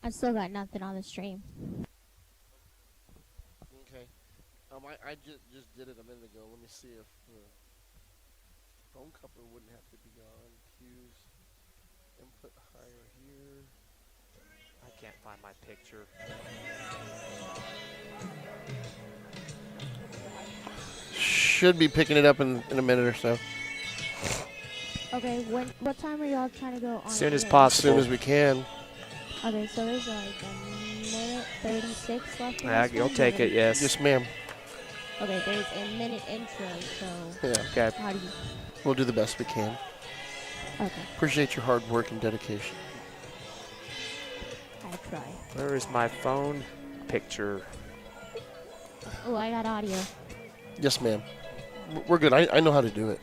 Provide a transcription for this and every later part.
I still got nothing on the stream. Okay. I just did it a minute ago. Let me see if the phone coupler wouldn't have to be gone. Cues. Input higher here. I can't find my picture. Should be picking it up in a minute or so. Okay, what time are y'all trying to go on? As soon as air? As possible. soon as we can. Okay, so there's like a minute 36 left. Yeah, you'll take it, yes. Yes, ma'am. Okay, there's a minute intro, so Yeah. Okay. how do you? We'll do the best we can. Okay, Appreciate your hard work and dedication. I try. Where is my phone picture? Oh, I got audio. Yes, ma'am. We're good. I know how to do it.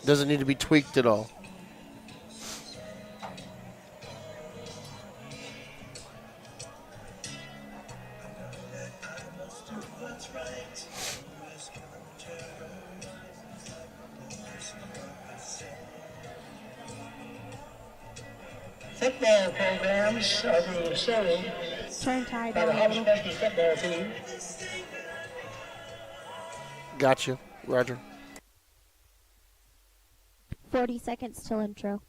Doesn't need to be tweaked at all. Football programs are being shown Turn tide by the down a Hobbs little. varsity football team. Gotcha. Roger. 40 seconds till intro.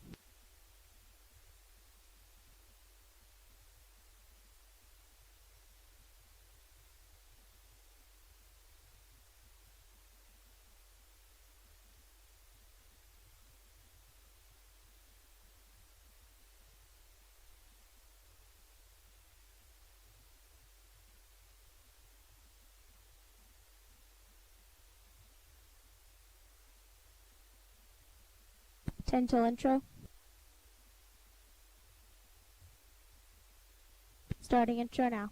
Ten till intro. Starting intro now.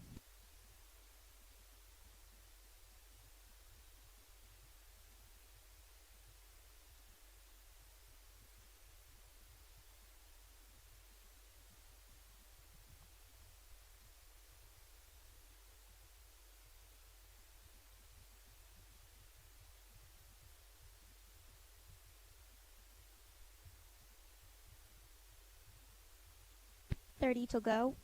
Thirty to go.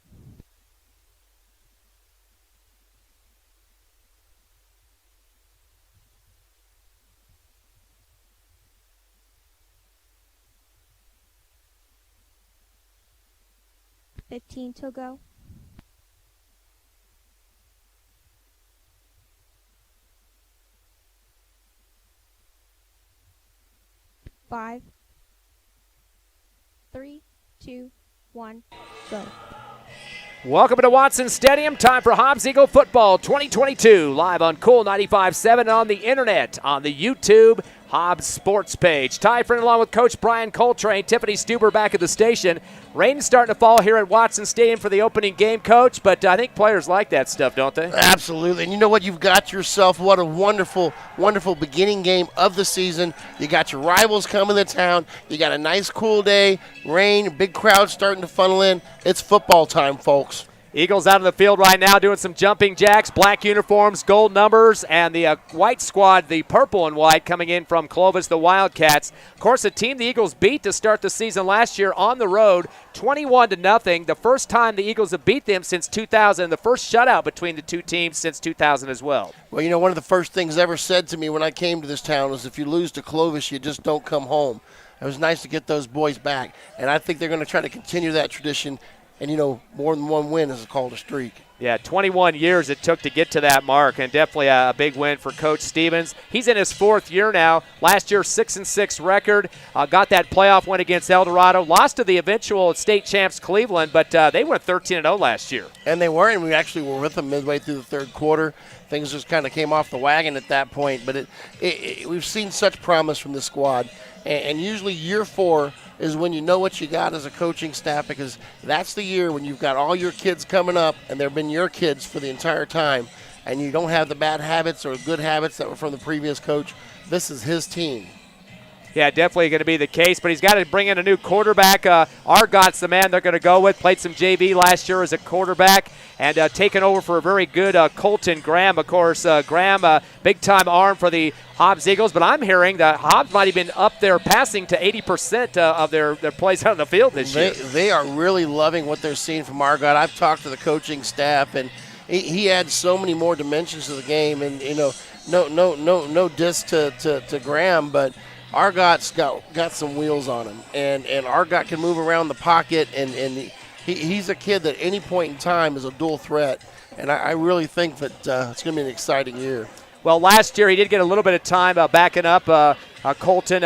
Fifteen to go. Five, 3, 2, 1, go. Welcome to Watson Stadium. Time for Hobbs Eagle Football 2022. Live on Cool 95.7 and on the internet, on the YouTube Hobbs Sports page. Ty Friend along with Coach Brian Coltrane, Tiffany Stuber back at the station. Rain is starting to fall here at Watson Stadium for the opening game, Coach, but I think players like that stuff, don't they? Absolutely. And you know what? You've got yourself, what a wonderful, wonderful beginning game of the season. You got your rivals coming to town. You got a nice cool day, rain, big crowd starting to funnel in. It's football time, folks. Eagles out on the field right now doing some jumping jacks, black uniforms, gold numbers, and the white squad, the purple and white, coming in from Clovis, the Wildcats. Of course, a team the Eagles beat to start the season last year on the road, 21-0. The first time the Eagles have beat them since 2000, the first shutout between the two teams since 2000 as well. Well, you know, one of the first things ever said to me when I came to this town was if you lose to Clovis, you just don't come home. It was nice to get those boys back, and I think they're going to try to continue that tradition. And, you know, more than one win is called a streak. Yeah, 21 years it took to get to that mark, and definitely a big win for Coach Stevens. He's in his fourth year now. Last year, 6-6 record. Got that playoff win against El Dorado. Lost to the eventual state champs Cleveland, but they went 13-0 last year. And they were, and we actually were with them midway through the third quarter. Things just kind of came off the wagon at that point. But we've seen such promise from the squad. And usually year 4 is when you know what you got as a coaching staff, because that's the year when you've got all your kids coming up, and they've been your kids for the entire time, and you don't have the bad habits or good habits that were from the previous coach. This is his team. Yeah, definitely going to be the case, but he's got to bring in a new quarterback. Argott's the man they're going to go with. Played some JV last year as a quarterback and taken over for a very good Colton Graham. Of course, Graham, big-time arm for the Hobbs Eagles, but I'm hearing that Hobbs might have been up there passing to 80% of their plays out on the field this year. They are really loving what they're seeing from Argott. I've talked to the coaching staff, and he adds so many more dimensions to the game. And, no diss to Graham, but Argott's got some wheels on him, and Argott can move around the pocket, and he's a kid that at any point in time is a dual threat, and I really think that it's going to be an exciting year. Well, last year he did get a little bit of time backing up Colton,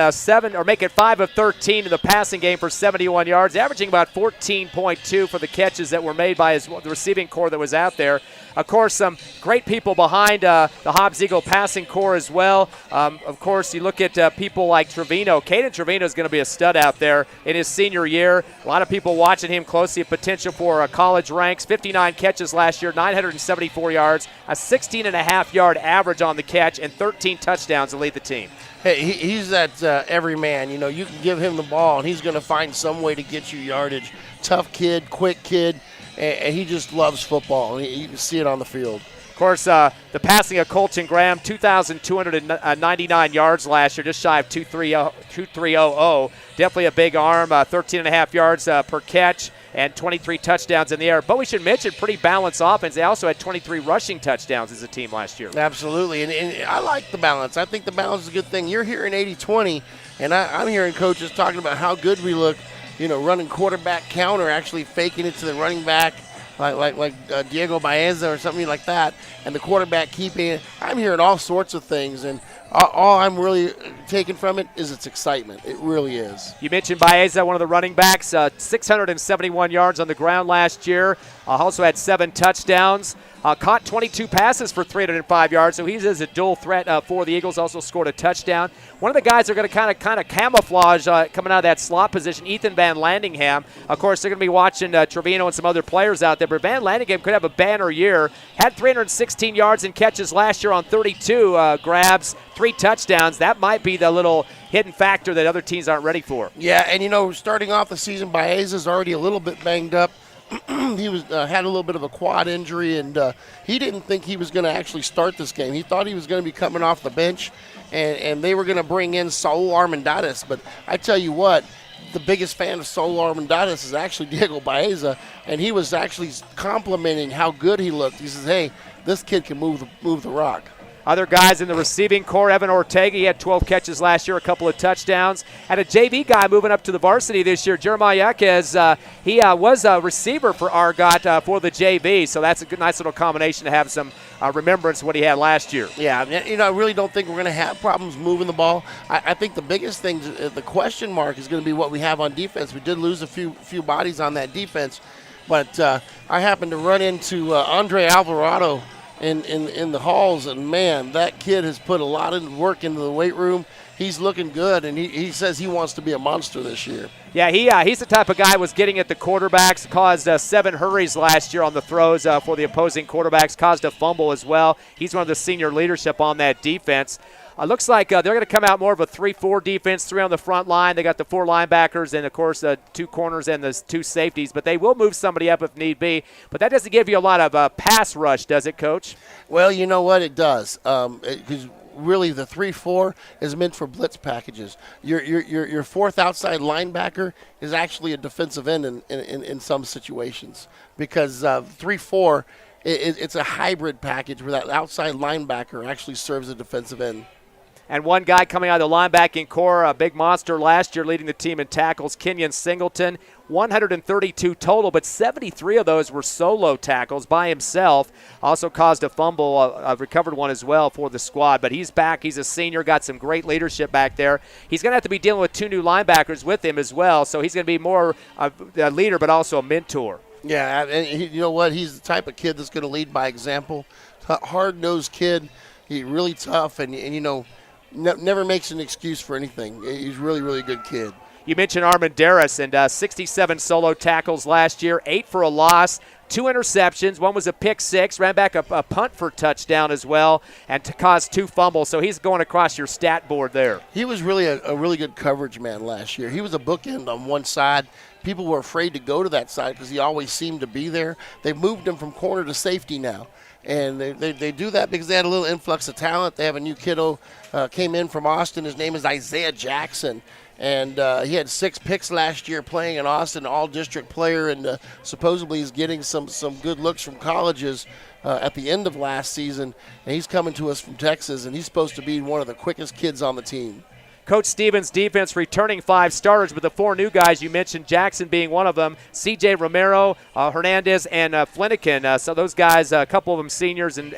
make it 5 of 13 in the passing game for 71 yards, averaging about 14.2 for the catches that were made by the receiving core that was out there. Of course, some great people behind the Hobbs Eagle passing core as well. Of course, you look at people like Trevino. Caden Trevino is going to be a stud out there in his senior year. A lot of people watching him closely, potential for college ranks. 59 catches last year, 974 yards, a 16.5-yard average on the catch, and 13 touchdowns to lead the team. Hey, he's that every man. You can give him the ball, and he's going to find some way to get you yardage. Tough kid, quick kid, and he just loves football. And you can see it on the field. Of course, the passing of Colton Graham, 2,299 yards last year, just shy of 2,300. Definitely a big arm, 13.5 yards per catch, and 23 touchdowns in the air. But we should mention, pretty balanced offense. They also had 23 rushing touchdowns as a team last year. Absolutely, and I like the balance. I think the balance is a good thing. You're hearing 80-20, and I'm hearing coaches talking about how good we look, running quarterback counter, actually faking it to the running back, like Diego Baeza or something like that, and the quarterback keeping it. I'm hearing all sorts of things, and all I'm really taking from it is its excitement. It really is. You mentioned Baeza, one of the running backs, 671 yards on the ground last year. Also had 7 touchdowns. Caught 22 passes for 305 yards, so he's a dual threat for the Eagles. Also scored a touchdown. One of the guys they're going to kind of camouflage coming out of that slot position, Ethan Van Landingham. Of course, they're going to be watching Trevino and some other players out there, but Van Landingham could have a banner year. Had 316 yards and catches last year on 32 grabs, 3 touchdowns. That might be the little hidden factor that other teams aren't ready for. Yeah, and starting off the season, Baeza's already a little bit banged up. He was had a little bit of a quad injury, and he didn't think he was going to actually start this game. He thought he was going to be coming off the bench, and they were going to bring in Saul Armendariz. But I tell you what, the biggest fan of Saul Armendariz is actually Diego Baeza, and he was actually complimenting how good he looked. He says, hey, this kid can move the rock. Other guys in the receiving core, Evan Ortega, he had 12 catches last year, a couple of touchdowns. And a JV guy moving up to the varsity this year, Jeremiah Yaquez, he was a receiver for Argott for the JV, so that's a good, nice little combination to have some remembrance of what he had last year. Yeah, I really don't think we're going to have problems moving the ball. I think the biggest thing, the question mark is going to be what we have on defense. We did lose a few bodies on that defense, but I happened to run into Andre Alvarado in the halls, and man, that kid has put a lot of work into the weight room. He's looking good, and he says he wants to be a monster this year. Yeah, he's the type of guy who was getting at the quarterbacks, caused 7 hurries last year on the throws for the opposing quarterbacks, caused a fumble as well. He's one of the senior leadership on that defense. Looks like they're going to come out more of a 3-4 defense, 3 on the front line. They got the 4 linebackers and, of course, 2 corners and the 2 safeties. But they will move somebody up if need be. But that doesn't give you a lot of pass rush, does it, Coach? Well, you know what? It does. Because really the 3-4 is meant for blitz packages. Your 4th outside linebacker is actually a defensive end in some situations. Because 3-4, it's a hybrid package where that outside linebacker actually serves a defensive end. And one guy coming out of the linebacking core, a big monster last year, leading the team in tackles, Kenyon Singleton, 132 total, but 73 of those were solo tackles by himself. Also caused a fumble, a recovered one as well for the squad. But he's back. He's a senior, got some great leadership back there. He's going to have to be dealing with 2 new linebackers with him as well, so he's going to be more a leader but also a mentor. Yeah, and you know what? He's the type of kid that's going to lead by example. Hard-nosed kid. He's really tough, and never makes an excuse for anything. He's really, really good kid. You mentioned Armandaris, and 67 solo tackles last year, 8 for a loss, 2 interceptions. One was a pick six, ran back a punt for touchdown as well, and to cause 2 fumbles. So he's going across your stat board there. He was really a really good coverage man last year. He was a bookend on one side. People were afraid to go to that side because he always seemed to be there. They've moved him from corner to safety now. And they do that because they had a little influx of talent. They have a new kiddo came in from Austin. His name is Isaiah Jackson. And he had 6 picks last year playing in Austin, all-district player, and supposedly he's getting some good looks from colleges at the end of last season. And he's coming to us from Texas, and he's supposed to be one of the quickest kids on the team. Coach Stevens' defense returning 5 starters, with the 4 new guys you mentioned, Jackson being one of them, C.J. Romero, Hernandez, and Flanagan. So those guys, a couple of them seniors, and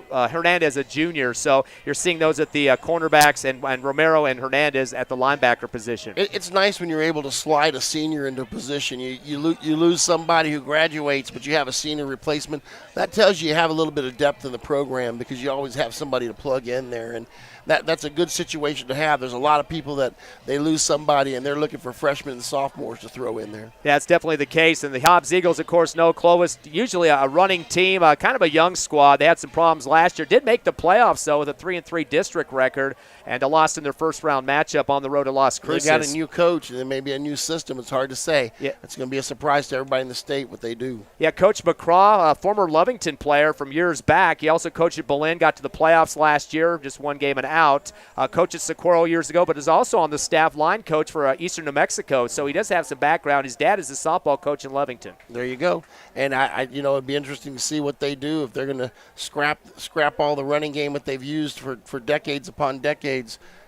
Hernandez a junior. So you're seeing those at the cornerbacks, and Romero and Hernandez at the linebacker position. It's nice when you're able to slide a senior into a position. You lose somebody who graduates, but you have a senior replacement. That tells you have a little bit of depth in the program because you always have somebody to plug in there. And that's a good situation to have. There's a lot of people that they lose somebody and they're looking for freshmen and sophomores to throw in there. Yeah, it's definitely the case. And the Hobbs Eagles, of course, know Clovis, usually a running team, kind of a young squad. They had some problems last year. Did make the playoffs, though, with a 3-3 district record, and lost in their first-round matchup on the road to Las Cruces. They got a new coach and then maybe a new system. It's hard to say. Yeah. It's going to be a surprise to everybody in the state what they do. Yeah, Coach McCraw, a former Lovington player from years back. He also coached at Belen, got to the playoffs last year, just 1 game and out. Coached at Socorro years ago, but is also on the staff line coach for Eastern New Mexico. So he does have some background. His dad is a softball coach in Lovington. There you go. And it'd be interesting to see what they do if they're going to scrap all the running game that they've used for decades upon decades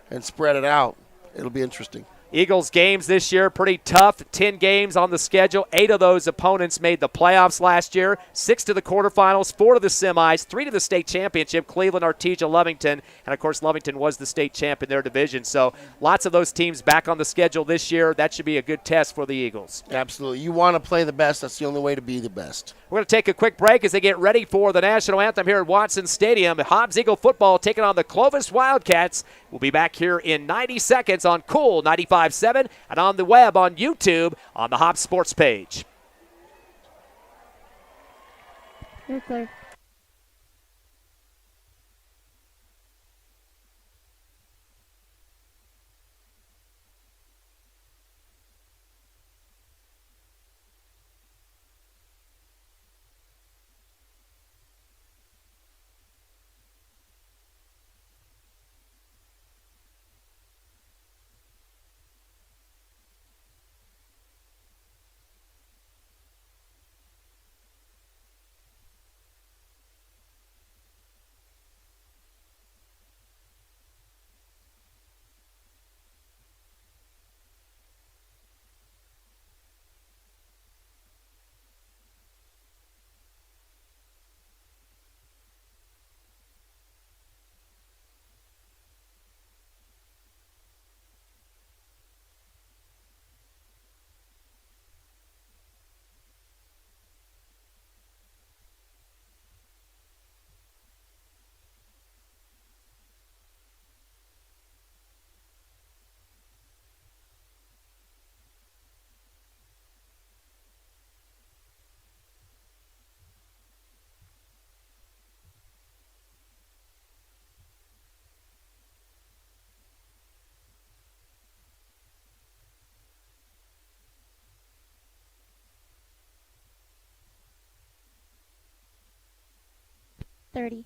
and spread it out. It'll be interesting. Eagles games this year pretty tough. 10 games on the schedule. 8 of those opponents made the playoffs last year. 6 to the quarterfinals, 4 to the semis, 3 to the state championship. Cleveland, Artesia, Lovington, and of course Lovington was the state champ in their division. So lots of those teams back on the schedule this year. That should be a good test for the Eagles. Absolutely. You want to play the best. That's the only way to be the best. We're going to take a quick break as they get ready for the national anthem here at Watson Stadium. Hobbs Eagle football taking on the Clovis Wildcats. We'll be back here in 90 seconds on Cool 95.7 and on the web on YouTube on the Hobbs Sports page. You're clear. $30.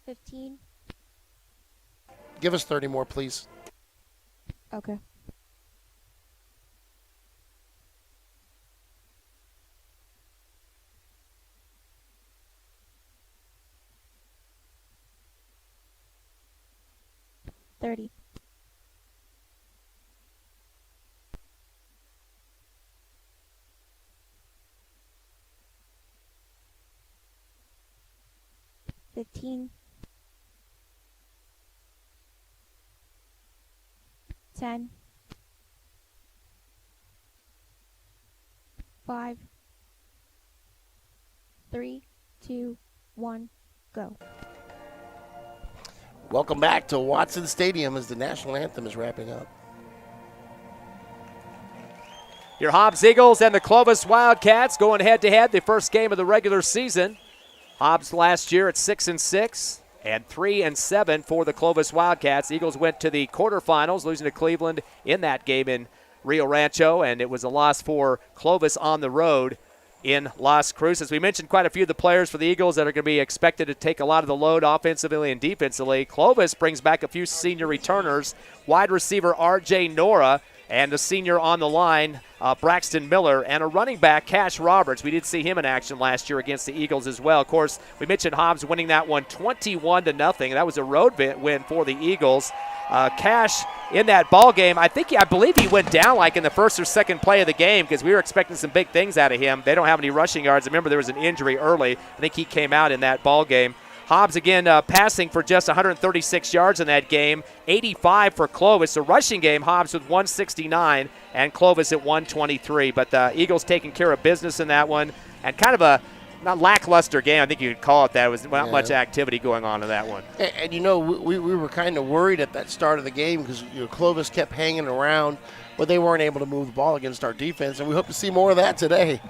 $15. Give us 30 more, please. Okay. $30. $15. $10. 5, 3, 2, 1, go. Welcome back to Watson Stadium as the national anthem is wrapping up. Your Hobbs Eagles and the Clovis Wildcats going head-to-head, the first game of the regular season. Hobbs last year at 6-6 and 3-7 for the Clovis Wildcats. Eagles went to the quarterfinals, losing to Cleveland in that game in Rio Rancho, and it was a loss for Clovis on the road in Las Cruces. We mentioned quite a few of the players for the Eagles that are going to be expected to take a lot of the load offensively and defensively. Clovis brings back a few senior returners, wide receiver R.J. Nora, and the senior on the line, Braxton Miller, and a running back, Cash Roberts. We did see him in action last year against the Eagles as well. Of course, we mentioned Hobbs winning that one 21-0. That was a road win for the Eagles. Cash in that ball game, I believe he went down like in the first or second play of the game because we were expecting some big things out of him. They don't have any rushing yards. Remember, there was an injury early. I think he came out in that ball game. Hobbs again passing for just 136 yards in that game, 85 for Clovis. The rushing game, Hobbs with 169 and Clovis at 123. But the Eagles taking care of business in that one, and kind of a not lackluster game, I think you could call it that. It was not much activity going on in that one. And we were kind of worried at that start of the game because Clovis kept hanging around, but they weren't able to move the ball against our defense, and we hope to see more of that today.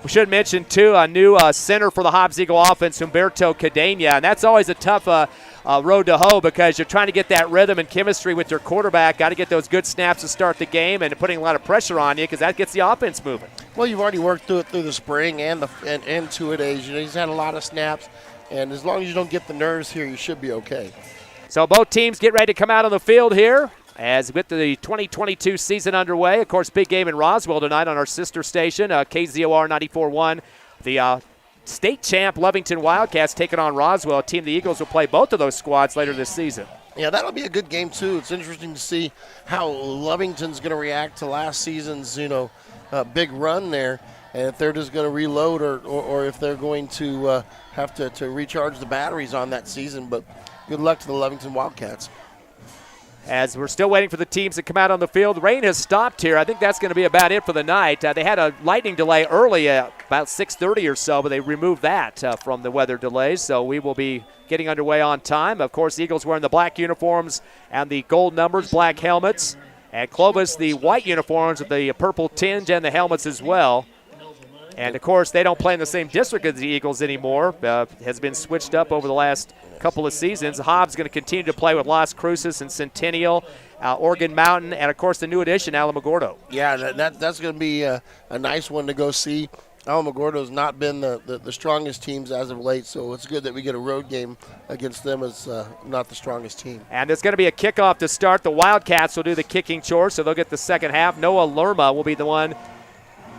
We should mention, too, a new center for the Hobbs Eagle offense, Humberto Cadena, and that's always a tough road to hoe because you're trying to get that rhythm and chemistry with your quarterback. Got to get those good snaps to start the game and putting a lot of pressure on you because that gets the offense moving. Well, you've already worked through it through the spring and two-a-days. He's had a lot of snaps, and as long as you don't get the nerves here, you should be okay. So both teams get ready to come out on the field here. As with the 2022 season underway, of course, big game in Roswell tonight on our sister station, KZOR 94.1. The state champ Lovington Wildcats taking on Roswell, a team the Eagles will play both of those squads later this season. Yeah, that'll be a good game, too. It's interesting to see how Lovington's going to react to last season's, big run there, and if they're just going to reload or if they're going to have to recharge the batteries on that season. But good luck to the Lovington Wildcats. As we're still waiting for the teams to come out on the field. Rain has stopped here. I think that's going to be about it for the night. They had a lightning delay early about 6:30 or so, but they removed that from the weather delays, so we will be getting underway on time. Of course, the Eagles wearing the black uniforms and the gold numbers, black helmets, and Clovis the white uniforms with the purple tinge and the helmets as well. And, of course, they don't play in the same district as the Eagles anymore. Has been switched up over the last couple of seasons. Hobbs going to continue to play with Las Cruces and Centennial, Oregon Mountain, and, of course, the new addition, Alamogordo. Yeah, that's going to be a nice one to go see. Alamogordo's not been the strongest teams as of late, so it's good that we get a road game against them as not the strongest team. And there's going to be a kickoff to start. The Wildcats will do the kicking chores, so they'll get the second half. Noah Lerma will be the one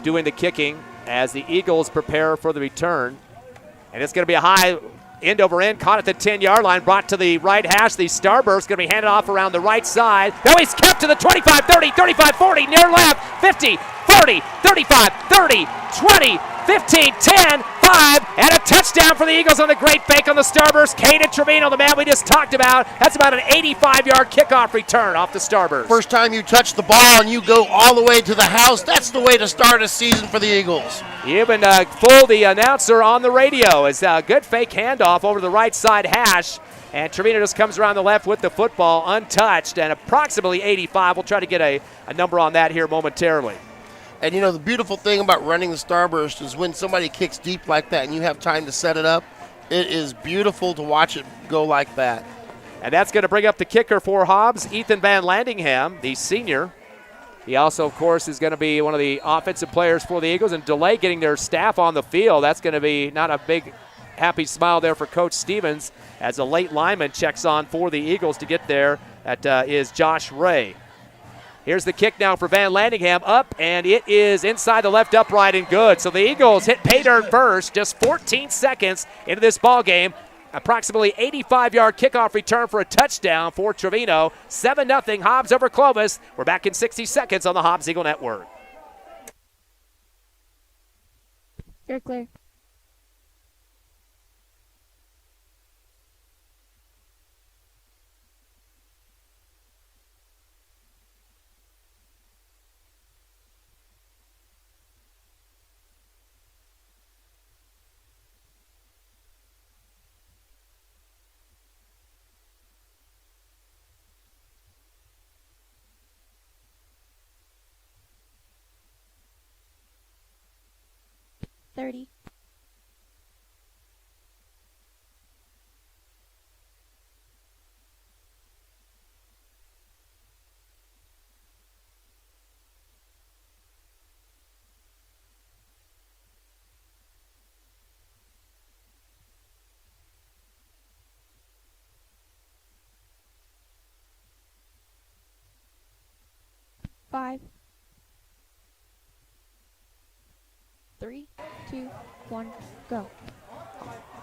doing the kicking as the Eagles prepare for the return. And it's going to be a high end over end, caught at the 10-yard line, brought to the right hash. The Starburst going to be handed off around the right side. Now he's kept to the 25, 30, 35, 40, near left, 50, 40, 35, 30, 20, 15, 10, 5, and a touchdown for the Eagles on the great fake on the Starburst. Caden Trevino, the man we just talked about. That's about an 85-yard kickoff return off the Starburst. First time you touch the ball and you go all the way to the house, that's the way to start a season for the Eagles. You even fooled the announcer on the radio. It's a good fake handoff over to the right side hash. And Trevino just comes around the left with the football untouched and approximately 85. We'll try to get a number on that here momentarily. And, the beautiful thing about running the Starburst is when somebody kicks deep like that and you have time to set it up, it is beautiful to watch it go like that. And that's going to bring up the kicker for Hobbs, Ethan Van Landingham, the senior. He also, of course, is going to be one of the offensive players for the Eagles and delay getting their staff on the field. That's going to be not a big happy smile there for Coach Stevens as a late lineman checks on for the Eagles to get there. That is Josh Ray. Here's the kick now for Van Landingham, up, and it is inside the left upright and good. So the Eagles hit pay dirt first, just 14 seconds into this ball game. Approximately 85-yard kickoff return for a touchdown for Trevino. 7-0 Hobbs over Clovis. We're back in 60 seconds on the Hobbs Eagle Network. You're clear. 30. Five, 3, 2, 1, go.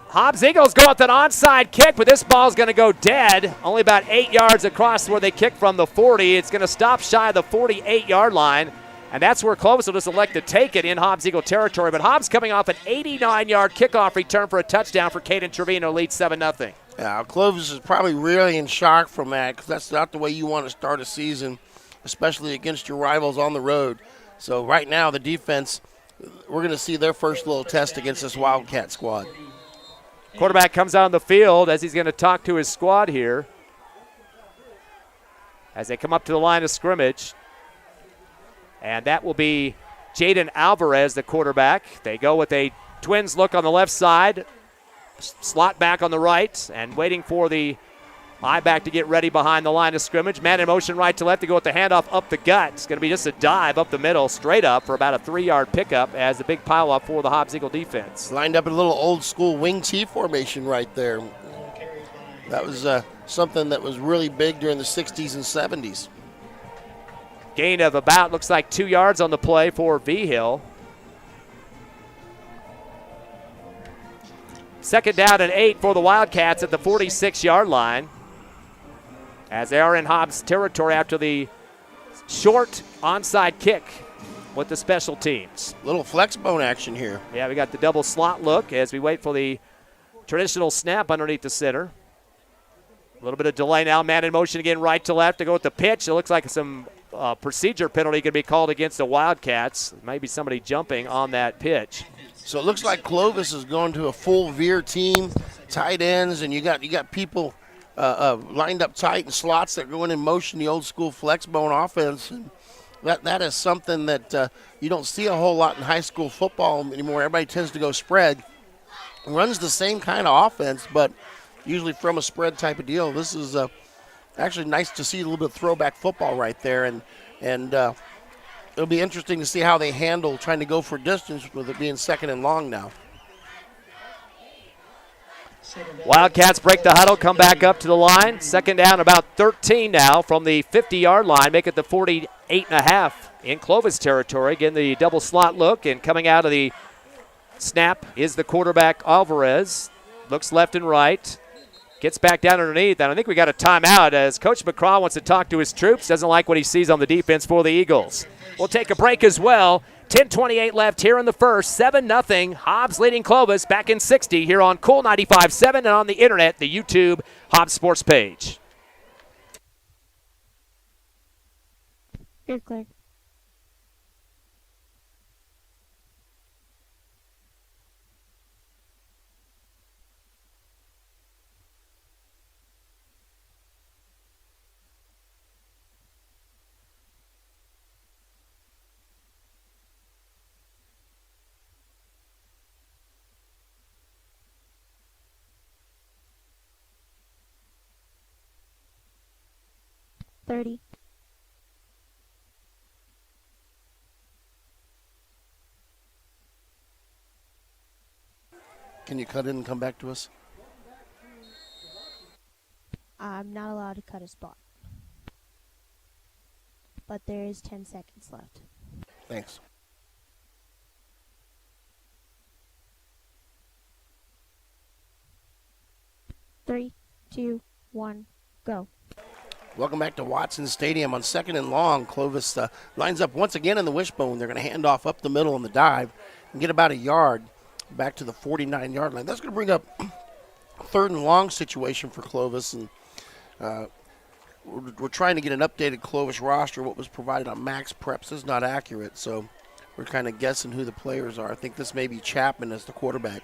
Hobbs Eagles go with an onside kick, but this ball's going to go dead. Only about 8 yards across where they kick from the 40. It's going to stop shy of the 48-yard line, and that's where Clovis will just elect to take it in Hobbs Eagle territory. But Hobbs coming off an 89-yard kickoff return for a touchdown for Caden Trevino, leads 7-0. Yeah, Clovis is probably really in shock from that because that's not the way you want to start a season, especially against your rivals on the road. So right now the defense, we're going to see their first little test against this Wildcat squad. Quarterback comes out on the field as he's going to talk to his squad here as they come up to the line of scrimmage. And that will be Jaden Alvarez, the quarterback. They go with a twins look on the left side, slot back on the right, and waiting for the I-back to get ready behind the line of scrimmage. Man in motion right to left to go with the handoff up the gut. It's going to be just a dive up the middle, straight up for about a 3-yard pickup as a big pile-up for the Hobbs Eagle defense. Lined up in a little old-school wing T formation right there. That was something that was really big during the 60s and 70s. Gain of about, looks like 2 yards on the play for V-Hill. Second down and 8 for the Wildcats at the 46-yard line, as they are in Hobbs territory after the short onside kick with the special teams. Little flex bone action here. Yeah, we got the double slot look as we wait for the traditional snap underneath the center. A little bit of delay now. Man in motion again, right to left to go with the pitch. It looks like some procedure penalty could be called against the Wildcats. Maybe somebody jumping on that pitch. So it looks like Clovis is going to a full veer team, tight ends, and you got people lined up tight in slots that are going in motion, the old school flex bone offense. And that is something that you don't see a whole lot in high school football anymore. Everybody tends to go spread. Runs the same kind of offense, but usually from a spread type of deal. This is actually nice to see a little bit of throwback football right there, and it'll be interesting to see how they handle trying to go for distance with it being second and long now. Wildcats break the huddle, come back up to the line. Second down, about 13 now from the 50-yard line, make it the 48.5 in Clovis territory. Again, the double slot look, and coming out of the snap is the quarterback Alvarez. Looks left and right. Gets back down underneath, and I think we got a timeout as Coach McCraw wants to talk to his troops. Doesn't like what he sees on the defense for the Eagles. We'll take a break as well. 10:28 left here in the first. 7-0. Hobbs leading Clovis back in 60 here on Cool 95.7 and on the internet, the YouTube Hobbs Sports page. You're clear. $30. Can you cut in and come back to us? I'm not allowed to cut a spot, but there is 10 seconds left. Thanks. Three, two, one, go. Welcome back to Watson Stadium on second and long. Clovis lines up once again in the wishbone. They're going to hand off up the middle on the dive and get about a yard back to the 49-yard line. That's going to bring up a third and long situation for Clovis. And we're trying to get an updated Clovis roster. What was provided on Max Preps is not accurate, so we're kind of guessing who the players are. I think this may be Chapman as the quarterback.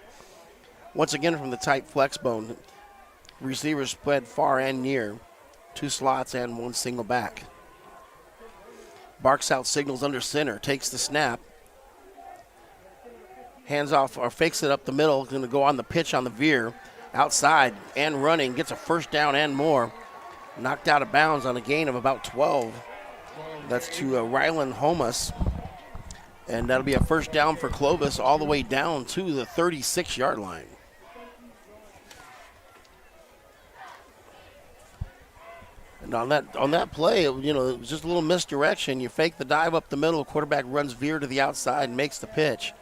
Once again from the tight flex bone. Receivers spread far and near. 2 slots and 1 single back. Barks out signals under center, takes the snap. hands off or fakes it up the middle, going to go on the pitch on the veer, outside and running, gets a first down and more. Knocked out of bounds on a gain of about 12. That's to Rylan Homas. And that'll be a first down for Clovis all the way down to the 36-yard line. And on that play, it was just a little misdirection. You fake the dive up the middle, quarterback runs veer to the outside and makes the pitch.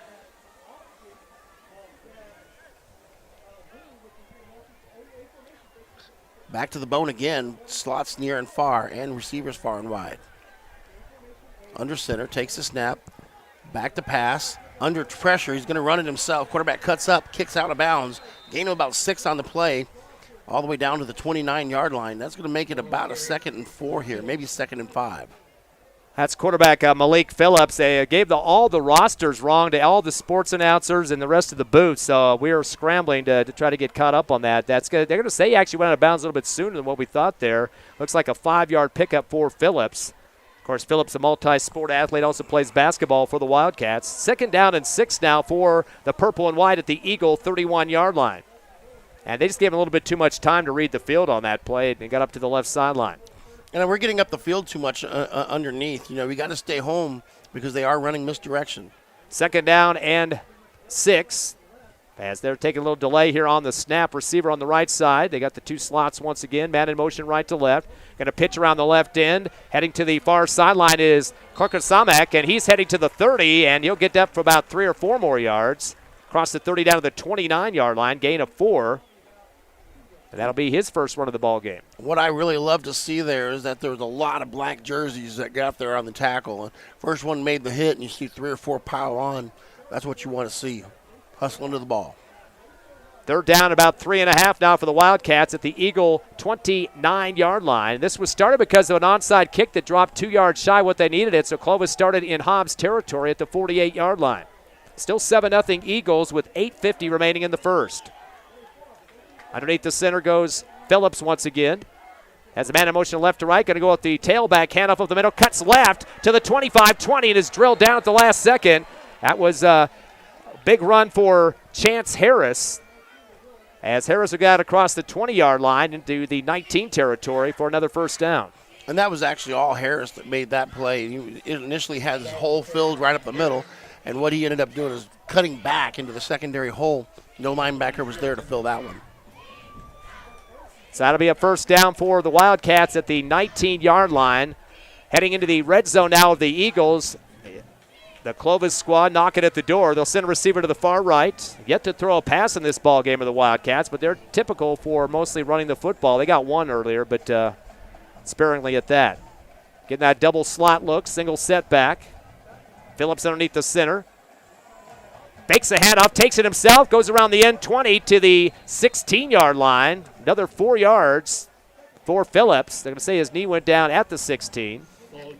Back to the bone again, slots near and far, and receivers far and wide. Under center, takes the snap, back to pass, under pressure, he's going to run it himself. Quarterback cuts up, kicks out of bounds, gain of about 6 on the play, all the way down to the 29-yard line. That's going to make it about a 2nd and 4 here, maybe 2nd and 5. That's quarterback Malik Phillips. They gave all the rosters wrong to all the sports announcers and the rest of the booths. So we are scrambling to try to get caught up on that. They're going to say he actually went out of bounds a little bit sooner than what we thought there. Looks like a 5-yard pickup for Phillips. Of course, Phillips, a multi-sport athlete, also plays basketball for the Wildcats. 2nd down and 6 now for the purple and white at the Eagle 31-yard line. And they just gave him a little bit too much time to read the field on that play and got up to the left sideline. And we're getting up the field too much underneath. We got to stay home because they are running misdirection. 2nd down and 6. As they're taking a little delay here on the snap, receiver on the right side. They got the 2 slots once again. Man in motion right to left. Going to pitch around the left end. Heading to the far sideline is Korkosamek, and he's heading to the 30, and he'll get up for about 3 or 4 more yards. Across the 30 down to the 29-yard line, gain of 4. And that'll be his first run of the ball game. What I really love to see there is that there was a lot of black jerseys that got there on the tackle. And first one made the hit, and you see 3 or 4 pile on. That's what you want to see. Hustling to the ball. 3rd down, about 3.5 now for the Wildcats at the Eagle 29-yard line. This was started because of an onside kick that dropped 2 yards shy what they needed it, so Clovis started in Hobbs territory at the 48-yard line. Still 7-0 Eagles with 8:50 remaining in the first. Underneath the center goes Phillips once again. Has a man in motion left to right. Going to go with the tailback handoff of the middle. Cuts left to the 25-20 and is drilled down at the last second. That was a big run for Chance Harris. As Harris got across the 20-yard line into the 19 territory for another first down. And that was actually all Harris that made that play. He initially had his hole filled right up the middle. And what he ended up doing is cutting back into the secondary hole. No linebacker was there to fill that one. So that'll be a first down for the Wildcats at the 19-yard line. Heading into the red zone now of the Eagles. The Clovis squad knocking at the door. They'll send a receiver to the far right. Yet to throw a pass in this ball game of the Wildcats, but they're typical for mostly running the football. They got one earlier, but sparingly at that. Getting that double slot look, single setback. Phillips underneath the center. Fakes a handoff, takes it himself, goes around the end 20 to the 16-yard line. Another 4 yards for Phillips. They're going to say his knee went down at the 16.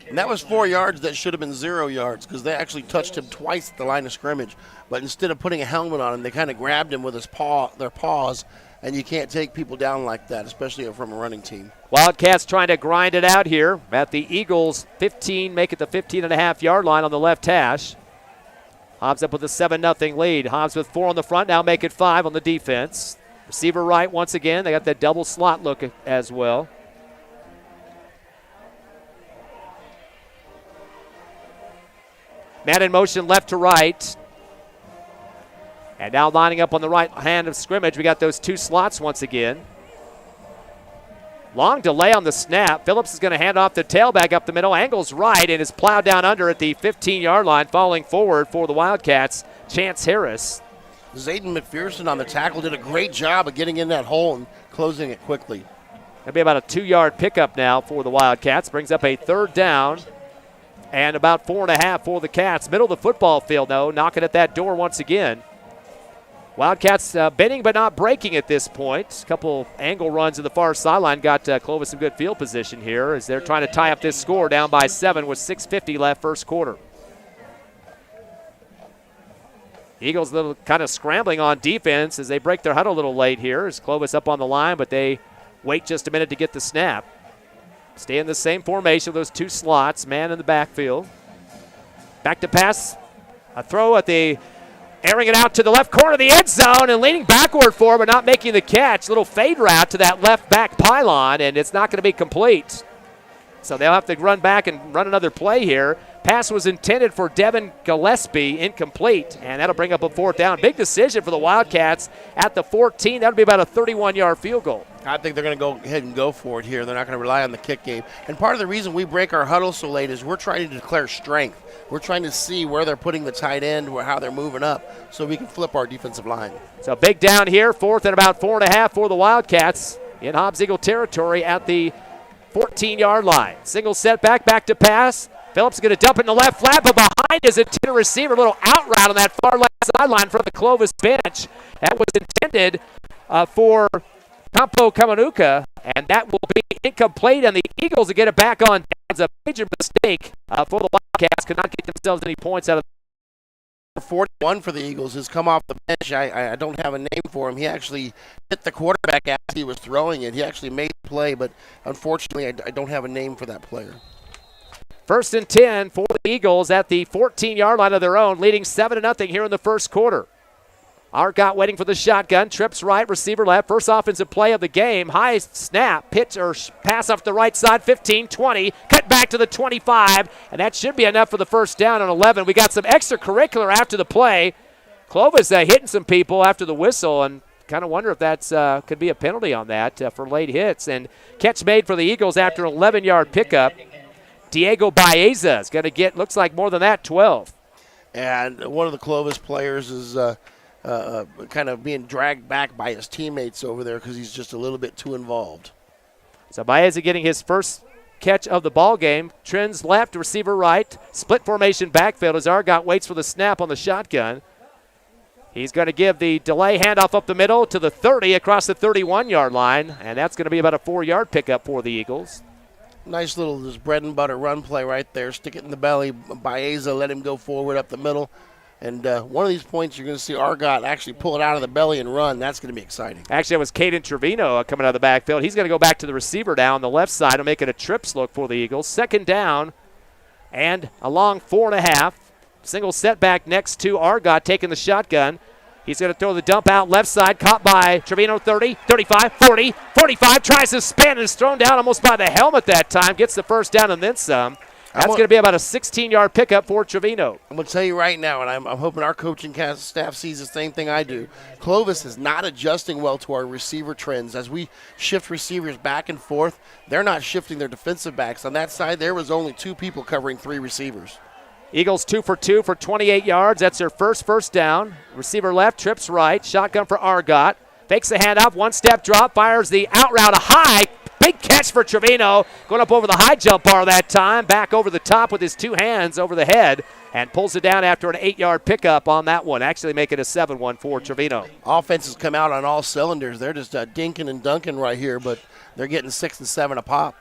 And that was 4 yards that should have been 0 yards because they actually touched him twice at the line of scrimmage. But instead of putting a helmet on him, they kind of grabbed him with their paws, and you can't take people down like that, especially from a running team. Wildcats trying to grind it out here at the Eagles 15, make it the 15.5-yard line on the left hash. Hobbs up with a 7-0 lead. Hobbs with 4 on the front, now make it 5 on the defense. Receiver right once again. They got that double slot look as well. Man in motion left to right. And now lining up on the right hand of scrimmage. We got those 2 slots once again. Long delay on the snap. Phillips is going to hand off the tailback up the middle. Angles right and is plowed down under at the 15-yard line. Falling forward for the Wildcats, Chance Harris. Zayden McPherson on the tackle did a great job of getting in that hole and closing it quickly. That'll be about a 2-yard pickup now for the Wildcats. Brings up a 3rd down and about 4.5 for the Cats. Middle of the football field, though, knocking at that door once again. Wildcats bending but not breaking at this point. A couple angle runs to the far sideline got Clovis some good field position here as they're trying to tie up this score down by 7 with 6:50 left first quarter. Eagles a little kind of scrambling on defense as they break their huddle a little late here as Clovis up on the line, but they wait just a minute to get the snap. Stay in the same formation with those 2 slots, man in the backfield. Back to pass. A throw at the Airing it out to the left corner of the end zone and leaning backward for it, but not making the catch. Little fade route to that left back pylon, and it's not going to be complete. So they'll have to run back and run another play here. Pass was intended for Devin Gillespie, incomplete, and that'll bring up a 4th down. Big decision for the Wildcats at the 14. That'll be about a 31-yard field goal. I think they're going to go ahead and go for it here. They're not going to rely on the kick game. And part of the reason we break our huddle so late is we're trying to declare strength. We're trying to see where they're putting the tight end, how they're moving up, so we can flip our defensive line. So big down here, 4th and about 4.5 for the Wildcats in Hobbs Eagle territory at the 14-yard line. Single setback, back to pass. Phillips is going to dump it in the left flat, but behind is a intended receiver. A little out route on that far left sideline from the Clovis bench. That was intended for Campo Kamanuka, and that will be incomplete, and the Eagles will get it back on downs. A major mistake for the Wildcats. Could not get themselves any points out of 41 for the Eagles has come off the bench. I don't have a name for him. He actually hit the quarterback as he was throwing it. He actually made the play, but unfortunately I don't have a name for that player. 1st and 10 for the Eagles at the 14-yard line of their own, leading 7-0 here in the first quarter. Arcott waiting for the shotgun, trips right, receiver left, first offensive play of the game. High snap, pitch or pass off the right side, 15, 20, cut back to the 25, and that should be enough for the first down on 11. We got some extracurricular after the play. Clovis hitting some people after the whistle, and kind of wonder if that's could be a penalty on that for late hits. And catch made for the Eagles after an 11-yard pickup. Diego Baeza is going to get, looks like more than that, 12. And one of the Clovis players is kind of being dragged back by his teammates over there because he's just a little bit too involved. So Baeza getting his first catch of the ball game. Trends left, receiver right. Split formation backfield as Argot waits for the snap on the shotgun. He's going to give the delay handoff up the middle to the 30 across the 31-yard line, and that's going to be about a 4-yard pickup for the Eagles. Nice little just bread and butter run play right there. Stick it in the belly. Baeza, let him go forward up the middle. And one of these points you're going to see Argot actually pull it out of the belly and run. That's going to be exciting. Actually, it was Caden Trevino coming out of the backfield. He's going to go back to the receiver down on the left side and make it a trips look for the Eagles. 2nd down and a long 4.5. Single setback next to Argot taking the shotgun. He's going to throw the dump out left side, caught by Trevino, 30, 35, 40, 45, tries to spin and is thrown down almost by the helmet that time, gets the first down and then some. That's going to be about a 16-yard pickup for Trevino. I'm going to tell you right now, and I'm hoping our coaching staff sees the same thing I do. Clovis is not adjusting well to our receiver trends. As we shift receivers back and forth, they're not shifting their defensive backs. On that side, there was only 2 people covering 3 receivers. Eagles 2 for 2 for 28 yards. That's their first down. Receiver left, trips right. Shotgun for Argot. Fakes the handoff, 1-step drop, fires the out route, a high. Big catch for Trevino. Going up over the high jump bar that time. Back over the top with his 2 hands over the head and pulls it down after an 8-yard pickup on that one. Actually make it a 7-1 for Trevino. Offenses come out on all cylinders. They're just dinking and dunking right here, but they're getting 6 and 7 a pop.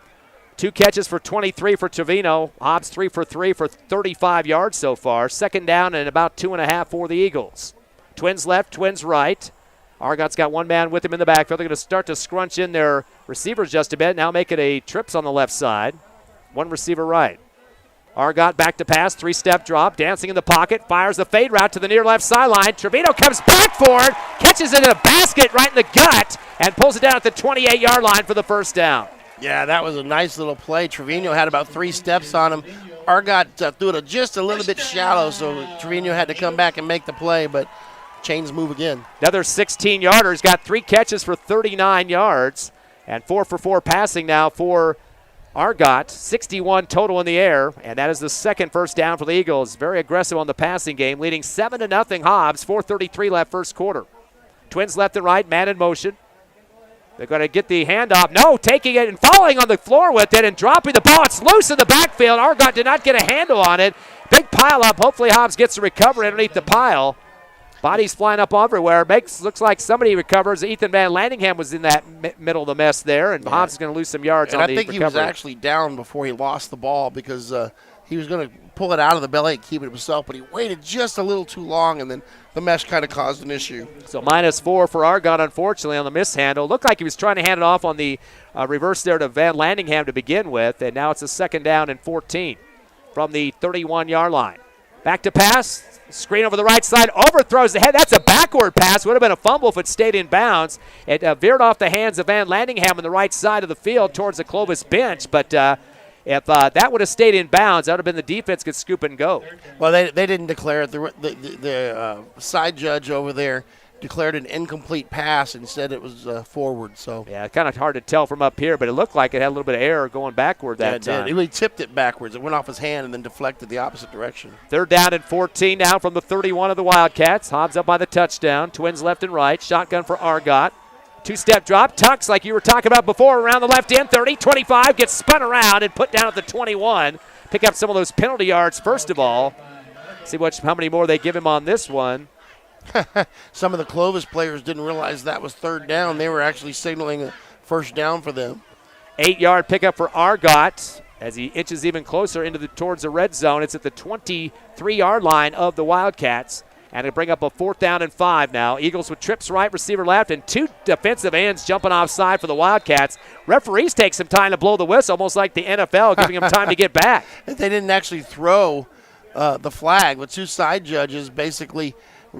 2 catches for 23 for Trevino. Hobbs 3 for 3 for 35 yards so far. 2nd down and about 2.5 for the Eagles. Twins left, twins right. Argot's got 1 man with him in the backfield. They're going to start to scrunch in their receivers just a bit. Now make it a trips on the left side. 1 receiver right. Argot back to pass, 3-step drop, dancing in the pocket, fires the fade route to the near left sideline. Trevino comes back for it, catches it in a basket right in the gut, and pulls it down at the 28-yard line for the first down. Yeah, that was a nice little play. Trevino had about 3 steps on him. Argot threw it just a little bit shallow, so Trevino had to come back and make the play, but chains move again. Another 16-yarder. He's got 3 catches for 39 yards, and 4 for 4 passing now for Argot. 61 total in the air, and that is the second first down for the Eagles. Very aggressive on the passing game, leading 7-0 Hobbs. 4:33 left first quarter. Twins left and right, man in motion. They're going to get the handoff. No, taking it and falling on the floor with it and dropping the ball. It's loose in the backfield. Argot did not get a handle on it. Big pile up. Hopefully Hobbs gets a recovery underneath the pile. Bodies flying up everywhere. Looks like somebody recovers. Ethan Van Landingham was in that middle of the mess there, and Hobbs is going to lose some yards on the recovery. I think he was actually down before he lost the ball because he was going to pull it out of the belly and keep it himself, but he waited just a little too long, and then the mesh kind of caused an issue. So -4 for Argot, unfortunately, on the mishandle. Looked like he was trying to hand it off on the reverse there to Van Landingham to begin with, and now it's a 2nd down and 14 from the 31-yard line. Back to pass. Screen over the right side. Overthrows the head. That's a backward pass. Would have been a fumble if it stayed in bounds. It veered off the hands of Van Landingham on the right side of the field towards the Clovis bench. But if that would have stayed in bounds, that would have been the defense could scoop and go. Well, they didn't declare it. The side judge over there declared an incomplete pass and said it was forward. So yeah, kind of hard to tell from up here, but it looked like it had a little bit of error going backward that time. time. He tipped it backwards. It went off his hand and then deflected the opposite direction. 3rd down and 14 now from the 31 of the Wildcats. Hobbs up by the touchdown. Twins left and right. Shotgun for Argot. 2-step drop. Tucks like you were talking about before around the left end. 30, 25. Gets spun around and put down at the 21. Pick up some of those penalty yards first of all. See how many more they give him on this one. Some of the Clovis players didn't realize that was 3rd down. They were actually signaling a first down for them. 8-yard pickup for Argot as he inches even closer towards the red zone. It's at the 23-yard line of the Wildcats. And it'll bring up a 4th down and 5 now. Eagles with trips right, receiver left, and 2 defensive ends jumping offside for the Wildcats. Referees take some time to blow the whistle, almost like the NFL, giving them time to get back. They didn't actually throw the flag, but 2 side judges basically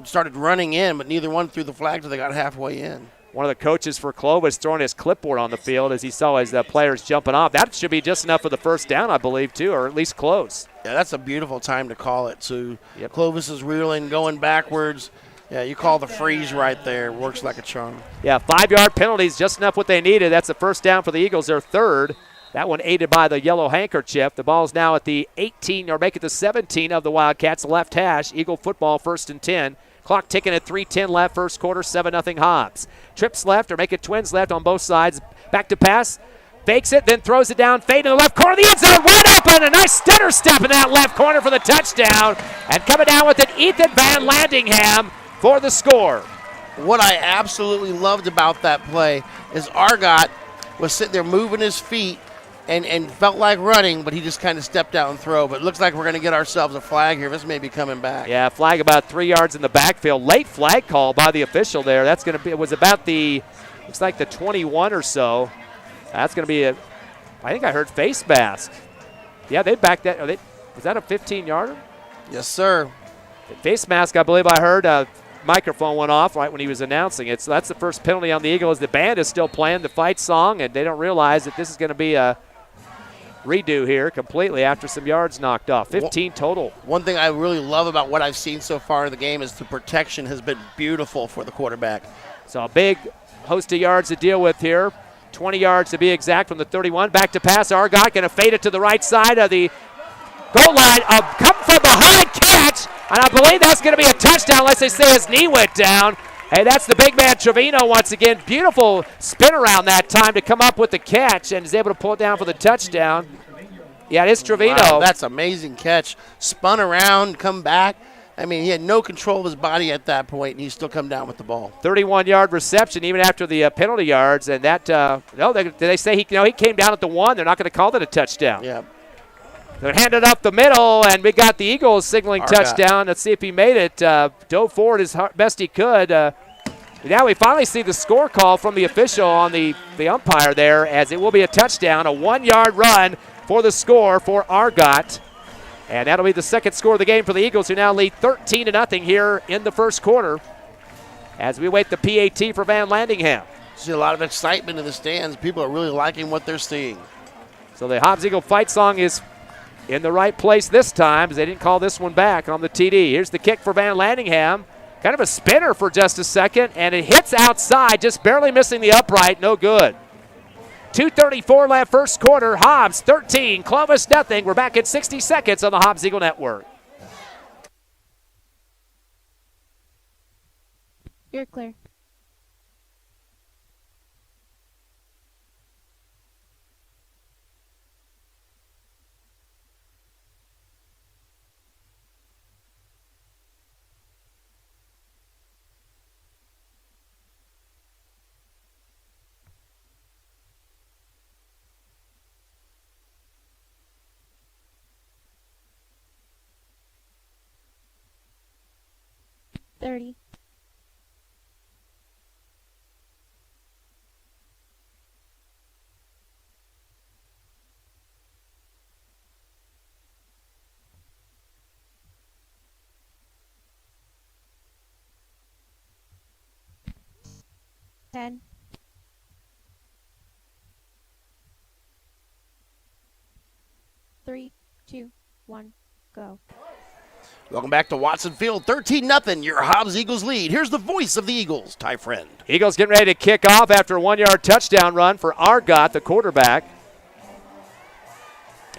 started running in, but neither one threw the flag until they got halfway in. One of the coaches for Clovis throwing his clipboard on the field as he saw his players jumping off. That should be just enough for the first down, I believe, too, or at least close. Yeah, that's a beautiful time to call it, too. Yep. Clovis is reeling, going backwards. Yeah, you call the freeze right there. Works like a charm. Yeah, 5-yard penalties, just enough what they needed. That's the first down for the Eagles, their 3rd. That one aided by the yellow handkerchief. The ball's now at the 18, or make it the 17 of the Wildcats, left hash. Eagle football, 1st and 10. Clock ticking at 3:10 left, first quarter, 7-0 Hobbs. Trips left, or make it Twins left on both sides. Back to pass, fakes it, then throws it down, fade in the left corner of the end zone, wide open, a nice stutter step in that left corner for the touchdown. And coming down with it, Ethan Van Landingham for the score. What I absolutely loved about that play is Argot was sitting there moving his feet and felt like running, but he just kind of stepped out and threw. But it looks like we're going to get ourselves a flag here. This may be coming back. Yeah, flag about 3 yards in the backfield. Late flag call by the official there. That's going to be, it was about looks like the 21 or so. That's going to be I think I heard face mask. Yeah, they backed that. Was that a 15-yarder? Yes, sir. Face mask, I believe I heard. Microphone went off right when he was announcing it. So that's the first penalty on the Eagles. The band is still playing the fight song, and they don't realize that this is going to be a redo here completely after some yards knocked off. 15 total. One thing I really love about what I've seen so far in the game is the protection has been beautiful for the quarterback. So a big host of yards to deal with here. 20 yards to be exact from the 31. Back to pass. Argot going to fade it to the right side of the goal line. Come from behind catch. And I believe that's going to be a touchdown unless they say his knee went down. Hey, that's the big man Trevino once again. Beautiful spin around that time to come up with the catch and is able to pull it down for the touchdown. Yeah, it is Trevino. Wow, that's amazing catch. Spun around, come back. I mean, he had no control of his body at that point, and he still come down with the ball. 31-yard reception even after the penalty yards. And that, they say he came down at the 1. They're not going to call that a touchdown. Yeah. They're handed up the middle, and we got the Eagles signaling touchdown. Let's see if he made it. Dove forward as best he could. Now we finally see the score call from the official on the umpire there, as it will be a touchdown, a 1-yard run for the score for Argot. And that'll be the second score of the game for the Eagles, who now lead 13-0 here in the first quarter as we wait the PAT for Van Landingham. See a lot of excitement in the stands. People are really liking what they're seeing. So the Hobbs Eagle fight song is in the right place this time, as they didn't call this one back on the TD. Here's the kick for Van Landingham. Kind of a spinner for just a second, and it hits outside, just barely missing the upright. No good. 2:34 left first quarter. Hobbs 13, Clovis nothing. We're back in 60 seconds on the Hobbs Eagle Network. You're clear. $30. 10. Three, two, one, go. Welcome back to Watson Field. 13-0, your Hobbs Eagles lead. Here's the voice of the Eagles, Ty Friend. Eagles getting ready to kick off after a 1-yard touchdown run for Argot, the quarterback.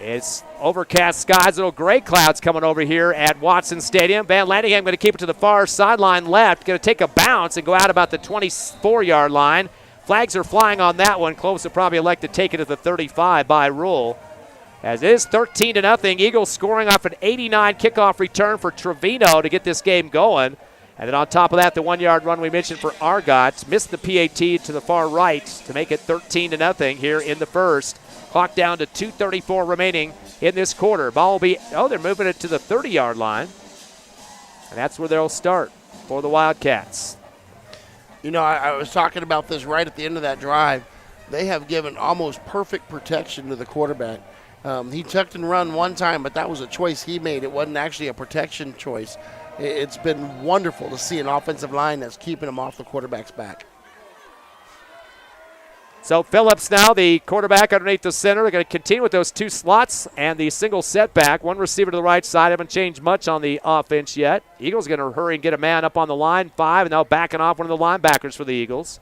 It's overcast skies, little gray clouds coming over here at Watson Stadium. Van Landingham going to keep it to the far sideline left. Going to take a bounce and go out about the 24-yard line. Flags are flying on that one. Clovis will probably elect to take it at the 35 by rule. As it is 13-0, Eagles scoring off an 89 kickoff return for Trevino to get this game going. And then on top of that, the 1-yard run we mentioned for Argot missed the PAT to the far right to make it 13-0 here in the first. Clock down to 2:34 remaining in this quarter. Ball will be, they're moving it to the 30-yard line. And that's where they'll start for the Wildcats. You know, I was talking about this right at the end of that drive. They have given almost perfect protection to the quarterback. He tucked and run one time, but that was a choice he made. It wasn't actually a protection choice. It's been wonderful to see an offensive line that's keeping him off the quarterback's back. So Phillips now, the quarterback underneath the center. They're going to continue with those two slots and the single setback. One receiver to the right side. Haven't changed much on the offense yet. Eagles going to hurry and get a man up on the line. 5, and now backing off one of the linebackers for the Eagles.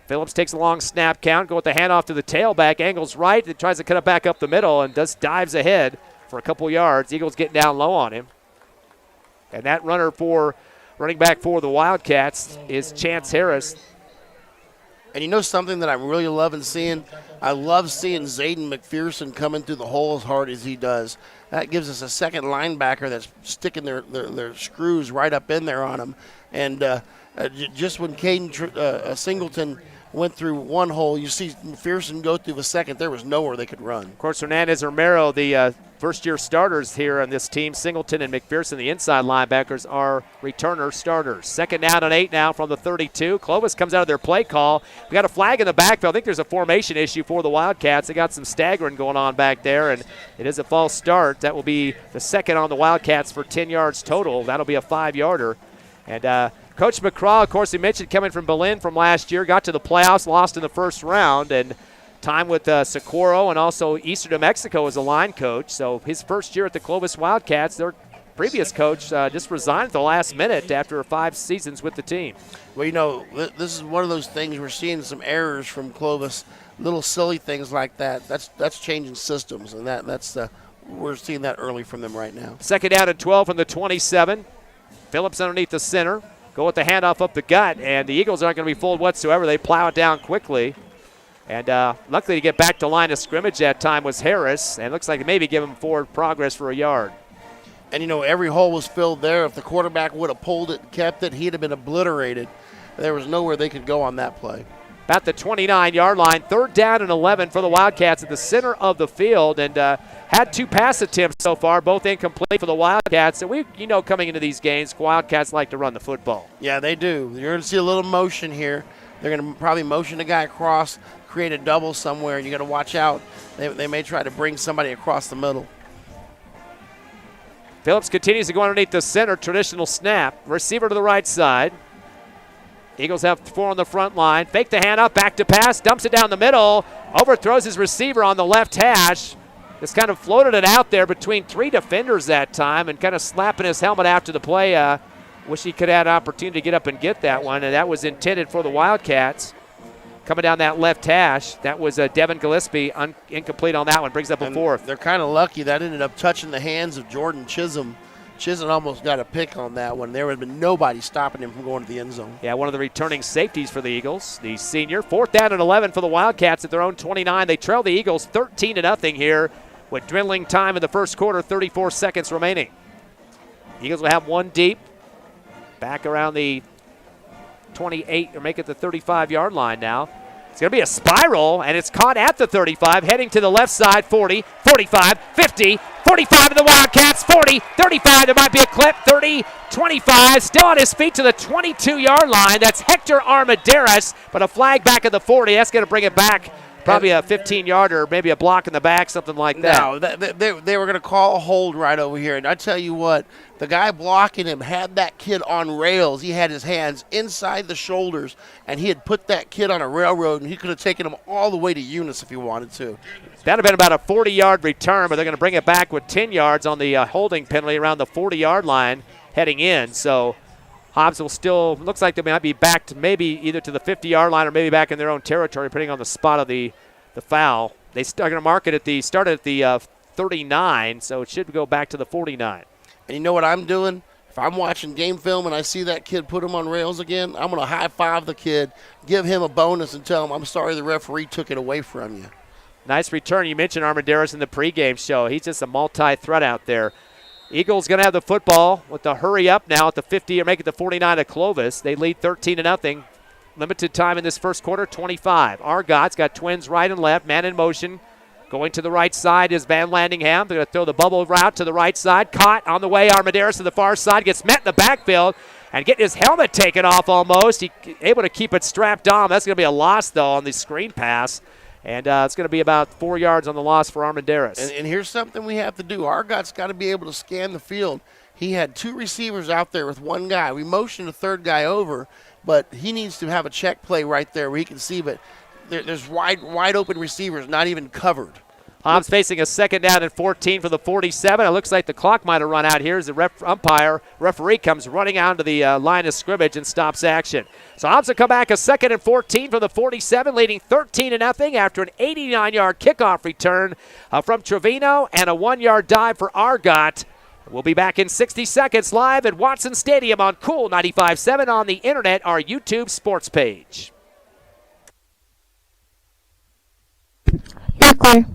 Phillips takes a long snap count, go with the handoff to the tailback, angles right, and tries to cut it back up the middle and dives ahead for a couple yards. Eagles getting down low on him. And that running back for the Wildcats is Chance Harris. And you know something that I'm really loving seeing? I love seeing Zayden McPherson coming through the hole as hard as he does. That gives us a second linebacker that's sticking their screws right up in there on him. And just when Caden Singleton went through one hole, you see McPherson go through the second. There was nowhere they could run. Of course, Hernandez Romero, the first-year starters here on this team. Singleton and McPherson, the inside linebackers, are returner starters. Second down and 8 now from the 32. Clovis comes out of their play call. We got a flag in the backfield. I think there's a formation issue for the Wildcats. They got some staggering going on back there, and it is a false start. That will be the second on the Wildcats for 10 yards total. That'll be a 5-yarder. And Coach McCraw, of course, we mentioned coming from Berlin from last year, got to the playoffs, lost in the first round, and time with Socorro and also Eastern New Mexico as a line coach. So his first year at the Clovis Wildcats, their previous coach just resigned at the last minute after 5 seasons with the team. Well, you know, this is one of those things we're seeing some errors from Clovis, little silly things like that. That's changing systems, and we're seeing that early from them right now. Second down and 12 from the 27. Phillips underneath the center. Go with the handoff up the gut, and the Eagles aren't going to be fooled whatsoever. They plow it down quickly. And luckily to get back to line of scrimmage that time was Harris, and it looks like they maybe give him forward progress for a yard. And, you know, every hole was filled there. If the quarterback would have pulled it and kept it, he'd have been obliterated. There was nowhere they could go on that play. About the 29-yard line, third down and 11 for the Wildcats at the center of the field, and had 2 pass attempts so far, both incomplete for the Wildcats. And coming into these games, Wildcats like to run the football. Yeah, they do. You're going to see a little motion here. They're going to probably motion a guy across, create a double somewhere, and you got to watch out. They may try to bring somebody across the middle. Phillips continues to go underneath the center, traditional snap. Receiver to the right side. Eagles have 4 on the front line. Fake the handoff, back to pass, dumps it down the middle, overthrows his receiver on the left hash. Just kind of floated it out there between 3 defenders that time and kind of slapping his helmet after the play. Wish he could have had an opportunity to get up and get that one, and that was intended for the Wildcats. Coming down that left hash, that was Devin Gillespie, incomplete on that one, brings up a 4th. They're kind of lucky that ended up touching the hands of Jordan Chisholm. Chisholm almost got a pick on that one. There would have been nobody stopping him from going to the end zone. Yeah, one of the returning safeties for the Eagles, the senior. 4th down and 11 for the Wildcats at their own 29. They trail the Eagles 13-0 here with dwindling time in the first quarter, 34 seconds remaining. Eagles will have 1 deep, back around the 28, or make it the 35-yard line now. It's going to be a spiral, and it's caught at the 35, heading to the left side, 40, 45, 50, 45 to the Wildcats, 40, 35, there might be a clip, 30, 25, still on his feet to the 22-yard line. That's Hector Armendariz, but a flag back at the 40. That's going to bring it back Probably a 15-yarder, maybe a block in the back, something like that. No, they were going to call a hold right over here. And I tell you what, the guy blocking him had that kid on rails. He had his hands inside the shoulders, and he had put that kid on a railroad, and he could have taken him all the way to Eunice if he wanted to. That would have been about a 40-yard return, but they're going to bring it back with 10 yards on the holding penalty around the 40-yard line heading in. So Hobbs will still, looks like they might be back to maybe either to the 50-yard line or maybe back in their own territory, depending on the spot of the foul. They are going to mark it started at the 39, so it should go back to the 49. And you know what I'm doing? If I'm watching game film and I see that kid put him on rails again, I'm going to high-five the kid, give him a bonus, and tell him, I'm sorry the referee took it away from you. Nice return. You mentioned Armendariz in the pregame show. He's just a multi-threat out there. Eagles going to have the football with the hurry up now at the 50 or make it the 49 of Clovis. They lead 13-0. Limited time in this first quarter, 25. Argott's got twins right and left, man in motion. Going to the right side is Van Landingham. They're going to throw the bubble route to the right side. Caught on the way, Armendariz to the far side. Gets met in the backfield and getting his helmet taken off almost. He able to keep it strapped on. That's going to be a loss, though, on the screen pass. And it's going to be about 4 yards on the loss for Armendariz. And here's something we have to do. Argott's got to be able to scan the field. He had 2 receivers out there with 1 guy. We motioned a 3rd guy over, but he needs to have a check play right there where he can see, but there's wide open receivers, not even covered. Hobbs facing a 2nd down and 14 for the 47. It looks like the clock might have run out here as the referee comes running onto the line of scrimmage and stops action. So Hobbs will come back a 2nd and 14 for the 47, leading 13-0 after an 89-yard kickoff return from Trevino and a 1-yard dive for Argott. We'll be back in 60 seconds live at Watson Stadium on Cool 95.7 on the internet, our YouTube sports page. You're clear.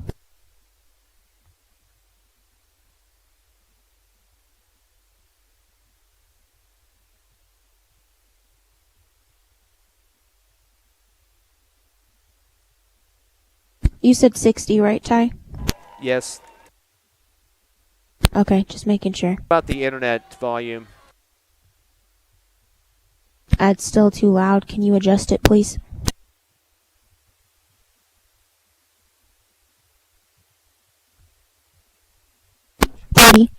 You said 60, right, Ty? Yes. Okay, just making sure. About the internet volume. It's still too loud. Can you adjust it, please? Ready.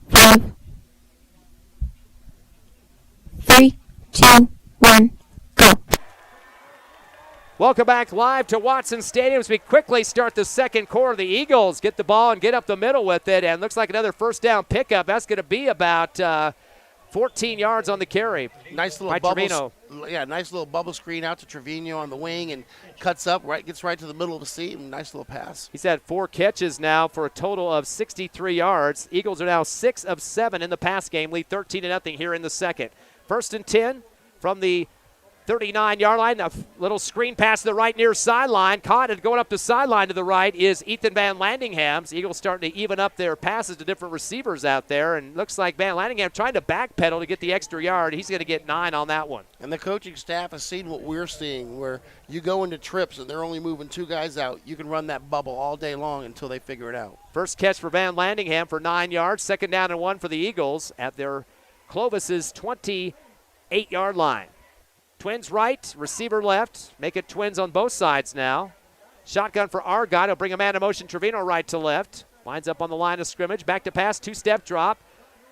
Five, 3, 2, 1, go. Welcome back live to Watson Stadium as we quickly start the second quarter. The Eagles get the ball and get up the middle with it, and looks like another first down pickup. That's going to be about 14 yards on the carry. Nice little nice little bubble screen out to Trevino on the wing and cuts up, gets right to the middle of the seat, and nice little pass. He's had 4 catches now for a total of 63 yards. Eagles are now 6 of 7 in the pass game, lead 13-0 here in the second. 1st and 10 from the 39-yard line. A little screen pass to the right near sideline. Caught it going up the sideline to the right is Ethan Van Landingham. Eagles starting to even up their passes to different receivers out there. And looks like Van Landingham trying to backpedal to get the extra yard. He's going to get 9 on that one. And the coaching staff has seen what we're seeing, where you go into trips and they're only moving 2 guys out. You can run that bubble all day long until they figure it out. First catch for Van Landingham for 9 yards. 2nd down and 1 for the Eagles at their Clovis's 28-yard line. Twins right, receiver left. Make it twins on both sides now. Shotgun for Argott. He'll bring a man in motion. Trevino right to left. Lines up on the line of scrimmage. Back to pass. 2-step drop.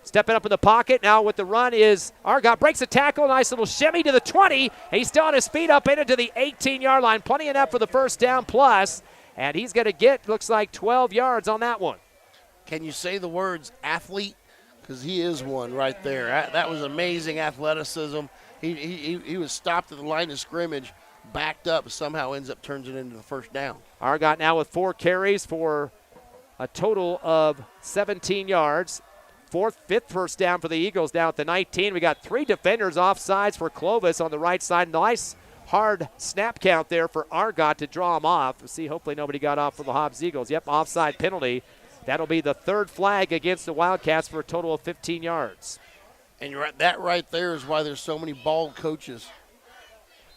Stepping up in the pocket. Now with the run is Argott. Breaks a tackle. Nice little shimmy to the 20. He's still on his feet up into the 18-yard line. Plenty enough for the first down plus. And he's going to get, looks like, 12 yards on that one. Can you say the words athlete? Because he is one right there. That was amazing athleticism. He was stopped at the line of scrimmage, backed up, somehow turns it into the first down. Argott now with 4 carries for a total of 17 yards. 5th first down for the Eagles down at the 19. We got 3 defenders offsides for Clovis on the right side. Nice hard snap count there for Argott to draw him off. We'll see, hopefully nobody got off for the Hobbs Eagles. Yep, offside penalty. That'll be the third flag against the Wildcats for a total of 15 yards. And you're right, that right there is why there's so many bald coaches.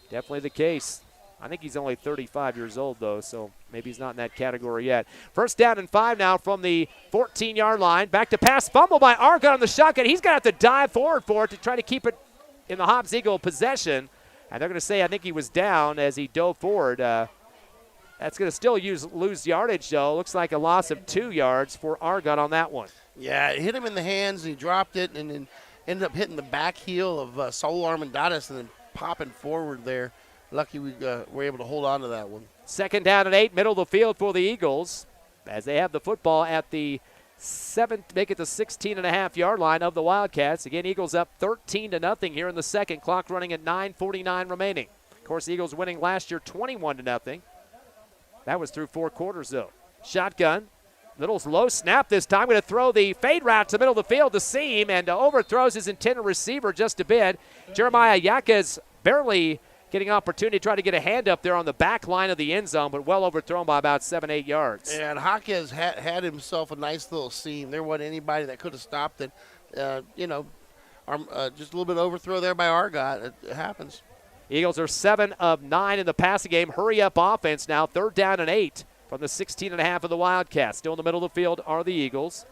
Definitely the case. I think he's only 35 years old, though, so maybe he's not in that category yet. First down and 5 now from the 14-yard line. Back to pass, fumble by Argot on the shotgun. He's going to have to dive forward for it to try to keep it in the Hobbs Eagle possession. And they're going to say I think he was down as he dove forward. That's going to still lose yardage, though. Looks like a loss of 2 yards for Argot on that one. Yeah, it hit him in the hands, and he dropped it, and then ended up hitting the back heel of Saul Armandatis and then popping forward there. Lucky we were able to hold on to that one. Second down and 8, middle of the field for the Eagles as they have the football at the 16.5-yard line of the Wildcats. Again, Eagles up 13-0 here in the second. Clock running at 9:49 remaining. Of course, Eagles winning last year 21-0. That was through 4 quarters, though. Shotgun. Little low snap this time. Going to throw the fade route to the middle of the field to seam and overthrows his intended receiver just a bit. Jeremiah Yaquez barely getting opportunity to try to get a hand up there on the back line of the end zone, but well overthrown by about 7-8 yards. And Jaquez had himself a nice little seam. There wasn't anybody that could have stopped it. Just a little bit of overthrow there by Argot. It happens. Eagles are 7 of 9 in the passing game. Hurry up offense now. Third down and 8 from the 16.5 of the Wildcats. Still in the middle of the field are the Eagles.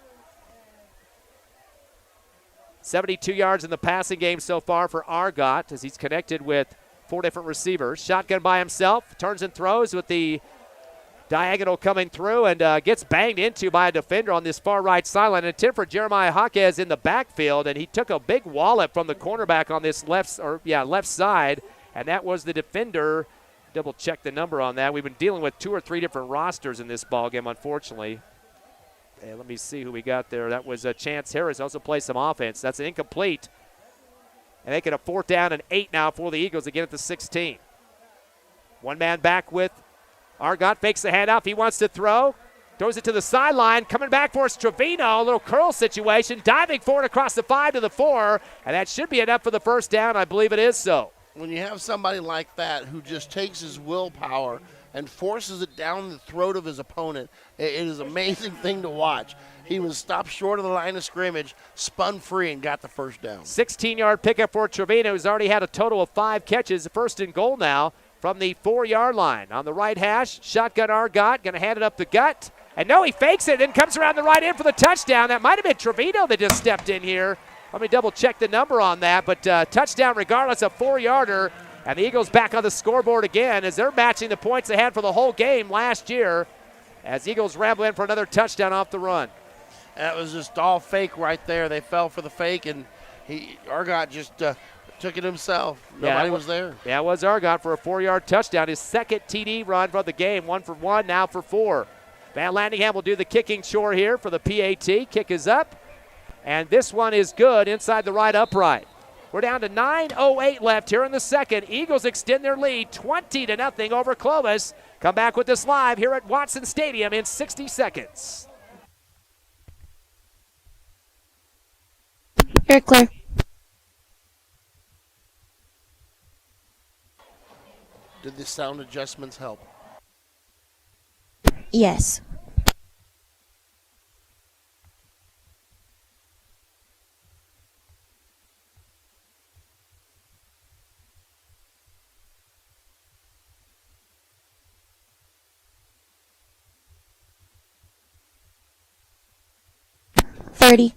72 yards in the passing game so far for Argot as he's connected with 4 different receivers. Shotgun by himself. Turns and throws with the diagonal coming through and gets banged into by a defender on this far right sideline. An attempt for Jeremiah Jaquez in the backfield, and he took a big wallop from the cornerback on this left side, and that was the defender. Double check the number on that. We've been dealing with 2 or 3 different rosters in this ball game, unfortunately. And let me see who we got there. That was Chance Harris. Also plays some offense. That's an incomplete. And they get a 4th down and 8 now for the Eagles again at the 16. One man back with Argot, fakes the handoff. He wants to throw. Throws it to the sideline. Coming back for us, Trevino. A little curl situation. Diving forward across the 5 to the 4. And that should be enough for the first down. I believe it is so. When you have somebody like that who just takes his willpower and forces it down the throat of his opponent, it is an amazing thing to watch. He was stopped short of the line of scrimmage, spun free, and got the first down. 16-yard pickup for Trevino, who's already had a total of 5 catches. First and goal now from the 4-yard line. On the right hash, shotgun Argot, going to hand it up the gut. And no, he fakes it and comes around the right end for the touchdown. That might have been Trevino that just stepped in here. Let me double check the number on that, but touchdown regardless, a 4-yarder. And the Eagles back on the scoreboard again as they're matching the points they had for the whole game last year as Eagles ramble in for another touchdown off the run. That was just all fake right there. They fell for the fake, and Argot just took it himself. Nobody was there. Yeah, it was Argot for a 4-yard touchdown. His second TD run for the game. 1 for 1, now for 4. Van Landingham will do the kicking chore here for the PAT. Kick is up, and this one is good inside the right upright. We're down to 9:08 left here in the second. Eagles extend their lead 20-0 over Clovis. Come back with this live here at Watson Stadium in 60 seconds. You're clear. Did the sound adjustments help? Yes. $30.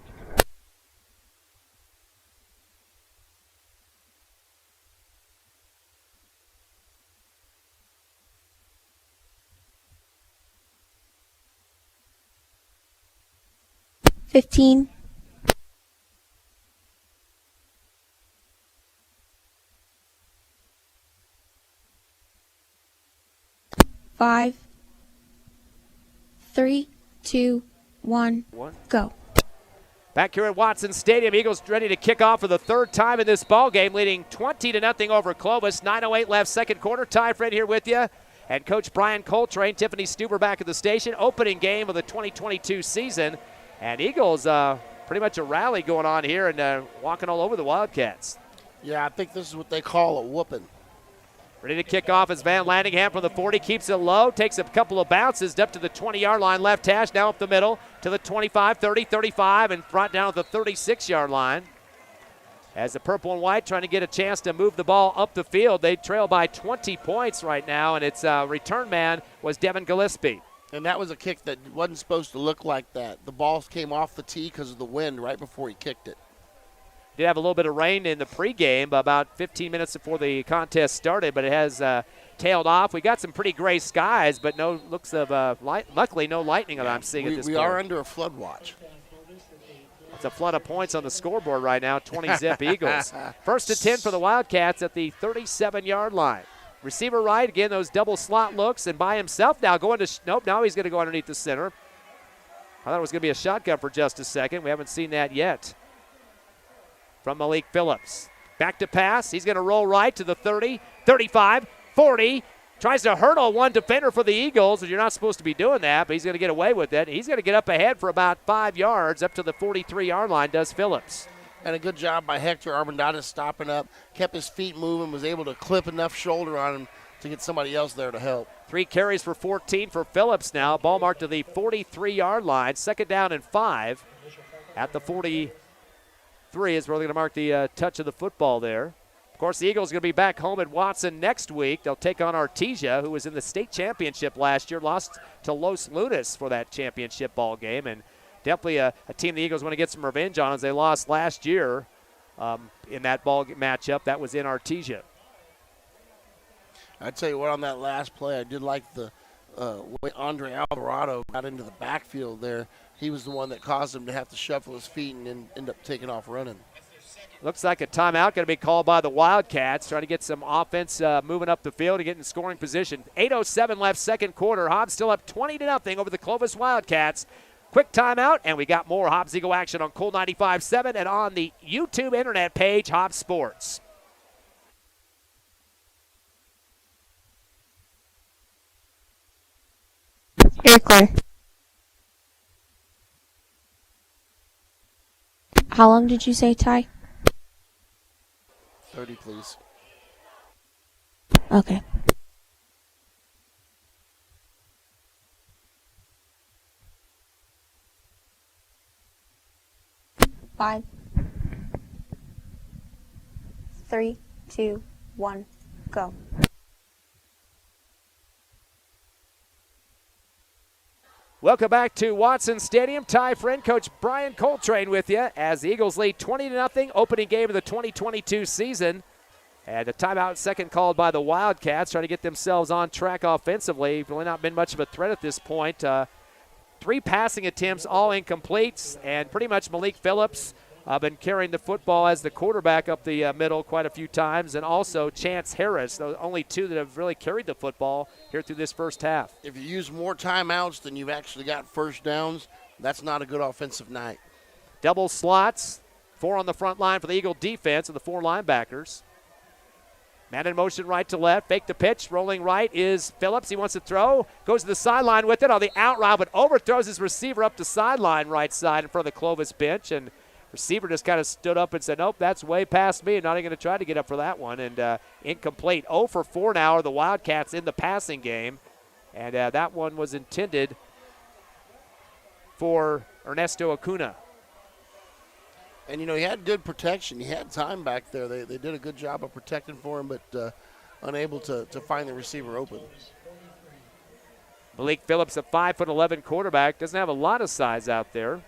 15. 5, 3, 2, 1, go. Back here at Watson Stadium, Eagles ready to kick off for the 3rd time in this ball game, leading 20-0 over Clovis. 9:08 left, second quarter. Ty Fred here with you, and Coach Brian Coltrane, Tiffany Stuber back at the station. Opening game of the 2022 season, and Eagles pretty much a rally going on here and walking all over the Wildcats. Yeah, I think this is what they call a whooping. Ready to kick off as Van Landingham from the 40, keeps it low, takes a couple of bounces up to the 20-yard line, left hash, now up the middle to the 25, 30, 35, and brought down at the 36-yard line. As the purple and white trying to get a chance to move the ball up the field. They trail by 20 points right now, and its return man was Devin Gillespie. And that was a kick that wasn't supposed to look like that. The ball came off the tee because of the wind right before he kicked it. Did have a little bit of rain in the pregame about 15 minutes before the contest started, but it has tailed off. We got some pretty gray skies, but no looks of luckily no lightning that I'm seeing at this point. We are under a flood watch. It's a flood of points on the scoreboard right now, 20-zip Eagles. First and 10 for the Wildcats at the 37-yard line. Receiver right, again, those double slot looks, and by himself now going to, nope, now he's going to go underneath the center. I thought it was going to be a shotgun for just a second. We haven't seen that yet. From Malik Phillips. Back to pass. He's going to roll right to the 30, 35, 40. Tries to hurdle one defender for the Eagles, and you're not supposed to be doing that, but he's going to get away with it. He's going to get up ahead for about 5 yards, up to the 43-yard line, does Phillips. And a good job by Hector Armendariz stopping up, kept his feet moving, was able to clip enough shoulder on him to get somebody else there to help. 3 carries for 14 for Phillips now. Ball marked to the 43-yard line. Second down and 5 at the 43 is where they're going to mark the touch of the football there. Of course, the Eagles are going to be back home at Watson next week. They'll take on Artesia, who was in the state championship last year, lost to Los Lunas for that championship ball game, and definitely a team the Eagles want to get some revenge on as they lost last year in that ball matchup. That was in Artesia. I tell you what, on that last play, I did like the way Andre Alvarado got into the backfield there. He was the one that caused him to have to shuffle his feet and then end up taking off running. Looks like a timeout going to be called by the Wildcats, trying to get some offense moving up the field and get in scoring position. 8:07 left, second quarter. Hobbs still up 20-0 over the Clovis Wildcats. Quick timeout, and we got more Hobbs Eagle action on Cool 95.7 and on the YouTube internet page, Hobbs Sports. You're clear. How long did you say, Ty? 30, please. Okay. Five, 3, 2, 1, go. Welcome back to Watson Stadium. Ty Friend, Coach Brian Coltrane with you as the Eagles lead 20-0, opening game of the 2022 season. And a timeout second called by the Wildcats, trying to get themselves on track offensively. Really not been much of a threat at this point. 3 passing attempts, all incomplete, and pretty much Malik Phillips been carrying the football as the quarterback up the middle quite a few times, and also Chance Harris, the only 2 that have really carried the football here through this first half. If you use more timeouts than you've actually got first downs, that's not a good offensive night. Double slots, 4 on the front line for the Eagle defense and the 4 linebackers. Man in motion right to left, fake the pitch, rolling right is Phillips. He wants to throw, goes to the sideline with it on the out route, but overthrows his receiver up the sideline right side in front of the Clovis bench, and receiver just kind of stood up and said, nope, that's way past me. I'm not even going to try to get up for that one. And incomplete. 0 for 4 now are the Wildcats in the passing game. And that one was intended for Ernesto Acuna. And, you know, he had good protection. He had time back there. They did a good job of protecting for him, but unable to find the receiver open. Malik Phillips, a 5'11" quarterback, doesn't have a lot of size out there.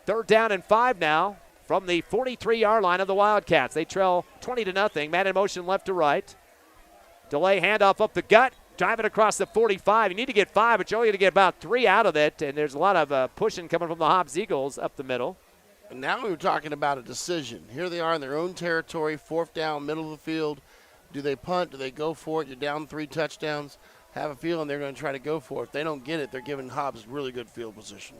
Third down and 5 now from the 43-yard line of the Wildcats. They trail 20-0. Man in motion left to right. Delay handoff up the gut. Driving across the 45. You need to get 5, but you're only going to get about 3 out of it. And there's a lot of pushing coming from the Hobbs Eagles up the middle. And now we're talking about a decision. Here they are in their own territory, 4th down, middle of the field. Do they punt? Do they go for it? You're down 3 touchdowns. Have a feeling they're going to try to go for it. If they don't get it, they're giving Hobbs really good field position.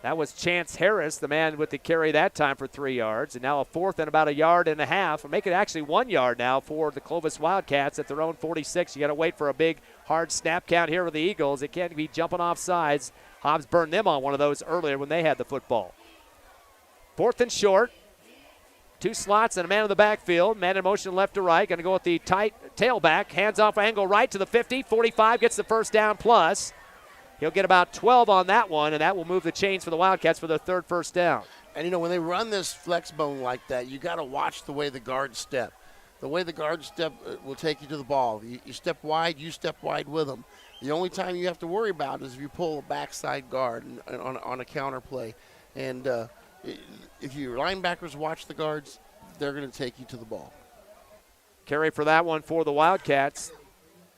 That was Chance Harris, the man with the carry that time for 3 yards. And now a 4th and about 1.5 yards. Make it actually 1 yard now for the Clovis Wildcats at their own 46. You got to wait for a big, hard snap count here with the Eagles. It can't be jumping off sides. Hobbs burned them on one of those earlier when they had the football. 4th and short. Two slots and a man in the backfield. Man in motion left to right. Going to go with the tight tailback. Hands off angle right to the 50. 45 gets the first down plus. He'll get about 12 on that one, and that will move the chains for the Wildcats for their third first down. And, when they run this flex bone like that, you got to watch the way the guards step. The way the guards step will take you to the ball. You step wide, you step wide with them. The only time you have to worry about is if you pull a backside guard on a counter play. And if your linebackers watch the guards, they're going to take you to the ball. Carry for that one for the Wildcats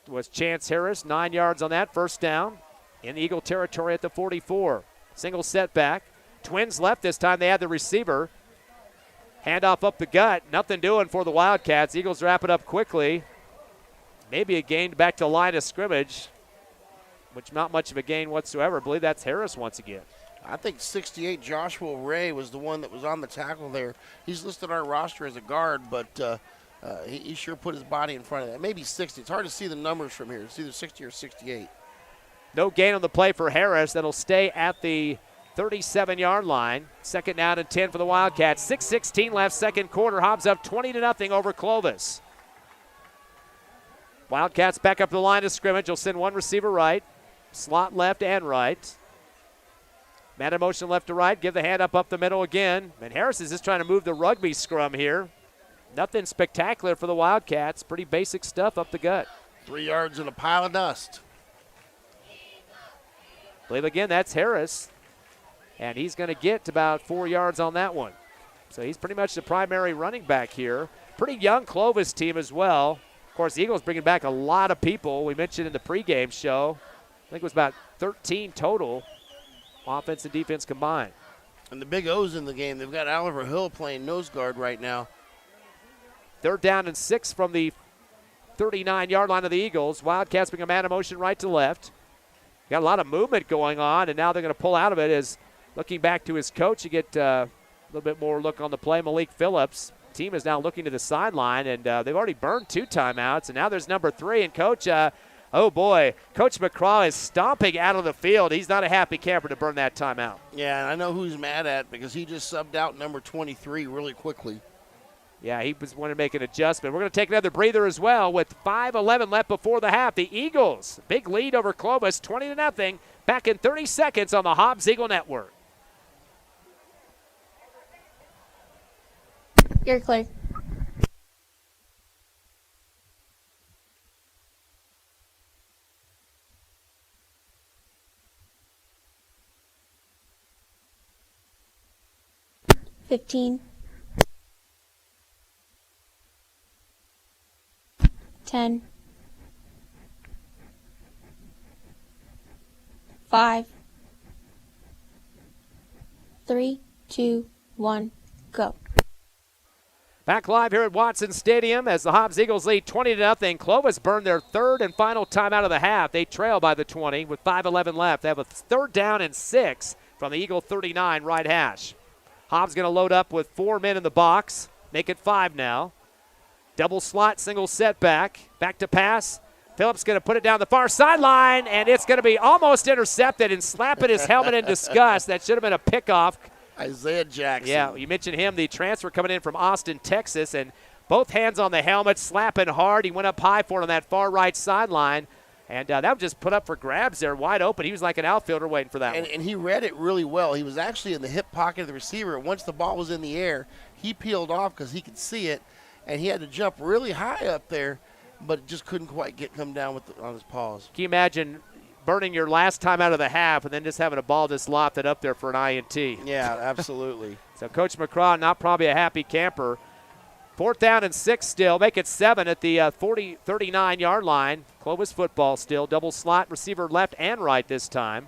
was Chance Harris, 9 yards on that, first down. In Eagle territory at the 44. Single setback. Twins left this time. They had the receiver. Handoff up the gut. Nothing doing for the Wildcats. Eagles wrap it up quickly. Maybe a gain back to line of scrimmage, which not much of a gain whatsoever. I believe that's Harris once again. I think 68 Joshua Ray was the one that was on the tackle there. He's listed on our roster as a guard, but he sure put his body in front of that. Maybe 60. It's hard to see the numbers from here. It's either 60 or 68. No gain on the play for Harris. That'll stay at the 37-yard line. Second down and 10 for the Wildcats. 6:16 left, second quarter. Hobbs up 20-0 over Clovis. Wildcats back up the line of scrimmage. Will send one receiver right, slot left and right. Man in motion left to right. Give the hand up the middle again. And Harris is just trying to move the rugby scrum here. Nothing spectacular for the Wildcats. Pretty basic stuff up the gut. 3 yards in a pile of dust. I believe again that's Harris. And he's going to get about 4 yards on that one. So he's pretty much the primary running back here. Pretty young Clovis team as well. Of course, the Eagles bringing back a lot of people. We mentioned in the pregame show, I think it was about 13 total, offense and defense combined. And the big O's in the game. They've got Oliver Hill playing nose guard right now. Third down and 6 from the 39-yard line of the Eagles. Wildcats bring a man in motion right to left. Got a lot of movement going on, and now they're going to pull out of it. As looking back to his coach, you get a little bit more look on the play. Malik Phillips. Team is now looking to the sideline, and they've already burned 2 timeouts, and now there's number 3. And Coach, oh boy, Coach McCraw is stomping out of the field. He's not a happy camper to burn that timeout. Yeah, and I know who he's mad at because he just subbed out number 23 really quickly. Yeah, he was wanting to make an adjustment. We're going to take another breather as well with 5:11 left before the half. The Eagles, big lead over Clovis, 20-0, back in 30 seconds on the Hobbs Eagle Network. You're clear. $15. 10. 5. 3, 2, 1, go. Back live here at Watson Stadium as the Hobbs Eagles lead 20-0. Clovis burned their third and final timeout of the half. They trail by the 20 with 5:11 left. They have a third down and 6 from the Eagle 39 right hash. Hobbs going to load up with 4 men in the box, make it 5 now. Double slot, single setback, back to pass. Phillips going to put it down the far sideline, and it's going to be almost intercepted and slapping his helmet in disgust. That should have been a pickoff. Isaiah Jackson. Yeah, you mentioned him, the transfer coming in from Austin, Texas, and both hands on the helmet, slapping hard. He went up high for it on that far right sideline, and that was just put up for grabs there, wide open. He was like an outfielder waiting for that one. And he read it really well. He was actually in the hip pocket of the receiver. Once the ball was in the air, he peeled off because he could see it, and he had to jump really high up there, but just couldn't quite come down on his paws. Can you imagine burning your last time out of the half and then just having a ball just lofted up there for an INT? Yeah, absolutely. So Coach McCraw not probably a happy camper. 4th down and 6 still. Make it 7 at the 39-yard line. Clovis football still. Double slot, receiver left and right this time.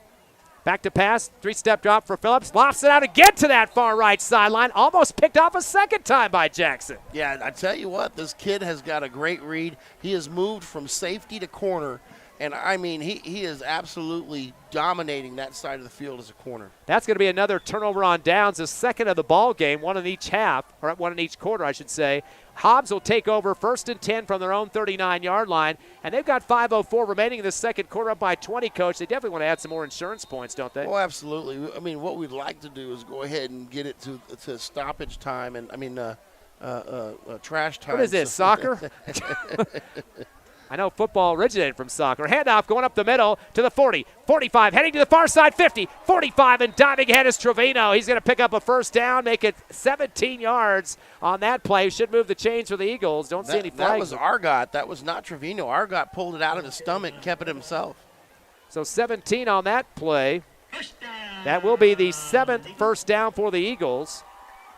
Back to pass, 3-step drop for Phillips. Lofts it out again to that far right sideline. Almost picked off a second time by Jackson. Yeah, I tell you what, this kid has got a great read. He has moved from safety to corner, and I mean, he is absolutely dominating that side of the field as a corner. That's going to be another turnover on downs, the second of the ball game, one in each half, or one in each quarter, I should say. Hobbs will take over 1st and 10 from their own 39-yard line, and they've got 5:04 remaining in the second quarter, up by 20, Coach. They definitely want to add some more insurance points, don't they? Oh, absolutely. I mean, what we'd like to do is go ahead and get it to stoppage time, and trash time. What is this, soccer? I know football originated from soccer. Handoff going up the middle to the 40, 45, heading to the far side, 50, 45, and diving ahead is Trevino. He's going to pick up a first down, make it 17 yards on that play. Should move the chains for the Eagles. Don't see any flags. That was Argot. That was not Trevino. Argot pulled it out of his stomach and kept it himself. So 17 on that play. That will be the 7th first down for the Eagles.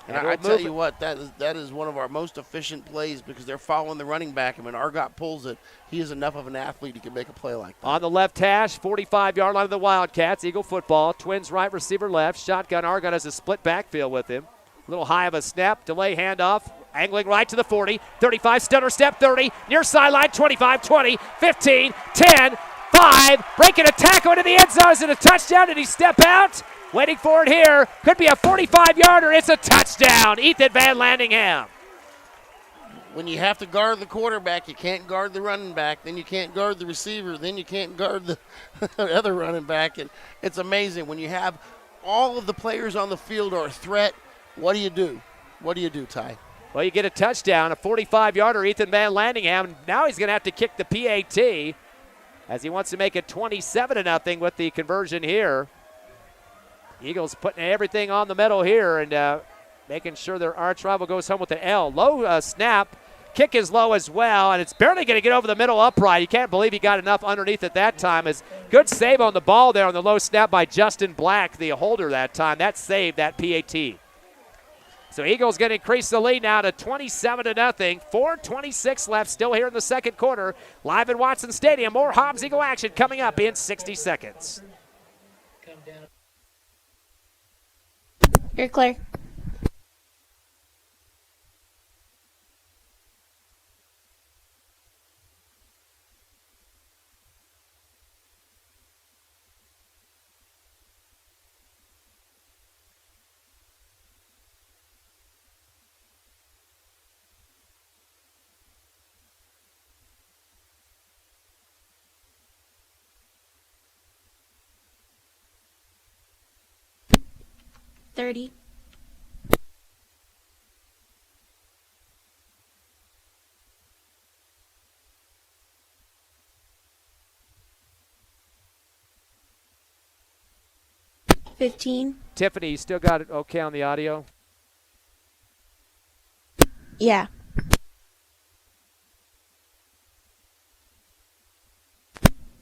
And I tell you what, that is one of our most efficient plays because they're following the running back, and when Argot pulls it, he is enough of an athlete he can make a play like that. On the left hash, 45-yard line of the Wildcats, Eagle football, Twins right, receiver left, shotgun. Argot has a split backfield with him. A little high of a snap, delay handoff, angling right to the 40, 35, stutter step, 30, near sideline, 25, 20, 15, 10, 5, breaking a tackle into the end zone. Is it a touchdown? Did he step out? Waiting for it here. Could be a 45-yarder. It's a touchdown. Ethan Van Landingham. When you have to guard the quarterback, you can't guard the running back. Then you can't guard the receiver. Then you can't guard the other running back. And it's amazing. When you have all of the players on the field are a threat, what do you do? What do you do, Ty? Well, you get a touchdown, a 45-yarder, Ethan Van Landingham. Now he's going to have to kick the PAT as he wants to make it 27-0 with the conversion here. Eagles putting everything on the metal here and making sure their arch rival goes home with an L. Low snap. Kick is low as well, and it's barely going to get over the middle upright. You can't believe he got enough underneath at that time. It's good save on the ball there on the low snap by Justin Black, the holder that time. That saved that PAT. So Eagles going to increase the lead now to 27-0. 4:26 left still here in the second quarter. Live at Watson Stadium. More Hobbs Eagle action coming up in 60 seconds. You're clear. $30. $15. Tiffany, you still got it okay on the audio? Yeah.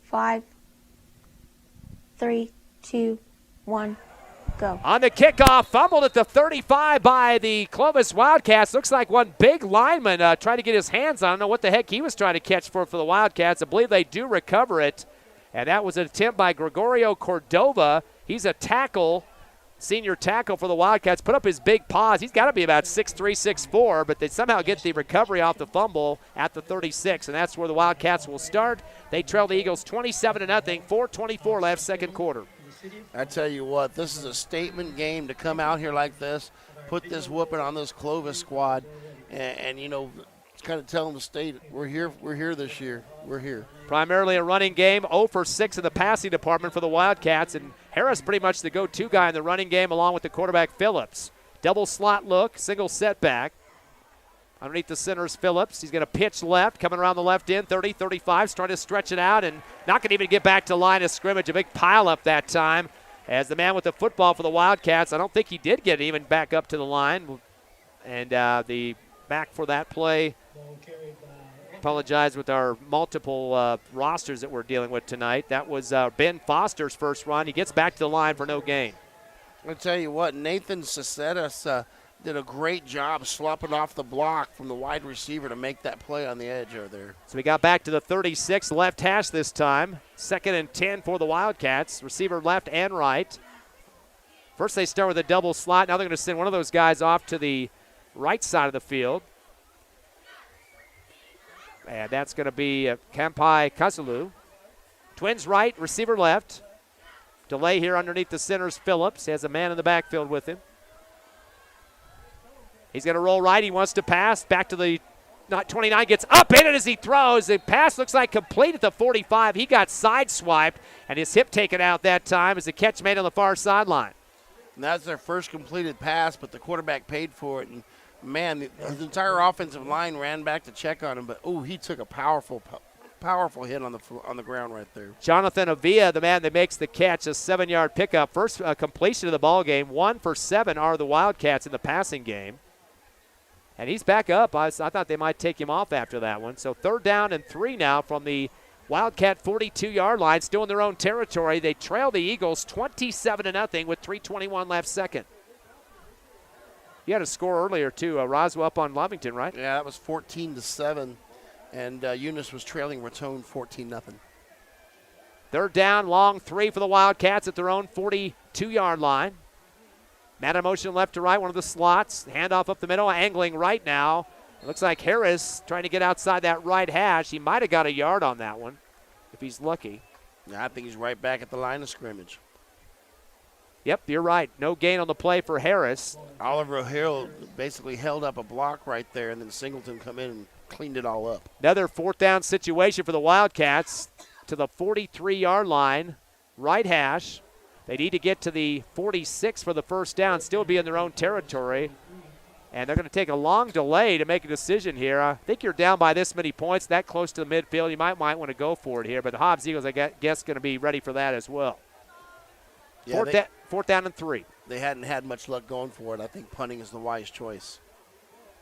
5, 3, 2, 1. Go. On the kickoff, fumbled at the 35 by the Clovis Wildcats. Looks like one big lineman trying to get his hands on. I don't know what the heck he was trying to catch for the Wildcats. I believe they do recover it. And that was an attempt by Gregorio Cordova. He's a tackle, senior tackle for the Wildcats. Put up his big paws. He's got to be about 6'3", 6'4", but they somehow get the recovery off the fumble at the 36, and that's where the Wildcats will start. They trail the Eagles 27-0, 4:24 left, second quarter. I tell you what, this is a statement game to come out here like this, put this whooping on this Clovis squad, and you know, it's kind of telling the state we're here this year. We're here. Primarily a running game, 0 for 6 in the passing department for the Wildcats, and Harris pretty much the go-to guy in the running game along with the quarterback Phillips. Double slot look, single setback. Underneath the center is Phillips. He's going to pitch left, coming around the left end, 30, 35, trying to stretch it out and not going to even get back to line of scrimmage. A big pile up that time as the man with the football for the Wildcats. I don't think he did get even back up to the line. And the back for that play, apologize with our multiple rosters that we're dealing with tonight. That was Ben Foster's first run. He gets back to the line for no gain. I'll tell you what, Nathan Cesedas did a great job slopping off the block from the wide receiver to make that play on the edge over there. So we got back to the 36 left hash this time. 2nd and 10 for the Wildcats. Receiver left and right. First they start with a double slot. Now they're going to send one of those guys off to the right side of the field. And that's going to be Kampai Kazulu. Twins right, receiver left. Delay here underneath the center's Phillips. He has a man in the backfield with him. He's going to roll right. He wants to pass. Back to the 29. Gets up in it as he throws. The pass looks like complete at the 45. He got sideswiped, and his hip taken out that time as the catch made on the far sideline. And that's their first completed pass, but the quarterback paid for it. And man, the entire offensive line ran back to check on him, but he took a powerful hit on the ground right there. Jonathan Avila, the man that makes the catch, a 7-yard pickup. First completion of the ball game. 1 for 7 are the Wildcats in the passing game. And he's back up. I thought they might take him off after that one. So 3rd down and 3 now from the Wildcat 42-yard line, still in their own territory. They trail the Eagles 27-0 with 3:21 left second. You had a score earlier, too. Roswell up on Lovington, right? Yeah, that was 14-7. And Eunice was trailing Raton 14-0. 3rd down, long 3 for the Wildcats at their own 42-yard line. Man in motion left to right, one of the slots. Handoff up the middle, angling right now. It looks like Harris trying to get outside that right hash. He might have got a yard on that one if he's lucky. Yeah, I think he's right back at the line of scrimmage. Yep, you're right. No gain on the play for Harris. Oliver Hill basically held up a block right there, and then Singleton come in and cleaned it all up. Another 4th down situation for the Wildcats to the 43-yard line, right hash. They need to get to the 46 for the 1st down, still be in their own territory. And they're going to take a long delay to make a decision here. I think you're down by this many points, that close to the midfield. You might want to go for it here, but the Hobbs Eagles, I guess, going to be ready for that as well. Yeah, 4th down and 3. They hadn't had much luck going for it. I think punting is the wise choice.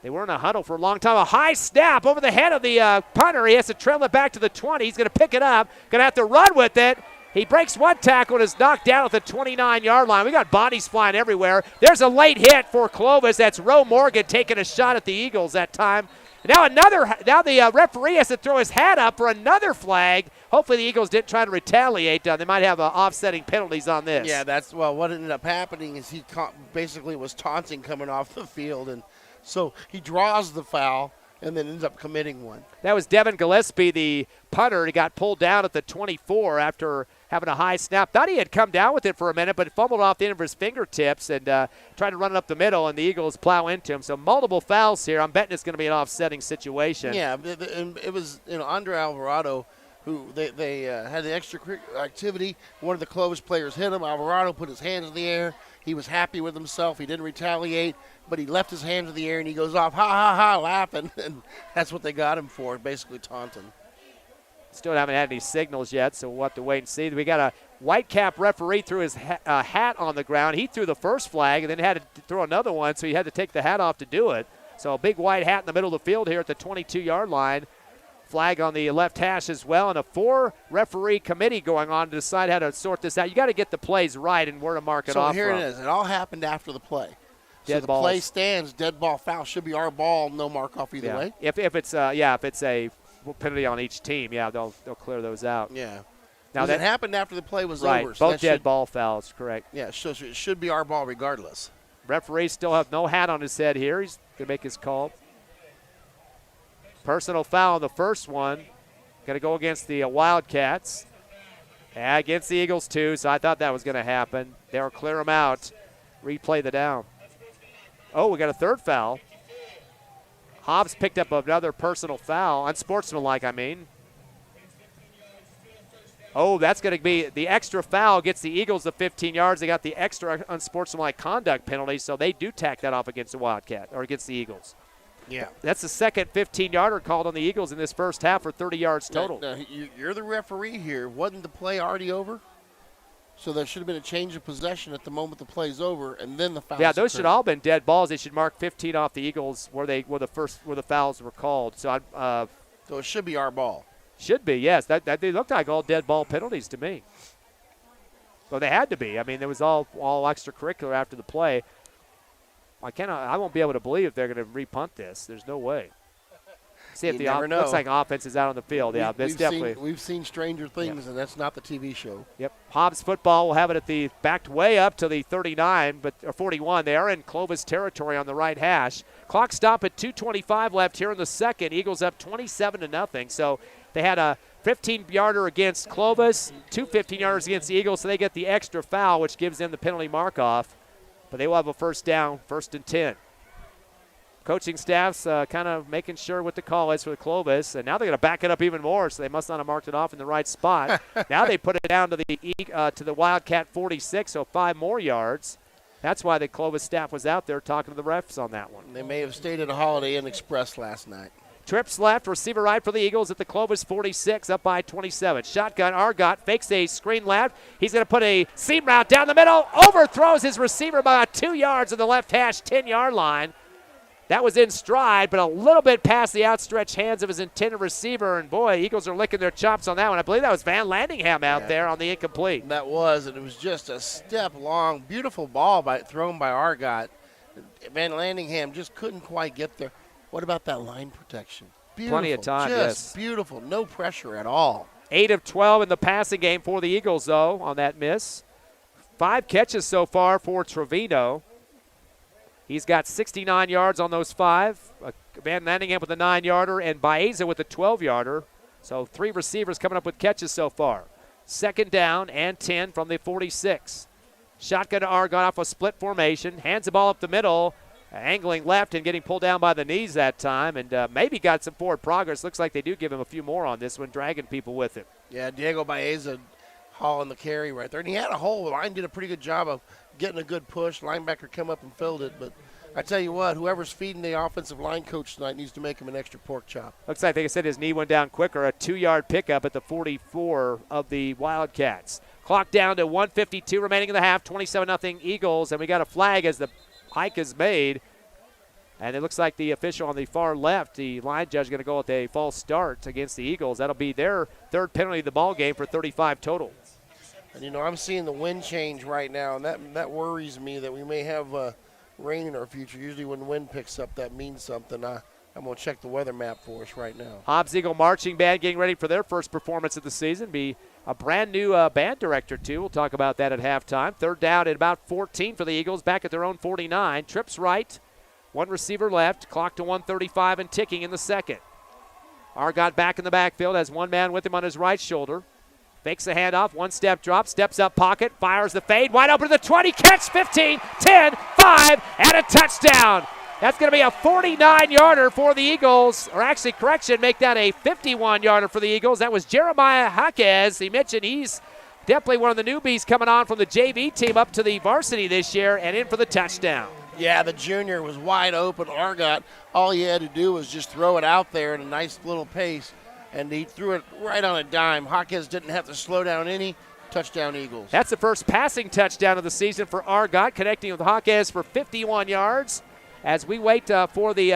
They were in a huddle for a long time. A high snap over the head of the punter. He has to trail it back to the 20. He's going to pick it up. Going to have to run with it. He breaks one tackle and is knocked down at the 29-yard line. We got bodies flying everywhere. There's a late hit for Clovis. That's Roe Morgan taking a shot at the Eagles that time. Now the referee has to throw his hat up for another flag. Hopefully the Eagles didn't try to retaliate. They might have offsetting penalties on this. Yeah, what ended up happening is he basically was taunting coming off the field, and so he draws the foul and then ends up committing one. That was Devin Gillespie, the punter. He got pulled down at the 24 after having a high snap. Thought he had come down with it for a minute, but it fumbled off the end of his fingertips and tried to run it up the middle, and the Eagles plow into him. So multiple fouls here. I'm betting it's going to be an offsetting situation. Yeah, and it was Andre Alvarado who they had the extra activity. One of the Clovis players hit him. Alvarado put his hands in the air. He was happy with himself. He didn't retaliate, but he left his hands in the air, and he goes off, ha, ha, ha, laughing. And that's what they got him for, basically taunting. Still haven't had any signals yet, so we'll have to wait and see. We got a white cap referee threw his hat on the ground. He threw the first flag and then had to throw another one, so he had to take the hat off to do it. So a big white hat in the middle of the field here at the 22-yard line. Flag on the left hash as well, and a 4-referee committee going on to decide how to sort this out. You got to get the plays right and where to mark it off. So here from. it is. It all happened after the play. Dead so balls. The play stands, dead ball foul. Should be our ball, no mark off either way. If it's a penalty on each team, they'll clear those out. Yeah. Now that happened after the play was right, over. So both dead ball fouls, correct. Yeah, so it should be our ball regardless. Referee still have no hat on his head here. He's going to make his call. Personal foul on the first one. Going to go against the Wildcats. Against the Eagles, too, so I thought that was going to happen. They'll clear them out. Replay the down. Oh, we got a third foul. Hobbs picked up another personal foul. Unsportsmanlike, I mean. Oh, that's going to be the extra foul. Gets the Eagles the 15 yards. They got the extra unsportsmanlike conduct penalty, so they do tack that off against the Wildcat, or against the Eagles. Yeah. That's the second 15-yarder called on the Eagles in this first half for 30 yards total. Now, you're the referee here. Wasn't the play already over? So there should have been a change of possession at the moment the play's over, and then the foul. Yeah, those should all been dead balls. They should mark 15 off the Eagles where the fouls were called. So so it should be our ball. Should be, yes. That they looked like all dead ball penalties to me. Well, they had to be. I mean, there was all extracurricular after the play. I won't be able to believe if they're going to repunt this. There's no way. See if looks like offense is out on the field. Yeah, that's definitely. We've seen stranger things, and that's not the TV show. Yep. Hobbs football will have it at the backed way up to the 39, or 41. They are in Clovis territory on the right hash. Clock stop at 2:25 left here in the second. Eagles up 27-0. So they had a 15-yarder against Clovis, two 15-yarders against the Eagles, so they get the extra foul, which gives them the penalty mark off. But they will have a first down, 1st and 10. Coaching staff's kind of making sure what the call is for the Clovis, and now they're going to back it up even more, so they must not have marked it off in the right spot. Now they put it down to the Wildcat 46, so 5 more yards. That's why the Clovis staff was out there talking to the refs on that one. They may have stayed at a Holiday Inn Express last night. Trips left, receiver right for the Eagles at the Clovis 46, up by 27. Shotgun, Argot fakes a screen left. He's going to put a seam route down the middle, overthrows his receiver by about 2 yards on the left hash 10-yard line. That was in stride, but a little bit past the outstretched hands of his intended receiver. And, boy, Eagles are licking their chops on that one. I believe that was Van Landingham out there on the incomplete. That was, and it was just a step long, beautiful ball thrown by Argot. Van Landingham just couldn't quite get there. What about that line protection? Beautiful. Plenty of time, just beautiful. No pressure at all. 8 of 12 in the passing game for the Eagles, though, on that miss. 5 catches so far for Trevino. He's got 69 yards on those 5. Van Landingham with a 9-yarder and Baeza with a 12-yarder. So 3 receivers coming up with catches so far. 2nd down and 10 from the 46. Shotgun to Argon off a split formation. Hands the ball up the middle. Angling left and getting pulled down by the knees that time, and maybe got some forward progress. Looks like they do give him a few more on this one, dragging people with him. Yeah, Diego Baeza hauling the carry right there. And he had a hole. The line did a pretty good job of getting a good push. Linebacker come up and filled it. But I tell you what, whoever's feeding the offensive line coach tonight needs to make him an extra pork chop. Looks like, I said, his knee went down quicker. A 2-yard pickup at the 44 of the Wildcats. Clock down to 1:52 remaining in the half, 27-0 Eagles. And we got a flag as the hike is made. And it looks like the official on the far left, the line judge, is going to go with a false start against the Eagles. That'll be their 3rd penalty of the ball game for 35 total. And, I'm seeing the wind change right now, and that worries me that we may have rain in our future. Usually when the wind picks up, that means something. I'm going to check the weather map for us right now. Hobbs Eagle Marching Band getting ready for their first performance of the season. Be a brand new band director, too. We'll talk about that at halftime. 3rd down at about 14 for the Eagles, back at their own 49. Trips right. 1 receiver left, clock to 1:35 and ticking in the 2nd. Argot back in the backfield, has 1 man with him on his right shoulder. Fakes the handoff, 1-step drop, steps up pocket, fires the fade, wide open to the 20, catch 15, 10, 5, and a touchdown. That's going to be a 49-yarder for the Eagles, or actually, correction, make that a 51-yarder for the Eagles. That was Jeremiah Jaquez. He mentioned he's definitely one of the newbies coming on from the JV team up to the varsity this year and in for the touchdown. Yeah, the junior was wide open. Argot, all he had to do was just throw it out there in a nice little pace, and he threw it right on a dime. Jaquez didn't have to slow down any. Touchdown, Eagles. That's the first passing touchdown of the season for Argot, connecting with Jaquez for 51 yards. As we wait for the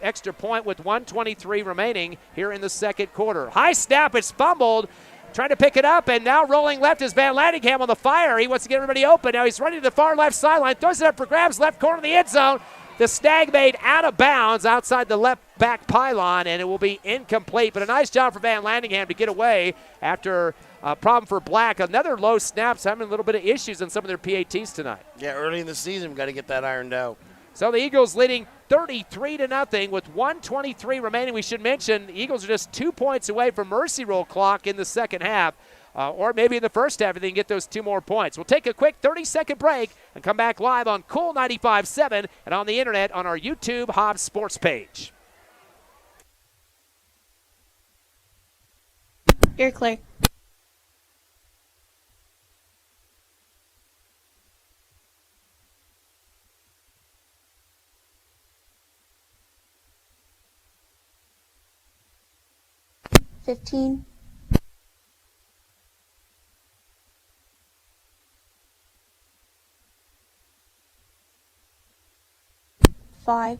extra point with 1:23 remaining here in the 2nd quarter. High snap, it's fumbled. Trying to pick it up, and now rolling left is Van Landingham on the fire. He wants to get everybody open. Now he's running to the far left sideline, throws it up for grabs, left corner of the end zone. The snag made out of bounds outside the left back pylon, and it will be incomplete. But a nice job for Van Landingham to get away after a problem for Black. Another low snaps, having a little bit of issues in some of their PATs tonight. Yeah, early in the season, we've got to get that ironed out. So the Eagles leading 33-0 with 1:23 remaining. We should mention the Eagles are just 2 points away from mercy roll clock in the 2nd half, or maybe in the first half if they can get those 2 more points. We'll take a quick 30-second break and come back live on Cool 95.7 and on the internet on our YouTube Hobbs Sports page. You're clear. $15. $5,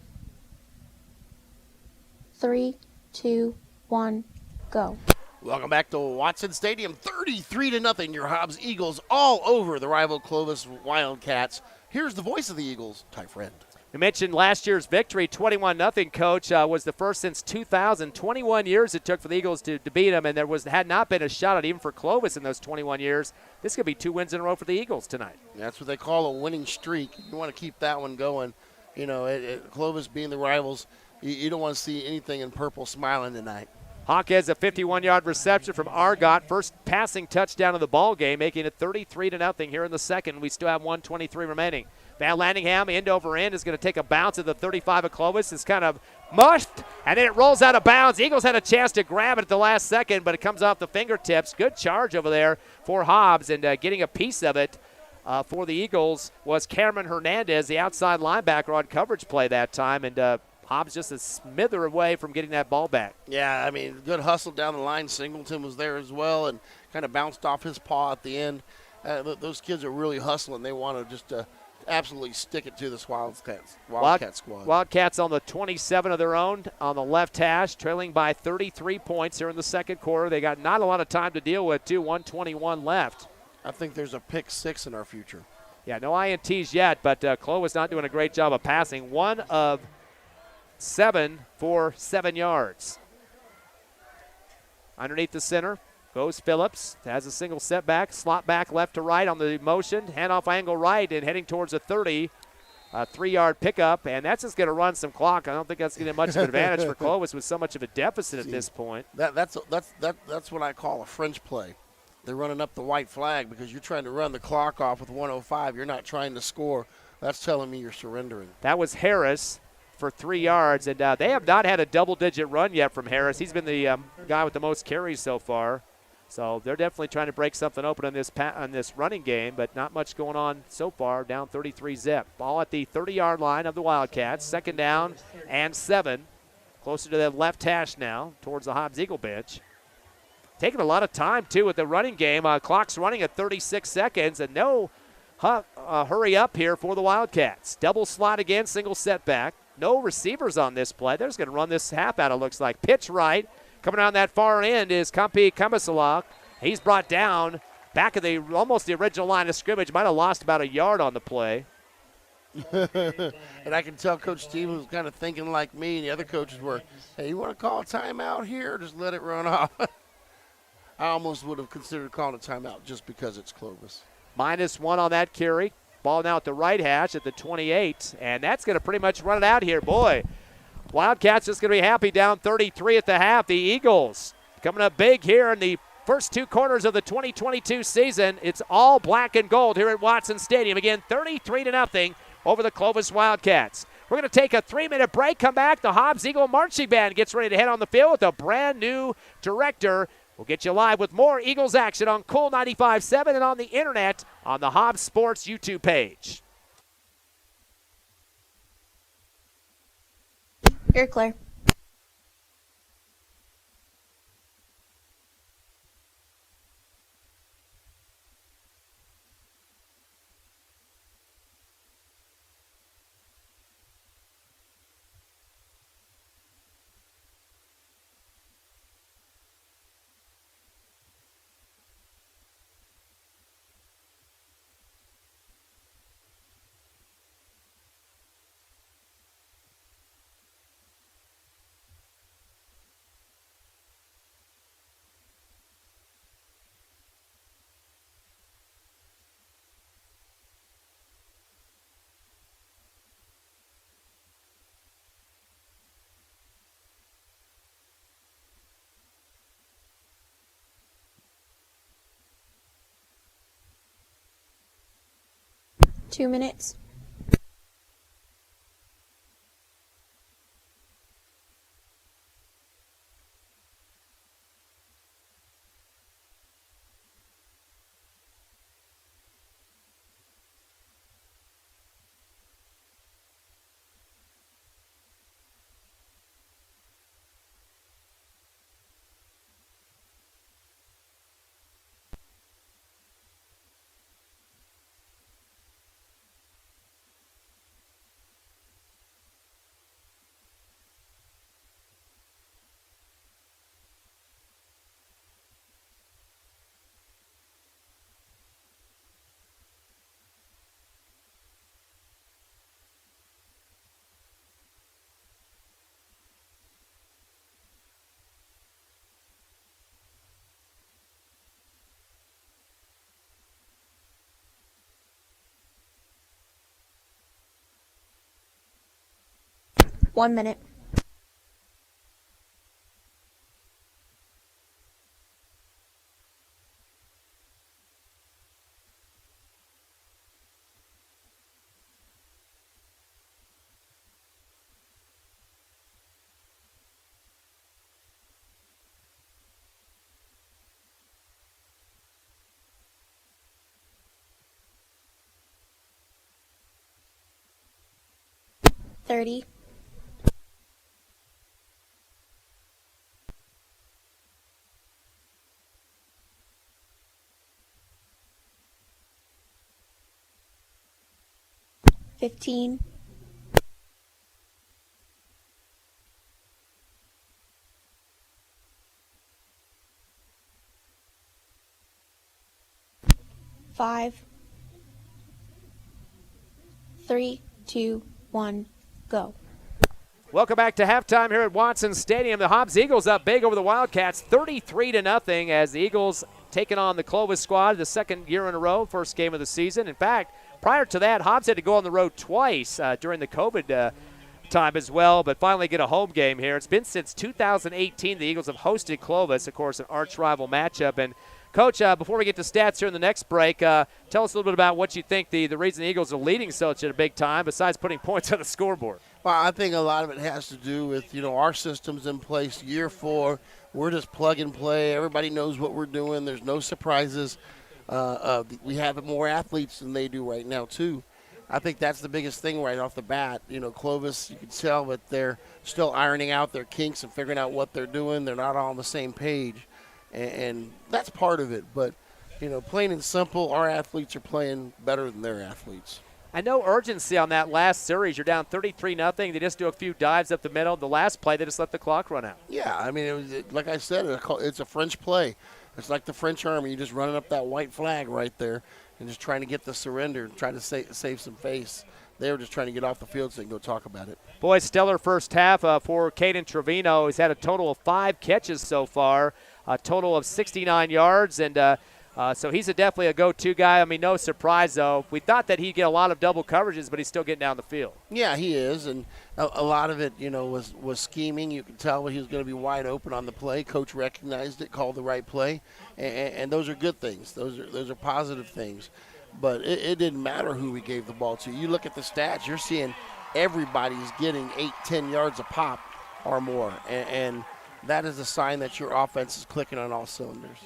3, 2, 1, go. Welcome back to Watson Stadium. 33-0. Your Hobbs Eagles all over the rival Clovis Wildcats. Here's the voice of the Eagles, Ty Friend. We mentioned last year's victory, 21-0, Coach, was the first since 2000. 21 years it took for the Eagles to beat them, and there had not been a shot at even for Clovis in those 21 years. This could be 2 wins in a row for the Eagles tonight. That's what they call a winning streak. You want to keep that one going. Clovis being the rivals, you don't want to see anything in purple smiling tonight. Hawk has a 51-yard reception from Argot. First passing touchdown of the ball game, making it 33-0 here in the 2nd. We still have 1:23 remaining. Van Landingham, end over end, is going to take a bounce at the 35 of Clovis. It's kind of mushed, and then it rolls out of bounds. Eagles had a chance to grab it at the last second, but it comes off the fingertips. Good charge over there for Hobbs, and getting a piece of it for the Eagles was Cameron Hernandez, the outside linebacker on coverage play that time, and Hobbs just a smither away from getting that ball back. Yeah, I mean, good hustle down the line. Singleton was there as well and kind of bounced off his paw at the end. Those kids are really hustling. They want to just absolutely stick it to this Wildcat squad. Wildcats on the 27 of their own on the left hash, trailing by 33 points here in the second quarter. They got not a lot of time to deal with, too. 1:21 left. I think there's a pick 6 in our future. Yeah, no INTs yet, but Clovis not doing a great job of passing. 1 of 7 for 7 yards. Underneath the center goes Phillips. Has a single setback. Slot back left to right on the motion. Handoff angle right and heading towards a 30. A 3-yard pickup, and that's just going to run some clock. I don't think that's going to be much of an advantage for Clovis with so much of a deficit at this point. That's what I call a French play. They're running up the white flag because you're trying to run the clock off with 1:05. You're not trying to score. That's telling me you're surrendering. That was Harris for 3 yards, and they have not had a double-digit run yet from Harris. He's been the guy with the most carries so far. So they're definitely trying to break something open on this running game, but not much going on so far. Down 33-zip. Ball at the 30-yard line of the Wildcats. 2nd down and 7. Closer to the left hash now towards the Hobbs Eagle bench. Taking a lot of time, too, with the running game. Clock's running at 36 seconds, and no hurry up here for the Wildcats. Double slot again, single setback. No receivers on this play. They're just going to run this half out, it looks like. Pitch right. Coming on that far end is Kampi Kamasalak. He's brought down back of almost the original line of scrimmage. Might have lost about a yard on the play. And I can tell Coach Steve was kind of thinking like me, and the other coaches were, hey, you want to call a timeout here or just let it run off? I almost would have considered calling a timeout just because it's Clovis. -1 on that carry. Ball now at the right hash at the 28, and that's going to pretty much run it out here. Boy, Wildcats just going to be happy down 33 at the half. The Eagles coming up big here in the first 2 quarters of the 2022 season. It's all black and gold here at Watson Stadium. Again, 33-0 over the Clovis Wildcats. We're going to take a 3-minute break, come back. The Hobbs Eagle Marching Band gets ready to head on the field with a brand new director. We'll get you live with more Eagles action on Cool 95.7 and on the internet on the Hobbs Sports YouTube page. You're clear. Two minutes. One minute. 30. 15. 5. 3, 2, 1, go. Welcome back to halftime here at Watson Stadium. The Hobbs Eagles up big over the Wildcats, 33-0, as the Eagles taking on the Clovis squad, the second year in a row, first game of the season. In fact, prior to that, Hobbs had to go on the road twice during the COVID time as well, but finally get a home game here. It's been since 2018 the Eagles have hosted Clovis, of course, an arch rival matchup. And Coach, before we get to stats here in the next break, tell us a little bit about what you think the reason the Eagles are leading such at a big time, besides putting points on the scoreboard. Well, I think a lot of it has to do with, our systems in place. Year 4, we're just plug and play. Everybody knows what we're doing. There's no surprises. We have more athletes than they do right now, too. I think that's the biggest thing right off the bat. Clovis, you can tell that they're still ironing out their kinks and figuring out what they're doing. They're not all on the same page, and that's part of it. But, plain and simple, our athletes are playing better than their athletes. I know urgency on that last series. You're down 33-0. They just do a few dives up the middle. The last play, they just let the clock run out. Yeah, I mean, it was, like I said, it's a French play. It's like the French Army. You're just running up that white flag right there and just trying to get the surrender and trying to save some face. They were just trying to get off the field so they can go talk about it. Boy, stellar first half for Caden Trevino. He's had a total of 5 catches so far, a total of 69 yards, and so he's definitely a go-to guy. I mean, no surprise, though. We thought that he'd get a lot of double coverages, but he's still getting down the field. Yeah, he is, and a lot of it, was scheming. You could tell he was going to be wide open on the play. Coach recognized it, called the right play, and those are good things. Those are positive things. But it didn't matter who we gave the ball to. You look at the stats, you're seeing everybody's getting 8-10 yards a pop or more, and that is a sign that your offense is clicking on all cylinders.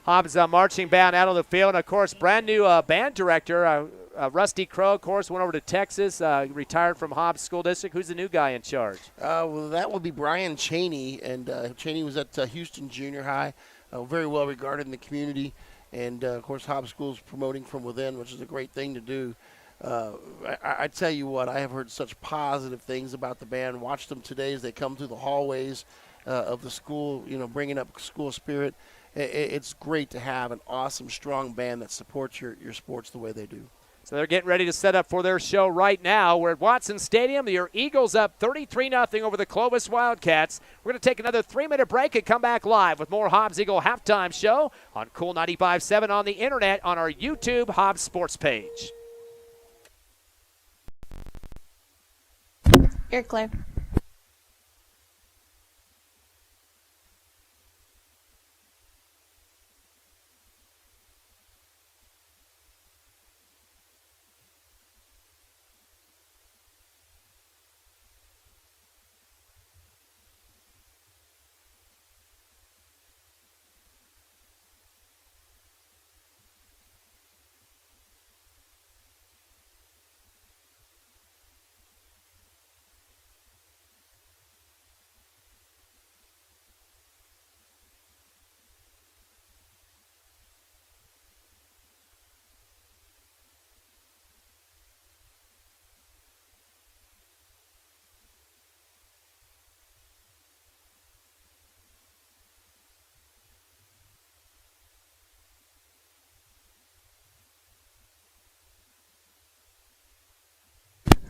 Hobbs marching band out of the field. And, of course, brand new band director, Rusty Crow, of course, went over to Texas, retired from Hobbs School District. Who's the new guy in charge? Well, that would be Brian Cheney. And Cheney was at Houston Junior High, very well regarded in the community. And, of course, Hobbs School's promoting from within, which is a great thing to do. I tell you what, I have heard such positive things about the band. Watched them today as they come through the hallways of the school, bringing up school spirit. It's great to have an awesome, strong band that supports your sports the way they do. So they're getting ready to set up for their show right now. We're at Watson Stadium. Your Eagles up 33-0 over the Clovis Wildcats. We're going to take another 3-minute break and come back live with more Hobbs Eagle halftime show on Cool 95.7 on the internet on our YouTube Hobbs Sports page. You're clear.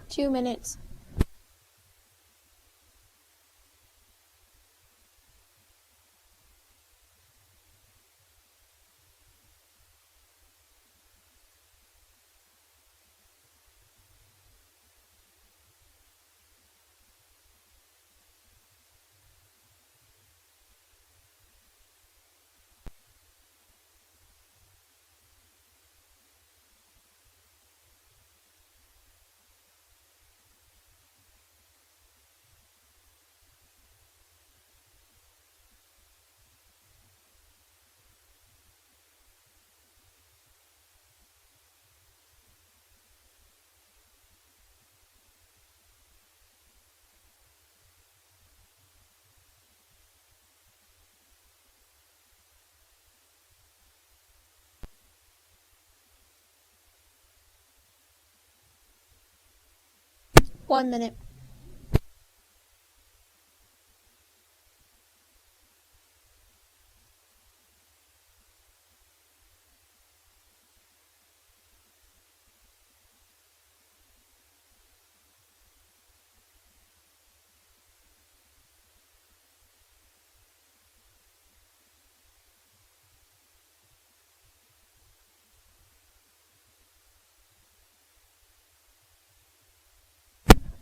Two minutes. 1 minute.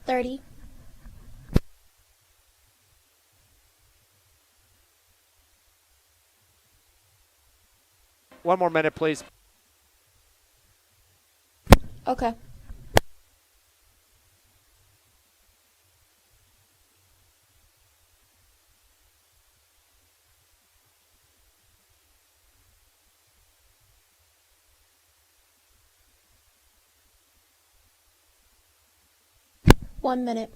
$30. One more minute, please. Okay. One minute.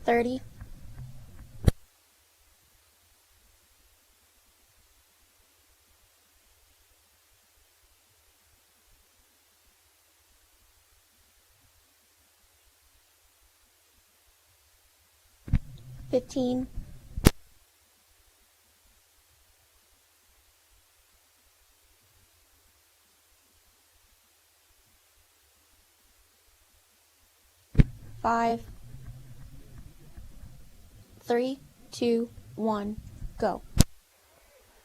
$30. $15. $5. 3, 2, 1, go.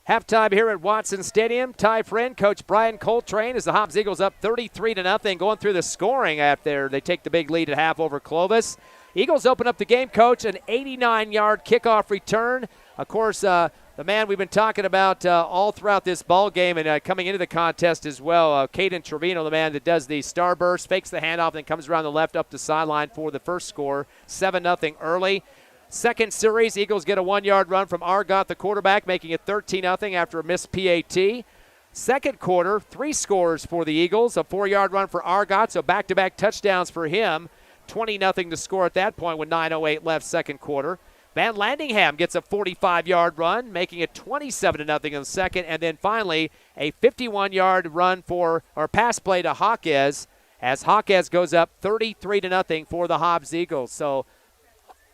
Halftime here at Watson Stadium. Ty Friend, Coach Brian Coltrane, as the Hobbs Eagles up 33-0, going through the scoring after they take the big lead at half over Clovis. Eagles open up the game, Coach, an 89-yard kickoff return. Of course, the man we've been talking about all throughout this ball game and coming into the contest as well, Caden Trevino, the man that does the starburst, fakes the handoff, then comes around the left up the sideline for the first score, 7-0 early. Second series, Eagles get a 1-yard run from Argot, the quarterback, making it 13-0 after a missed PAT. Second quarter, 3 scores for the Eagles, a 4-yard run for Argot, so back-to-back touchdowns for him. 20-0 to score at that point with 9:08 left second quarter. Van Landingham gets a 45-yard run, making it 27-0 in the second, and then finally a 51-yard run or pass play to Hawkes, as Hawkes goes up 33-0 for the Hobbs Eagles. So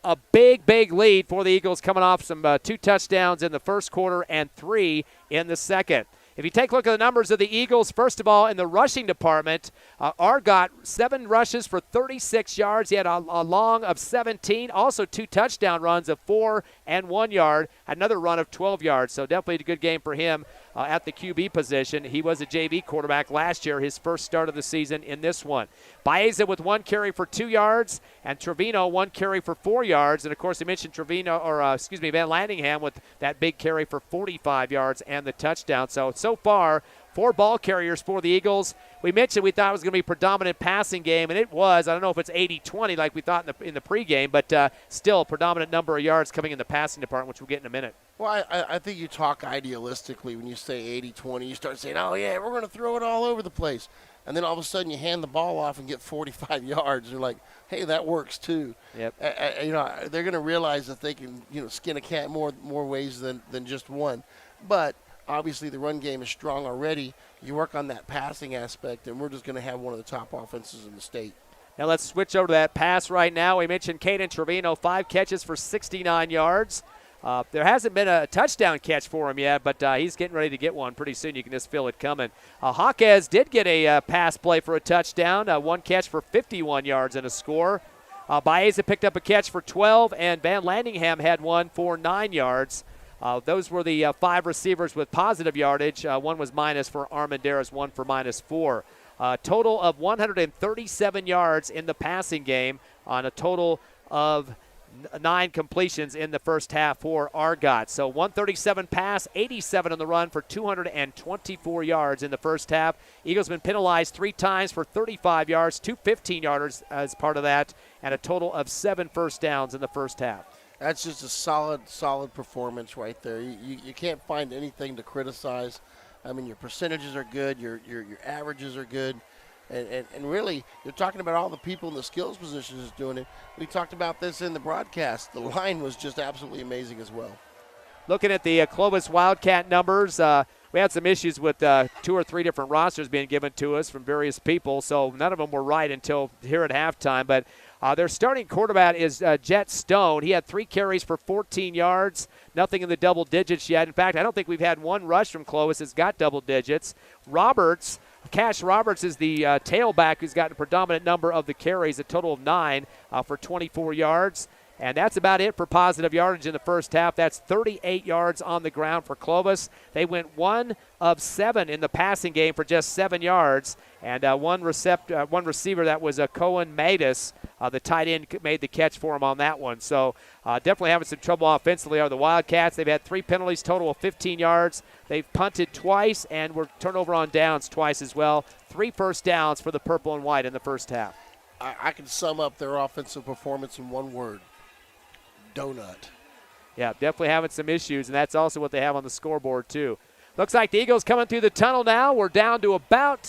a big, big lead for the Eagles, coming off some 2 touchdowns in the first quarter and 3 in the second. If you take a look at the numbers of the Eagles, first of all, in the rushing department, Argot, 7 rushes for 36 yards. He had a long of 17. Also 2 touchdown runs of 4 and 1 yard. Another run of 12 yards. So definitely a good game for him at the QB position. He was a JV quarterback last year, his first start of the season in this one. Baeza with 1 carry for 2 yards, and Trevino 1 carry for 4 yards. And, of course, I mentioned Van Landingham with that big carry for 45 yards and the touchdown. So far, 4 ball carriers for the Eagles. We mentioned we thought it was going to be a predominant passing game, and it was. I don't know if it's 80-20 like we thought in the pregame, but still a predominant number of yards coming in the passing department, which we'll get in a minute. Well, I think you talk idealistically when you say 80-20. You start saying, oh, yeah, we're going to throw it all over the place. And then all of a sudden you hand the ball off and get 45 yards. You're like, hey, that works too. Yep. They're going to realize that they can, skin a cat more ways than just one. But obviously the run game is strong already. You work on that passing aspect, and we're just going to have one of the top offenses in the state. Now let's switch over to that pass right now. We mentioned Caden Trevino, 5 catches for 69 yards. There hasn't been a touchdown catch for him yet, but he's getting ready to get one pretty soon. You can just feel it coming. Hawkes did get a pass play for a touchdown, 1 catch for 51 yards and a score. Baeza picked up a catch for 12, and Van Landingham had one for 9 yards. Those were the 5 receivers with positive yardage. 1 was minus for Armandaris, 1 for -4. Total of 137 yards in the passing game on a total of 9 completions in the first half for Argot. So 137 pass, 87 on the run for 224 yards in the first half. Eagles been penalized 3 times for 35 yards, 2 15-yarders as part of that, and a total of 7 first downs in the first half. That's just a solid performance right there. You can't find anything to criticize. I mean, your percentages are good, your averages are good, and really, you're talking about all the people in the skills positions doing it. We talked about this in the broadcast. The line was just absolutely amazing as well. Looking at the Clovis Wildcat numbers, we had some issues with 2 or 3 different rosters being given to us from various people, so none of them were right until here at halftime. But their starting quarterback is Jet Stone. He had 3 carries for 14 yards, nothing in the double digits yet. In fact, I don't think we've had one rush from Clovis that's got double digits. Cash Roberts is the tailback who's got a predominant number of the carries, a total of 9 for 24 yards. And that's about it for positive yardage in the first half. That's 38 yards on the ground for Clovis. They went 1 of 7 in the passing game for just 7 yards. And one receiver, that was Cohen Matus, the tight end, made the catch for him on that one. So definitely having some trouble offensively are the Wildcats. They've had 3 penalties, total of 15 yards. They've punted twice and were turnover on downs twice as well. 3 first downs for the purple and white in the first half. I can sum up their offensive performance in one word: donut. Yeah, definitely having some issues, and that's also what they have on the scoreboard too. Looks like the Eagles coming through the tunnel now. We're down to about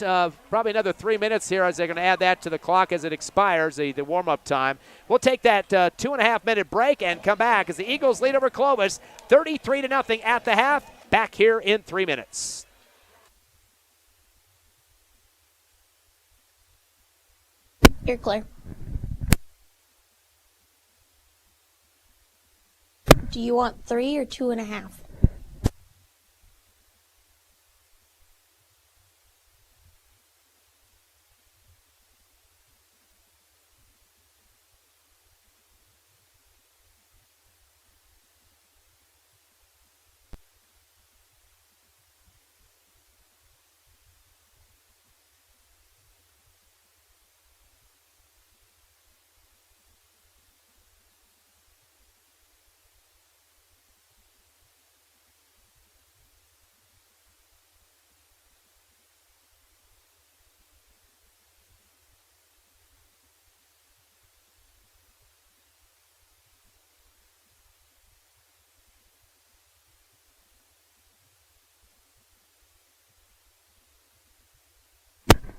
probably another 3 minutes here as they're going to add that to the clock as it expires, the warm-up time. We'll take that 2.5-minute break and come back as the Eagles lead over Clovis 33-0 at the half. Back here in 3 minutes. You're clear. Do you want 3 or 2.5?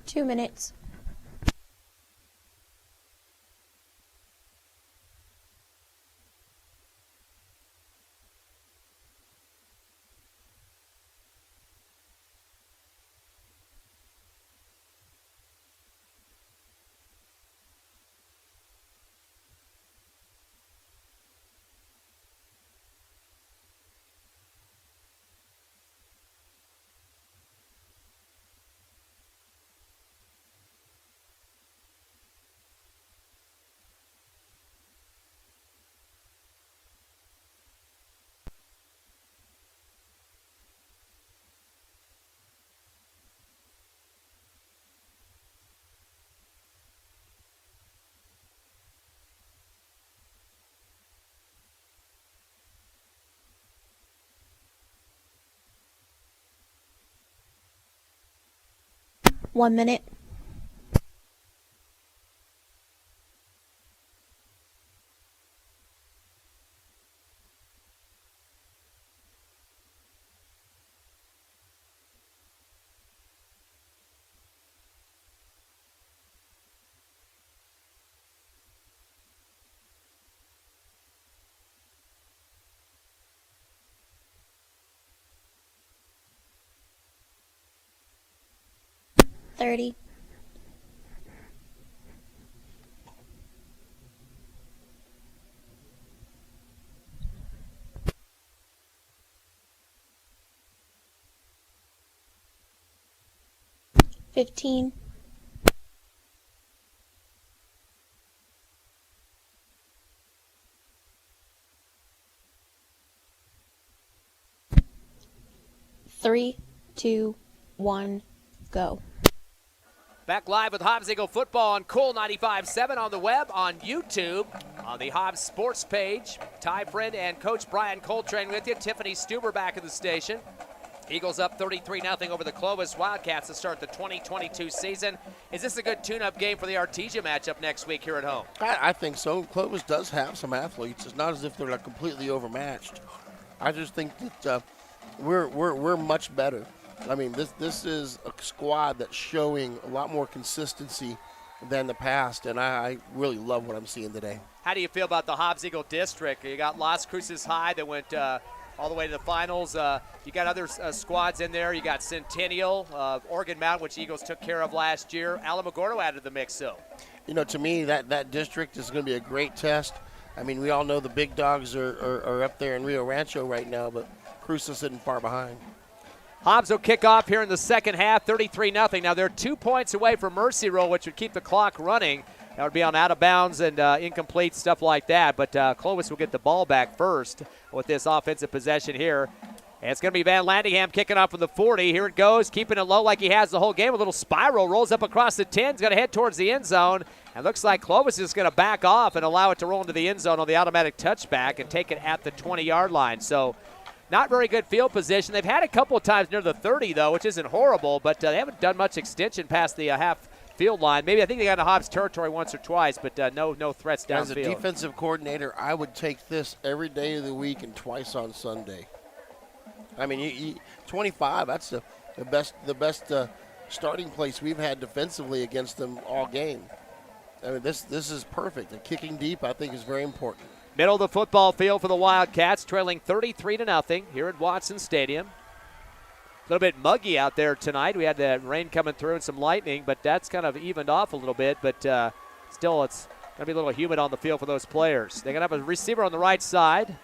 Two minutes. One minute. $30. $15. Three, two, one, go. Back live with Hobbs Eagle football on Cool 95.7 on the web, on YouTube, on the Hobbs Sports page. Ty Friend and Coach Brian Coltrane with you. Tiffany Stuber back at the station. Eagles up 33-0 over the Clovis Wildcats to start the 2022 season. Is this a good tune-up game for the Artesia matchup next week here at home? I think so. Clovis does have some athletes. It's not as if they're like completely overmatched. I just think that we're much better. I mean, this is a squad that's showing a lot more consistency than the past, and I really love what I'm seeing today. How do you feel about the Hobbs Eagle District? You got Las Cruces High that went all the way to the finals. You got other squads in there. You got Centennial, Oregon Mountain, which Eagles took care of last year. Alamogordo added the mix, so. You know, to me, that district is going to be a great test. I mean, we all know the big dogs are up there in Rio Rancho right now, but Cruces isn't far behind. Hobbs will kick off here in the second half, 33-0. Now, they're 2 points away from Mercy Roll, which would keep the clock running. That would be on out of bounds and incomplete, stuff like that. But Clovis will get the ball back first with this offensive possession here. And it's going to be Van Landingham kicking off from the 40. Here it goes, keeping it low like he has the whole game. A little spiral, rolls up across the 10. He's going to head towards the end zone. And looks like Clovis is going to back off and allow it to roll into the end zone on the automatic touchback and take it at the 20-yard line. So not very good field position. They've had a couple of times near the 30, though, which isn't horrible. But they haven't done much extension past the half field line. Maybe I think they got into Hobbs territory once or twice, but no threats downfield. As a defensive coordinator, I would take this every day of the week and twice on Sunday. I mean, 25, that's the best starting place we've had defensively against them all game. I mean, this is perfect. And kicking deep, I think, is very important. Middle of the football field for the Wildcats, trailing 33-0 here at Watson Stadium. A little bit muggy out there tonight. We had the rain coming through and some lightning, but that's kind of evened off a little bit. But still, it's going to be a little humid on the field for those players. They're going to have a receiver on the right side.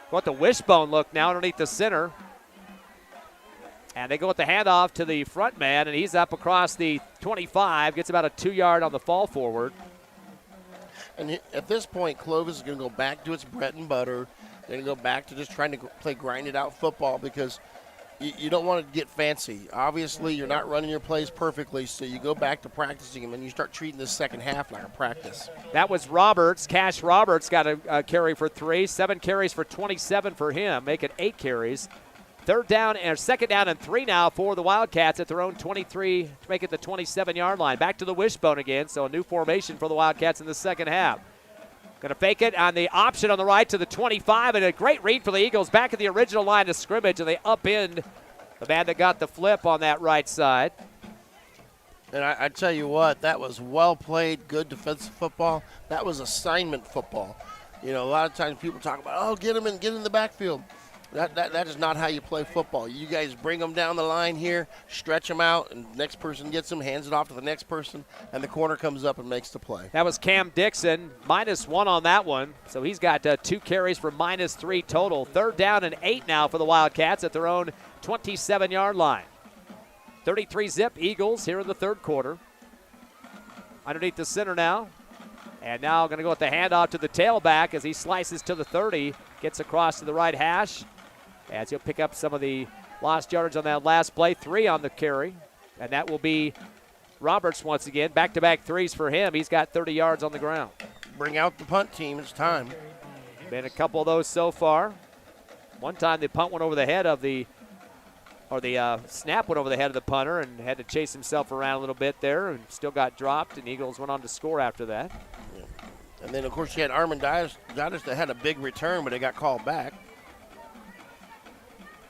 Go with the wishbone look now underneath the center. And they go with the handoff to the front man, and he's up across the 25, gets about a 2-yard on the fall forward. And at this point, Clovis is going to go back to its bread and butter. They're going to go back to just trying to play grinded-out football because you don't want to get fancy. Obviously, you're not running your plays perfectly, so you go back to practicing them, and you start treating this second half like a practice. That was Roberts. Cash Roberts got a carry for 3, 7 carries for 27 for him, make it 8 carries. Second down and 3 now for the Wildcats at their own 23 to make it the 27-yard line. Back to the wishbone again, so a new formation for the Wildcats in the second half. Going to fake it on the option on the right to the 25, and a great read for the Eagles back at the original line of scrimmage, and they upend the man that got the flip on that right side. And I tell you what, that was well played, good defensive football. That was assignment football. You know, a lot of times people talk about, get in the backfield. That is not how you play football. You guys bring them down the line here, stretch them out, and the next person gets them, hands it off to the next person, and the corner comes up and makes the play. That was Cam Dixon, -1 on that one. So he's got 2 carries for -3 total. 3rd down and 8 now for the Wildcats at their own 27-yard line. 33-zip Eagles here in the 3rd quarter. Underneath the center now. And now going to go with the handoff to the tailback as he slices to the 30, gets across to the right hash. As he'll pick up some of the lost yardage on that last play, 3 on the carry. And that will be Roberts once again. Back-to-back 3s for him. He's got 30 yards on the ground. Bring out the punt team. It's time. Been a couple of those so far. One time the punt went over the head of the snap went over the head of the punter and had to chase himself around a little bit there and still got dropped, and Eagles went on to score after that. Yeah. And then, of course, you had Armandias that had a big return, but it got called back.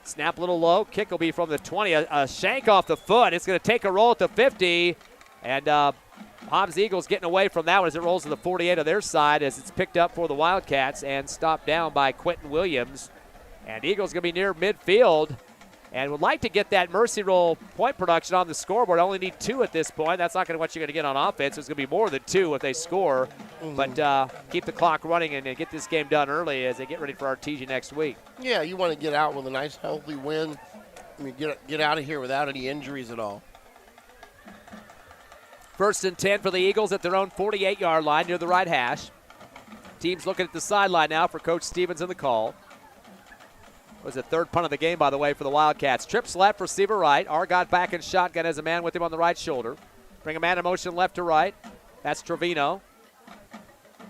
Snap a little low. Kick will be from the 20. A shank off the foot. It's going to take a roll at the 50. And Hobbs Eagles getting away from that one as it rolls to the 48 of their side as it's picked up for the Wildcats and stopped down by Quentin Williams. And Eagles going to be near midfield and would like to get that mercy roll point production on the scoreboard. Only need 2 at this point. That's not going to what you're going to get on offense. It's going to be more than 2 if they score. But keep the clock running and get this game done early as they get ready for Artesia next week. Yeah, you want to get out with a nice, healthy win. I mean, get out of here without any injuries at all. 1st and 10 for the Eagles at their own 48-yard line near the right hash. Team's looking at the sideline now for Coach Stevens in the call. It was the 3rd punt of the game, by the way, for the Wildcats. Trips left, receiver right. Argot back in shotgun as a man with him on the right shoulder. Bring a man in motion left to right. That's Trevino.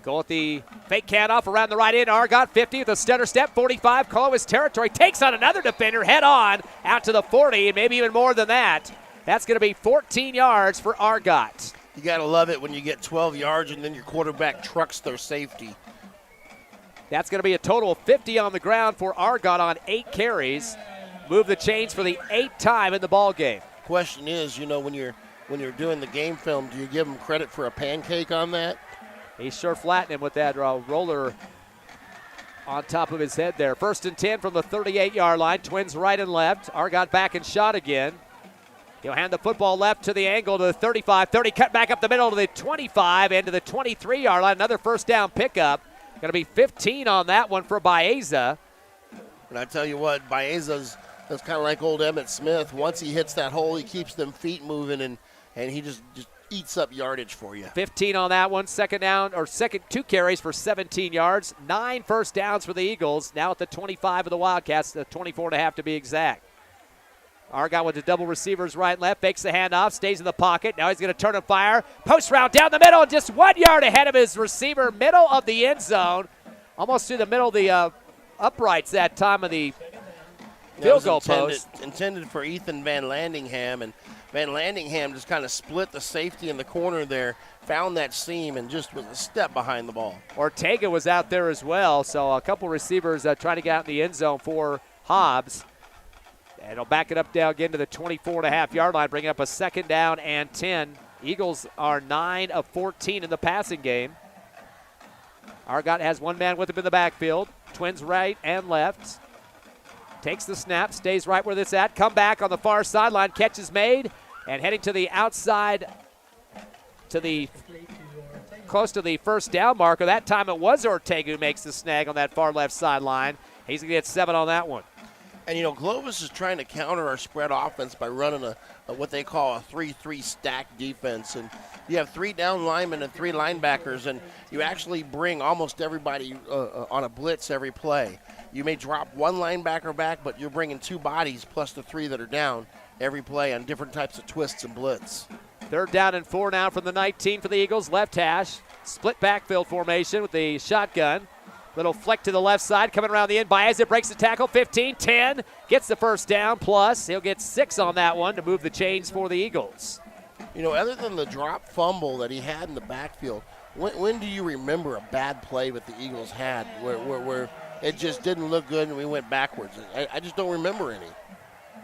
Go with the fake handoff around the right end. Argot 50 with a stutter step, 45. Clovis territory. Takes on another defender head on out to the 40, and maybe even more than that. That's going to be 14 yards for Argot. You got to love it when you get 12 yards and then your quarterback trucks their safety. That's going to be a total of 50 on the ground for Argot on 8 carries. Move the chains for the 8th time in the ball game. Question is, when you're doing the game film, do you give him credit for a pancake on that? He's sure flattening him with that roller on top of his head there. 1st and 10 from the 38-yard line. Twins right and left. Argot back and shot again. He'll hand the football left to the angle to the 35, 30, cut back up the middle to the 25 and to the 23-yard line. Another first down pickup. Going to be 15 on that one for Baeza. And I tell you what, Baeza's that's kind of like old Emmitt Smith. Once he hits that hole, he keeps them feet moving, and he just eats up yardage for you. 15 on that one. Second 2 carries for 17 yards. 9 first downs for the Eagles. Now at the 25 of the Wildcats, the 24.5 to be exact. Argot with the double receivers right and left, fakes the handoff, stays in the pocket. Now he's going to turn and fire. Post route down the middle, just 1 yard ahead of his receiver, middle of the end zone. Almost through the middle of the uprights that time of the field goal post. Intended for Ethan Van Landingham, and Van Landingham just kind of split the safety in the corner there, found that seam, and just was a step behind the ball. Ortega was out there as well, so a couple receivers trying to get out in the end zone for Hobbs. And he'll back it up down again to the 24.5-yard line, bringing up a 2nd down and 10. Eagles are 9 of 14 in the passing game. Argot has one man with him in the backfield. Twins right and left. Takes the snap, stays right where it's at. Come back on the far sideline, catch is made, and heading to the outside to the close to the first down marker. That time it was Ortega who makes the snag on that far left sideline. He's going to get 7 on that one. And, Clovis is trying to counter our spread offense by running a what they call a 3-3 stack defense. And you have 3 down linemen and 3 linebackers, and you actually bring almost everybody on a blitz every play. You may drop 1 linebacker back, but you're bringing 2 bodies plus the 3 that are down every play on different types of twists and blitz. 3rd down and 4 now from the 19 for the Eagles. Left hash, split backfield formation with the shotgun. Little flick to the left side, coming around the end. Baeza breaks the tackle, 15, 10. Gets the first down, plus he'll get 6 on that one to move the chains for the Eagles. Other than the drop fumble that he had in the backfield, when do you remember a bad play that the Eagles had where it just didn't look good and we went backwards? I just don't remember any.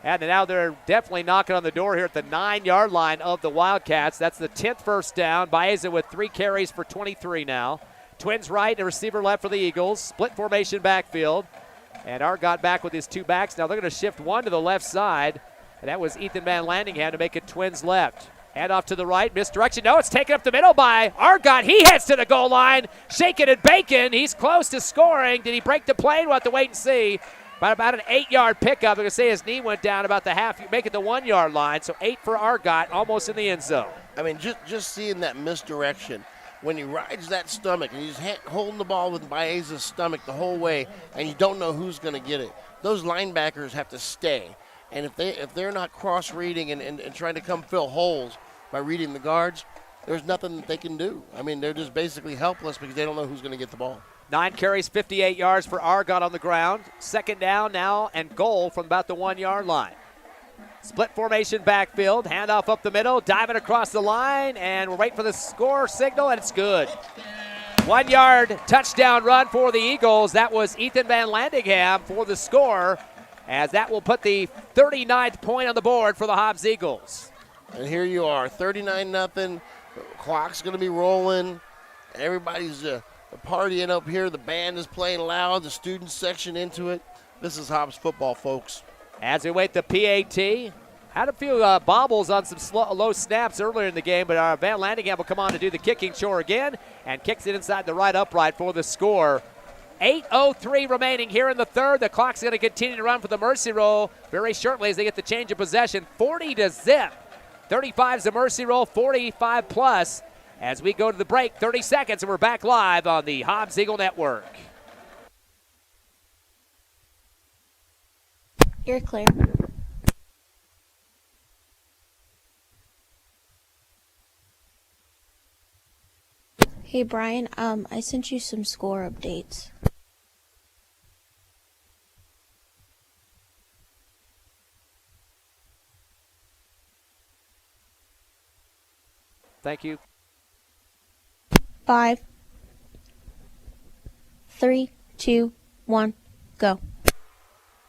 And now they're definitely knocking on the door here at the 9-yard line of the Wildcats. That's the 10th first down. Baeza with 3 carries for 23 now. Twins right and receiver left for the Eagles. Split formation backfield. And Argot back with his 2 backs. Now they're going to shift 1 to the left side. And that was Ethan Van Landingham to make it Twins left. Hand off to the right. Misdirection. No, it's taken up the middle by Argot. He heads to the goal line. Shaking and baking. He's close to scoring. Did he break the plane? We'll have to wait and see. But about an 8-yard pickup. I'm going to say his knee went down about the half. Make it the 1-yard line. So 8 for Argot, almost in the end zone. I mean, just seeing that misdirection. When he rides that stomach and he's holding the ball with Baeza's stomach the whole way, and you don't know who's going to get it, those linebackers have to stay. And if they're not cross-reading and trying to come fill holes by reading the guards, there's nothing that they can do. I mean, they're just basically helpless because they don't know who's going to get the ball. 9 carries, 58 yards for Argot on the ground. 2nd down now and goal from about the 1-yard line. Split formation backfield, handoff up the middle, diving across the line, and we're waiting for the score signal, and it's good. 1-yard touchdown run for the Eagles. That was Ethan Van Landingham for the score, as that will put the 39th point on the board for the Hobbs Eagles. And here you are, 39-0. Clock's going to be rolling. Everybody's partying up here. The band is playing loud. The student section into it. This is Hobbs football, folks. As we wait the PAT, had a few bobbles on some low snaps earlier in the game, but Van Landingham will come on to do the kicking chore again and kicks it inside the right upright for the score. 8:03 remaining here in the 3rd. The clock's going to continue to run for the mercy roll very shortly as they get the change of possession. 40-0. 35's the mercy roll, 45 plus. As we go to the break, 30 seconds, and we're back live on the Hobbs Eagle Network. You're clear. Hey, Brian, I sent you some score updates. Thank you. 5, 3, 2, 1, go.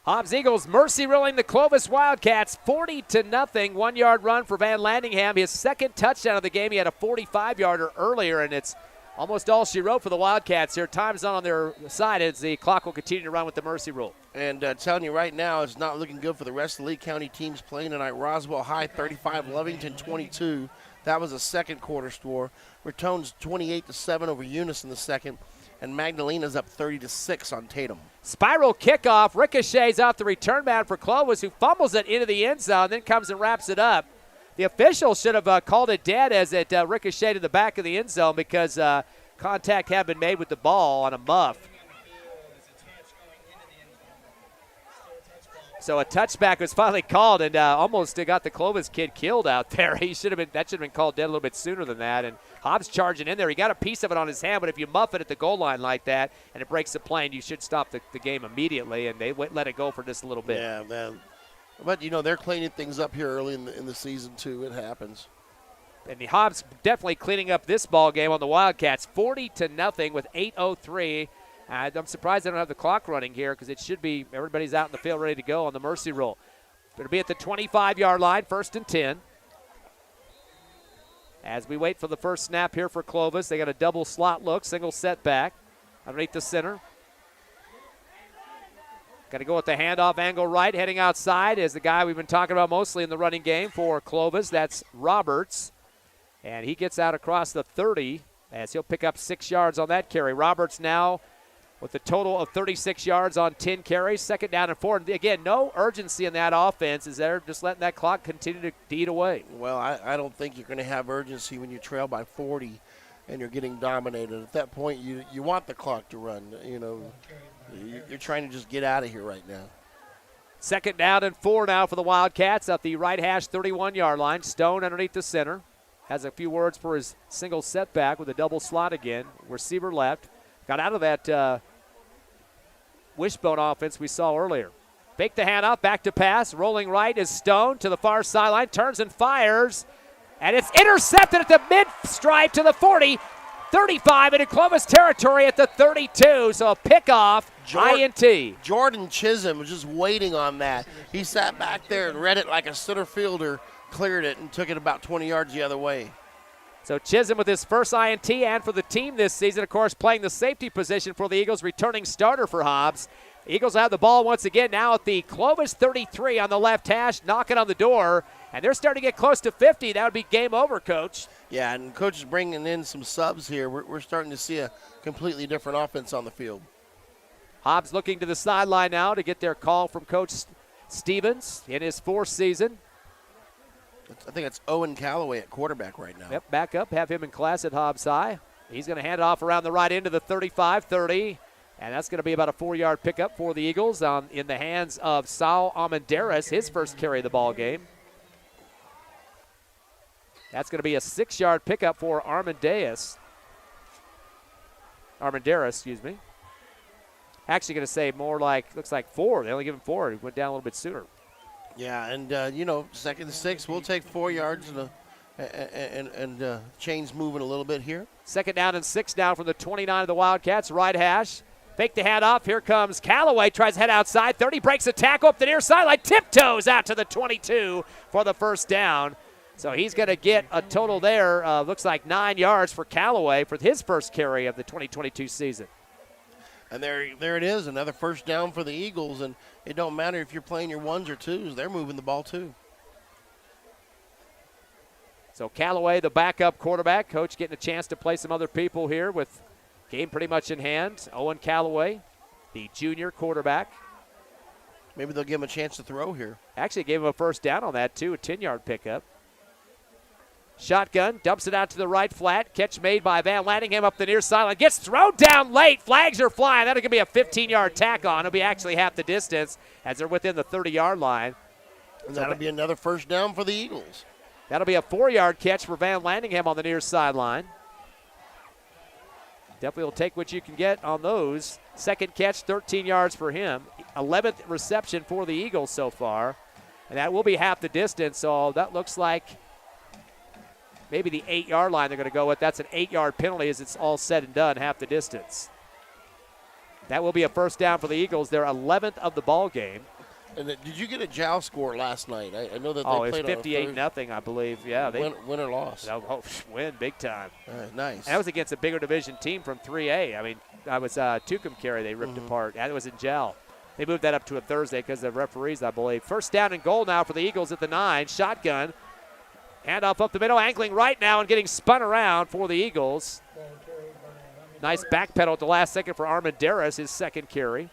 Hobbs Eagles mercy ruling the Clovis Wildcats 40-0. 1 yard run for Van Landingham. His second touchdown of the game. He had a 45-yarder earlier, and it's almost all she wrote for the Wildcats here. Time's not on their side as the clock will continue to run with the mercy rule. And telling you right now, it's not looking good for the rest of the Lee County teams playing tonight. Roswell High 35, Lovington 22. That was a second quarter score. Ratone's 28-7 over Eunice in the second. And Magdalena's up 30-6 on Tatum. Spiral kickoff, ricochets off the return man for Clovis, who fumbles it into the end zone, then comes and wraps it up. The official should have called it dead as it ricocheted in the back of the end zone because contact had been made with the ball on a muff. So a touchback was finally called, and almost got the Clovis kid killed out there. That should have been called dead a little bit sooner than that. And Hobbs charging in there. He got a piece of it on his hand, but if you muff it at the goal line like that and it breaks the plane, you should stop the game immediately. And they let it go for just a little bit. Yeah, man. But they're cleaning things up here early in the season too. It happens. And the Hobbs definitely cleaning up this ball game on the Wildcats, 40-0 with 8:03. I'm surprised they don't have the clock running here because it should be everybody's out in the field ready to go on the mercy roll. It'll be at the 25-yard line, 1st and 10. As we wait for the first snap here for Clovis, they got a double slot look, single setback underneath the center. Got to go with the handoff angle right, heading outside is the guy we've been talking about mostly in the running game for Clovis. That's Roberts. And he gets out across the 30 as he'll pick up 6 yards on that carry. Roberts now with a total of 36 yards on 10 carries, 2nd down and 4. And again, no urgency in that offense as they're just letting that clock continue to eat away. Well, I don't think you're going to have urgency when you trail by 40 and you're getting dominated. At that point, you want the clock to run. You're trying to just get out of here right now. 2nd down and 4 now for the Wildcats at the right hash 31-yard line. Stone underneath the center. Has a few words for his single setback with a double slot again. Receiver left. Got out of that wishbone offense we saw earlier. Fake the handoff, back to pass. Rolling right is Stone to the far sideline. Turns and fires. And it's intercepted at the mid-stripe to the 40. 35 into Clovis territory at the 32. So a pickoff, INT. Jordan Chisholm was just waiting on that. He sat back there and read it like a center fielder, cleared it, and took it about 20 yards the other way. So Chisholm with his first INT and for the team this season, of course, playing the safety position for the Eagles, returning starter for Hobbs. Eagles have the ball once again now at the Clovis 33 on the left hash, knocking on the door, and they're starting to get close to 50. That would be game over, Coach. Yeah, and Coach is bringing in some subs here. We're starting to see a completely different offense on the field. Hobbs looking to the sideline now to get their call from Coach Stevens in his 4th season. I think it's Owen Calloway at quarterback right now. Yep, back up, have him in class at Hobbs High. He's going to hand it off around the right end of the 35-30, and that's going to be about a 4-yard pickup for the Eagles in the hands of Saul Armendariz, his first carry of the ball game. That's going to be a 6-yard pickup for Armendariz, excuse me. Actually going to say more like, looks like 4. They only give him 4. He went down a little bit sooner. Yeah, and 2nd and 6, we'll take 4 yards and chains moving a little bit here. 2nd down and 6 now from the 29 of the Wildcats, right hash. Fake the handoff. Here comes Callaway, tries to head outside. 30, breaks a tackle up the near sideline, tiptoes out to the 22 for the first down. So he's going to get a total there, looks like 9 yards for Callaway for his first carry of the 2022 season. And there it is, another first down for the Eagles. And it don't matter if you're playing your 1s or 2s, they're moving the ball too. So Callaway, the backup quarterback, coach getting a chance to play some other people here with game pretty much in hand. Owen Callaway, the junior quarterback. Maybe they'll give him a chance to throw here. Actually gave him a first down on that too, a 10-yard pickup. Shotgun, dumps it out to the right flat. Catch made by Van Landingham up the near sideline. Gets thrown down late. Flags are flying. That'll be a 15-yard tack on. It'll be actually half the distance as they're within the 30-yard line. And that'll be another first down for the Eagles. That'll be a 4-yard catch for Van Landingham on the near sideline. Definitely will take what you can get on those. Second catch, 13 yards for him. 11th reception for the Eagles so far. And that will be half the distance, so that looks like maybe the 8-yard line they're going to go with. That's an 8-yard penalty as it's all said and done, half the distance. That will be a first down for the Eagles, their 11th of the ball game. And did you get a jowl score last night? I know that they played it was 58-0, I believe. Yeah, they win or loss. Win big time. Nice. And that was against a bigger division team from 3A. I mean, that was Tucumcari they ripped apart. That was in gel. They moved that up to a Thursday because of referees, I believe. First down and goal now for the Eagles at the 9. Shotgun. Handoff up the middle, angling right now and getting spun around for the Eagles. Nice back pedal at the last second for Armendariz, his second carry.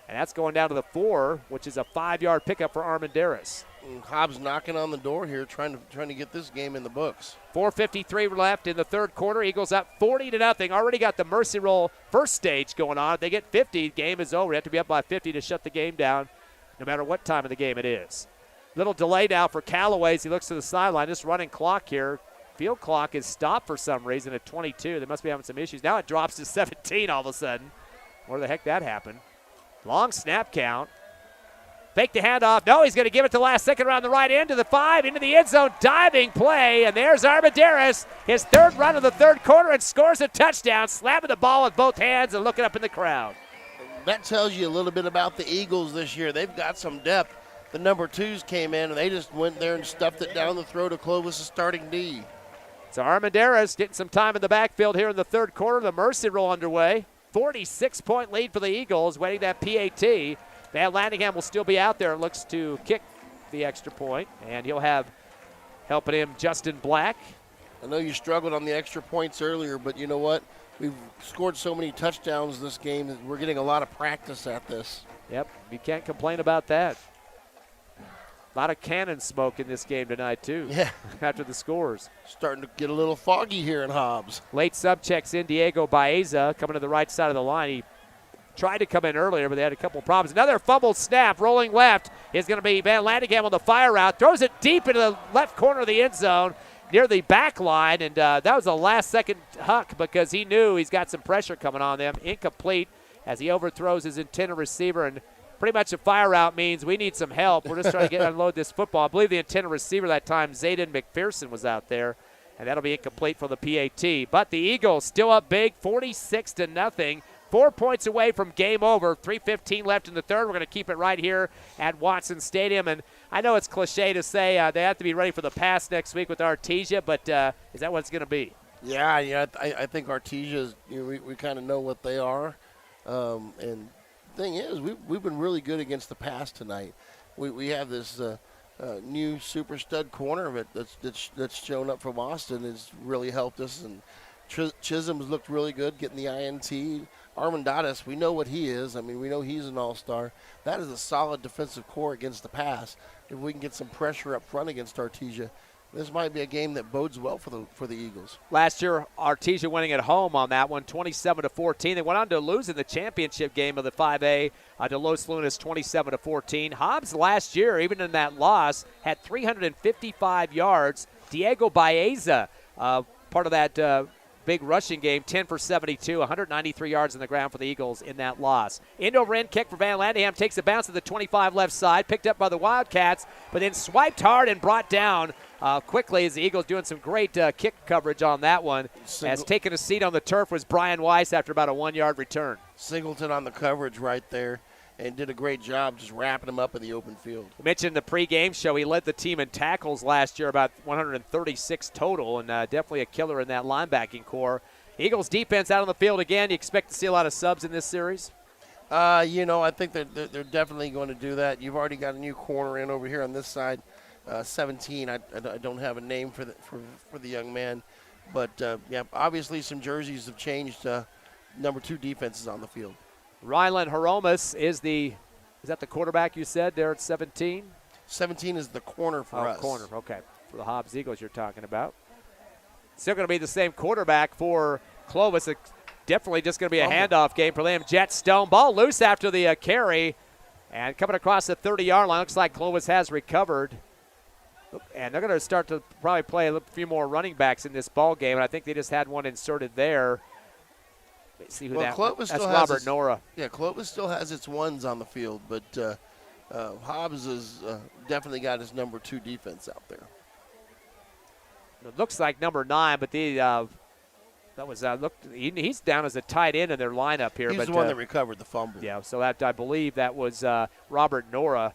And that's going down to the 4, which is a 5-yard pickup for Armendariz. Hobbs knocking on the door here, trying to get this game in the books. 4:53 left in the third quarter. Eagles up 40-0. Already got the mercy roll first stage going on. If they get 50, game is over. They have to be up by 50 to shut the game down, no matter what time of the game it is. Little delay now for Callaway as he looks to the sideline. This running clock here. Field clock is stopped for some reason at 22. They must be having some issues. Now it drops to 17 all of a sudden. Where the heck that happened? Long snap count. Fake the handoff. No, he's going to give it to last second around the right end to the 5, into the end zone. Diving play, and there's Armendariz, his third run of the third quarter, and scores a touchdown, slapping the ball with both hands and looking up in the crowd. That tells you a little bit about the Eagles this year. They've got some depth. The number 2s came in, and they just went there and stuffed it down the throat of Clovis' starting D. So Armendariz getting some time in the backfield here in the third quarter. The mercy roll underway. 46-point lead for the Eagles, waiting that PAT. Van Landingham will still be out there. Looks to kick the extra point, and he'll have helping him Justin Black. I know you struggled on the extra points earlier, but you know what? We've scored so many touchdowns this game that we're getting a lot of practice at this. Yep, you can't complain about that. A lot of cannon smoke in this game tonight, too. Yeah. After the scores. Starting to get a little foggy here in Hobbs. Late sub checks in Diego Baeza coming to the right side of the line. He tried to come in earlier, but they had a couple problems. Another fumbled snap, rolling left, is going to be Van Landingham on the fire route. Throws it deep into the left corner of the end zone near the back line, and that was a last-second huck because he knew he's got some pressure coming on them. Incomplete as he overthrows his intended receiver, and pretty much a fire route means we need some help. We're just trying to unload this football. I believe the intended receiver that time, Zayden McPherson, was out there, and that'll be incomplete for the PAT. But the Eagles still up big, 46-0. 4 points away from game over. 3:15 left in the third. We're going to keep it right here at Watson Stadium. And I know it's cliche to say they have to be ready for the pass next week with Artesia, but is that what it's going to be? Yeah. I think Artesia's, we kind of know what they are. And thing is, we've been really good against the pass tonight. We have this new super stud corner that's shown up from Austin. It's really helped us, and Chisholm's looked really good getting the INT. Armendariz, we know what he is. I mean, we know he's an all-star. That is a solid defensive core against the pass. If we can get some pressure up front against Artesia, this might be a game that bodes well for the Eagles. Last year, Artesia winning at home on that one, 27-14. They went on to lose in the championship game of the 5A to Los Lunas, 27-14. Hobbs last year, even in that loss, had 355 yards. Diego Baeza, part of that big rushing game, 10 for 72, 193 yards on the ground for the Eagles in that loss. End over end kick for Van Landingham, takes a bounce to the 25 left side, picked up by the Wildcats, but then swiped hard and brought down quickly as the Eagles doing some great kick coverage on that one. As taking a seat on the turf was Brian Weiss after about a 1-yard return. Singleton on the coverage right there, and did a great job just wrapping him up in the open field. We mentioned the pregame show. He led the team in tackles last year, about 136 total, and definitely a killer in that linebacking core. Eagles defense out on the field again. You expect to see a lot of subs in this series? I think they're definitely going to do that. You've already got a new corner in over here on this side, 17. I don't have a name for the young man, but obviously some jerseys have changed. Number 2 defenses on the field. Rylan Horomis is that the quarterback you said there at 17? 17 is the corner for us. Corner, okay. For the Hobbs Eagles you're talking about. Still going to be the same quarterback for Clovis. It's definitely just going to be a handoff game for them. Jet Stone, ball loose after the carry. And coming across the 30-yard line, looks like Clovis has recovered. And they're going to start to probably play a few more running backs in this ball game. And I think they just had one inserted there. See who Well, Clovis that's still has Robert Nora. Yeah, Clovis still has its ones on the field, but Hobbs has definitely got his number 2 defense out there. It looks like number 9, but he's down as a tight end in their lineup here. He's but, the one that recovered the fumble. Yeah, so I believe that was Robert Nora,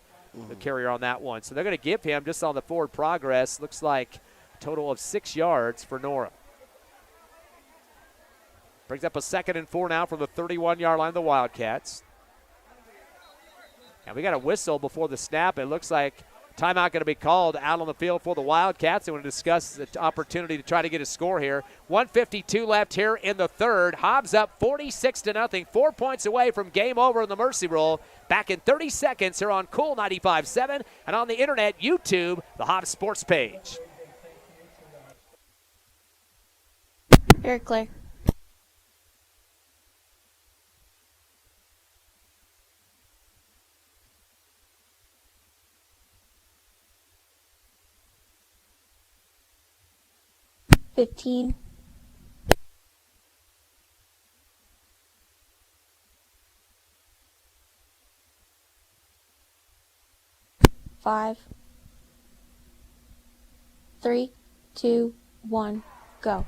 the carrier on that one. So they're going to give him, just on the forward progress, looks like a total of 6 yards for Nora. Brings up a 2nd and 4 now from the 31-yard line of the Wildcats. And we got a whistle before the snap. It looks like timeout going to be called out on the field for the Wildcats. They want to discuss the opportunity to try to get a score here. 1:52 left here in the third. Hobbs up 46-0, 4 points away from game over in the Mercy Roll. Back in 30 seconds here on Cool 95.7 and on the internet, YouTube, the Hobbs Sports page. You're clear. $15. $5, 3, 2, 1, go.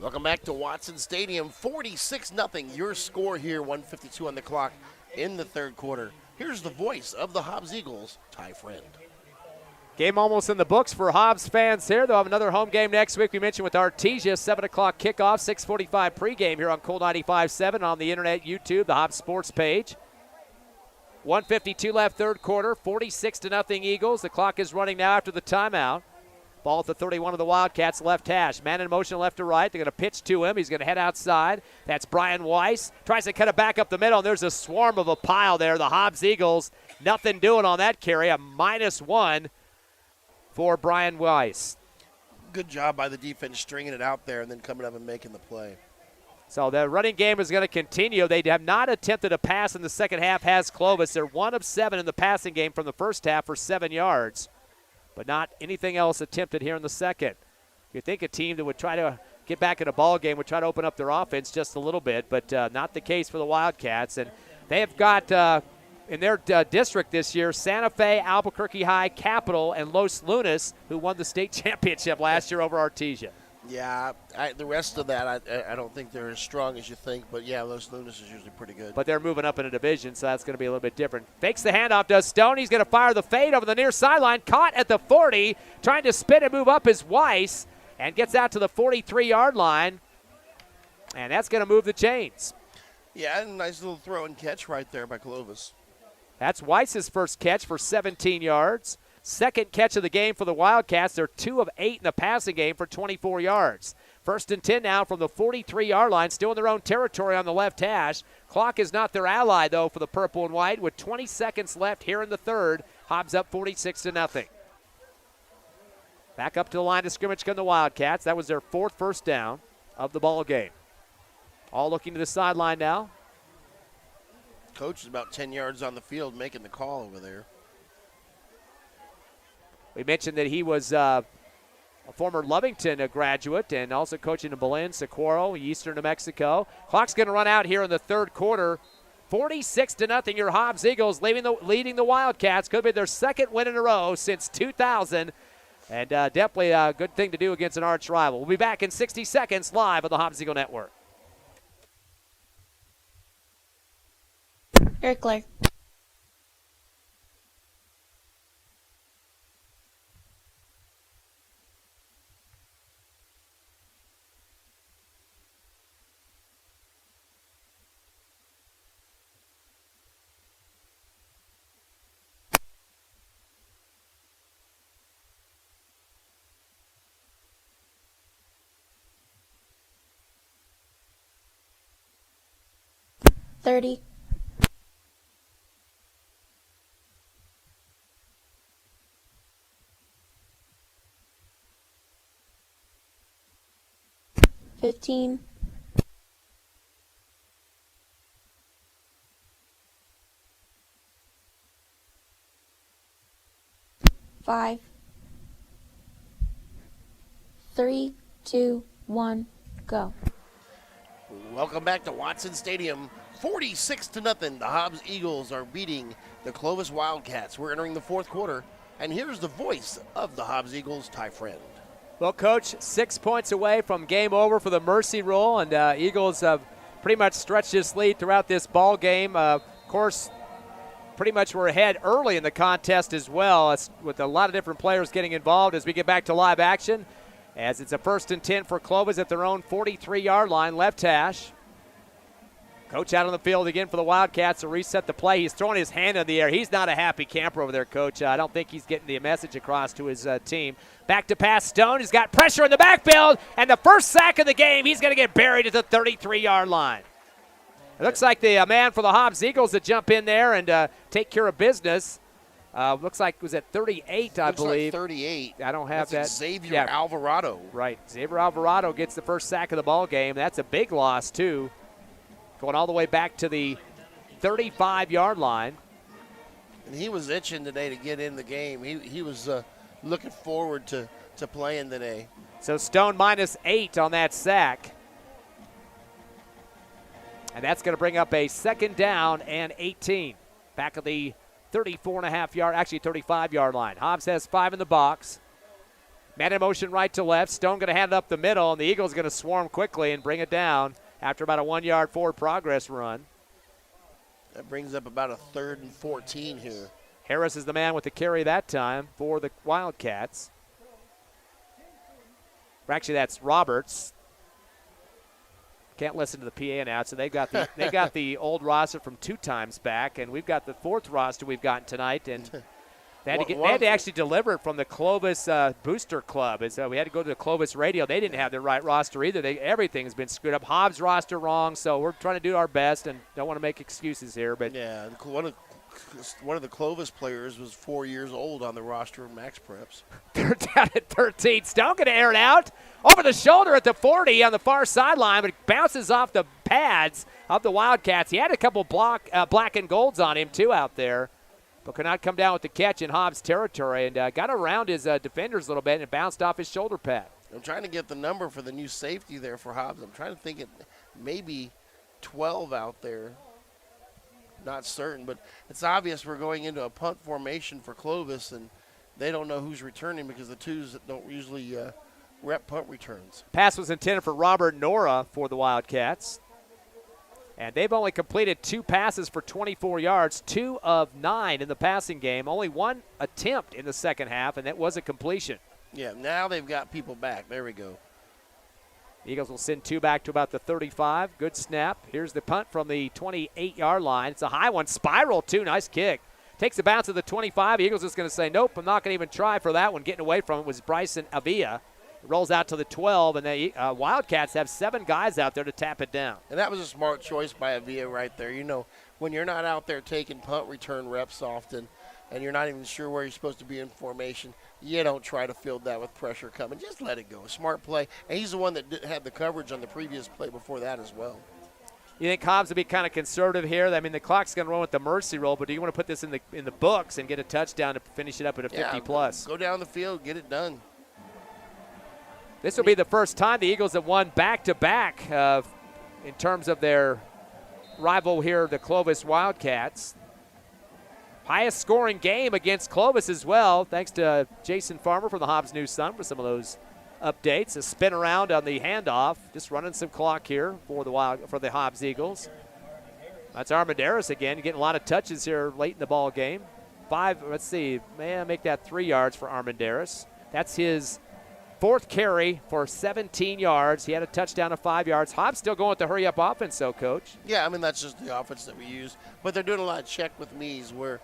Welcome back to Watson Stadium. 46-0, your score here. 1:52 on the clock in the third quarter. Here's the voice of the Hobbs Eagles, Ty Friend. Game almost in the books for Hobbs fans here. They'll have another home game next week. We mentioned with Artesia, 7 o'clock kickoff, 6:45 pregame here on Cool 95.7 on the internet, YouTube, the Hobbs Sports page. 1:52 left third quarter, 46-0 Eagles. The clock is running now after the timeout. Ball at the 31 of the Wildcats, left hash. Man in motion left to right. They're going to pitch to him. He's going to head outside. That's Brian Weiss. Tries to cut it back up the middle, and there's a swarm of a pile there. The Hobbs Eagles, nothing doing on that carry. A -1 for Brian Weiss. Good job by the defense stringing it out there and then coming up and making the play. So the running game is going to continue. They have not attempted a pass in the second half, has Clovis. They're 1 of 7 in the passing game from the first half for 7 yards, but not anything else attempted here in the second. You'd think a team that would try to get back in a ball game would try to open up their offense just a little bit, but not the case for the Wildcats. And they have got in their district this year, Santa Fe, Albuquerque High, Capital, and Los Lunas, who won the state championship last year over Artesia. Yeah, the rest of that, I don't think they're as strong as you think, but yeah, Los Lunas is usually pretty good. But they're moving up in a division, so that's going to be a little bit different. Fakes the handoff, does Stone. He's going to fire the fade over the near sideline. Caught at the 40, trying to spin and move up is Weiss, and gets out to the 43-yard line, and that's going to move the chains. Yeah, a nice little throw and catch right there by Clovis. That's Weiss's first catch for 17 yards. Second catch of the game for the Wildcats. They're 2 of 8 in the passing game for 24 yards. 1st and 10 now from the 43-yard line, still in their own territory on the left hash. Clock is not their ally, though, for the purple and white. With 20 seconds left here in the third, Hobbs up 46-0. Back up to the line of scrimmage come the Wildcats. That was their 4th first down of the ball game. All looking to the sideline now. Coach is about 10 yards on the field making the call over there. We mentioned that he was a former Lovington graduate and also coaching in Belen, Socorro, Eastern New Mexico. Clock's going to run out here in the third quarter. 46-0, your Hobbs Eagles leading the Wildcats. Could be their 2nd win in a row since 2000. And definitely a good thing to do against an arch rival. We'll be back in 60 seconds live on the Hobbs Eagle Network. You're clear. $30. $15. $5, 3, 2, 1, Go. Welcome back to Watson Stadium. 46-0. The Hobbs Eagles are beating the Clovis Wildcats. We're entering the fourth quarter, and here's the voice of the Hobbs Eagles, Ty Friend. Well, Coach, 6 points away from game over for the Mercy Rule, and Eagles have pretty much stretched this lead throughout this ball game. Of course, pretty much were ahead early in the contest as well, with a lot of different players getting involved as we get back to live action, as it's a 1st and 10 for Clovis at their own 43-yard line, left hash. Coach out on the field again for the Wildcats to reset the play. He's throwing his hand in the air. He's not a happy camper over there, Coach. I don't think he's getting the message across to his team. Back to pass Stone. He's got pressure in the backfield, and the first sack of the game, he's going to get buried at the 33-yard line. It looks like the man for the Hobbs Eagles to jump in there and take care of business. Looks like it was at 38, I believe. Like 38. I don't have That's that. Xavier Alvarado. Right. Xavier Alvarado gets the first sack of the ball game. That's a big loss, too. Going all the way back to the 35-yard line. And he was itching today to get in the game. He was looking forward to playing today. So Stone -8 on that sack. And that's going to bring up a 2nd down and 18. Back at the 35-yard line. Hobbs has 5 in the box. Man in motion right to left. Stone going to hand it up the middle, and the Eagles going to swarm quickly and bring it down after about a 1-yard forward progress run. That brings up about a 3rd and 14 here. Harris is the man with the carry that time for the Wildcats. Or actually, that's Roberts. Can't listen to the PA now, so they got the old roster from 2 times back, and we've got the 4th roster we've gotten tonight, and they had to actually deliver it from the Clovis Booster Club. And so we had to go to the Clovis Radio. They didn't have the right roster either. Everything's been screwed up. Hobbs roster wrong, so we're trying to do our best and don't want to make excuses here. But yeah, one of the Clovis players was 4 years old on the roster of Max Preps. They're down at 13. Stone going to air it out over the shoulder at the 40 on the far sideline, but it bounces off the pads of the Wildcats. He had a couple black and golds on him, too, out there, but could not come down with the catch in Hobbs territory and got around his defenders a little bit and bounced off his shoulder pad. I'm trying to get the number for the new safety there for Hobbs. I'm trying to think it maybe 12 out there. Not certain, but it's obvious we're going into a punt formation for Clovis, and they don't know who's returning because the twos don't usually rep punt returns. Pass was intended for Robert Nora for the Wildcats. And they've only completed 2 passes for 24 yards, 2 of 9 in the passing game. Only 1 attempt in the second half, and that was a completion. Yeah, now they've got people back. There we go. Eagles will send 2 back to about the 35. Good snap. Here's the punt from the 28-yard line. It's a high one. Spiral, too. Nice kick. Takes a bounce at the 25. Eagles is going to say, nope, I'm not going to even try for that one. Getting away from it was Bryson Avila. Rolls out to the 12, and the Wildcats have 7 guys out there to tap it down. And that was a smart choice by Avila right there. You know, when you're not out there taking punt return reps often and you're not even sure where you're supposed to be in formation, you don't try to field that with pressure coming. Just let it go. Smart play. And he's the one that had the coverage on the previous play before that as well. You think Hobbs will be kind of conservative here? I mean, the clock's going to run with the mercy roll, but do you want to put this in the books and get a touchdown to finish it up at a 50-plus? Go down the field, get it done. This will be the first time the Eagles have won back-to-back in terms of their rival here, the Clovis Wildcats. Highest scoring game against Clovis as well, thanks to Jason Farmer from the Hobbs News Sun for some of those updates. A spin around on the handoff, just running some clock here for the Hobbs Eagles. That's Armendariz again, getting a lot of touches here late in the ball game. 5, let's see, make that 3 yards for Armendariz. That's his 4th carry for 17 yards. He had a touchdown of 5 yards. Hobbs still going with the hurry-up offense, though, Coach. Yeah, I mean, that's just the offense that we use. But they're doing a lot of check with me's where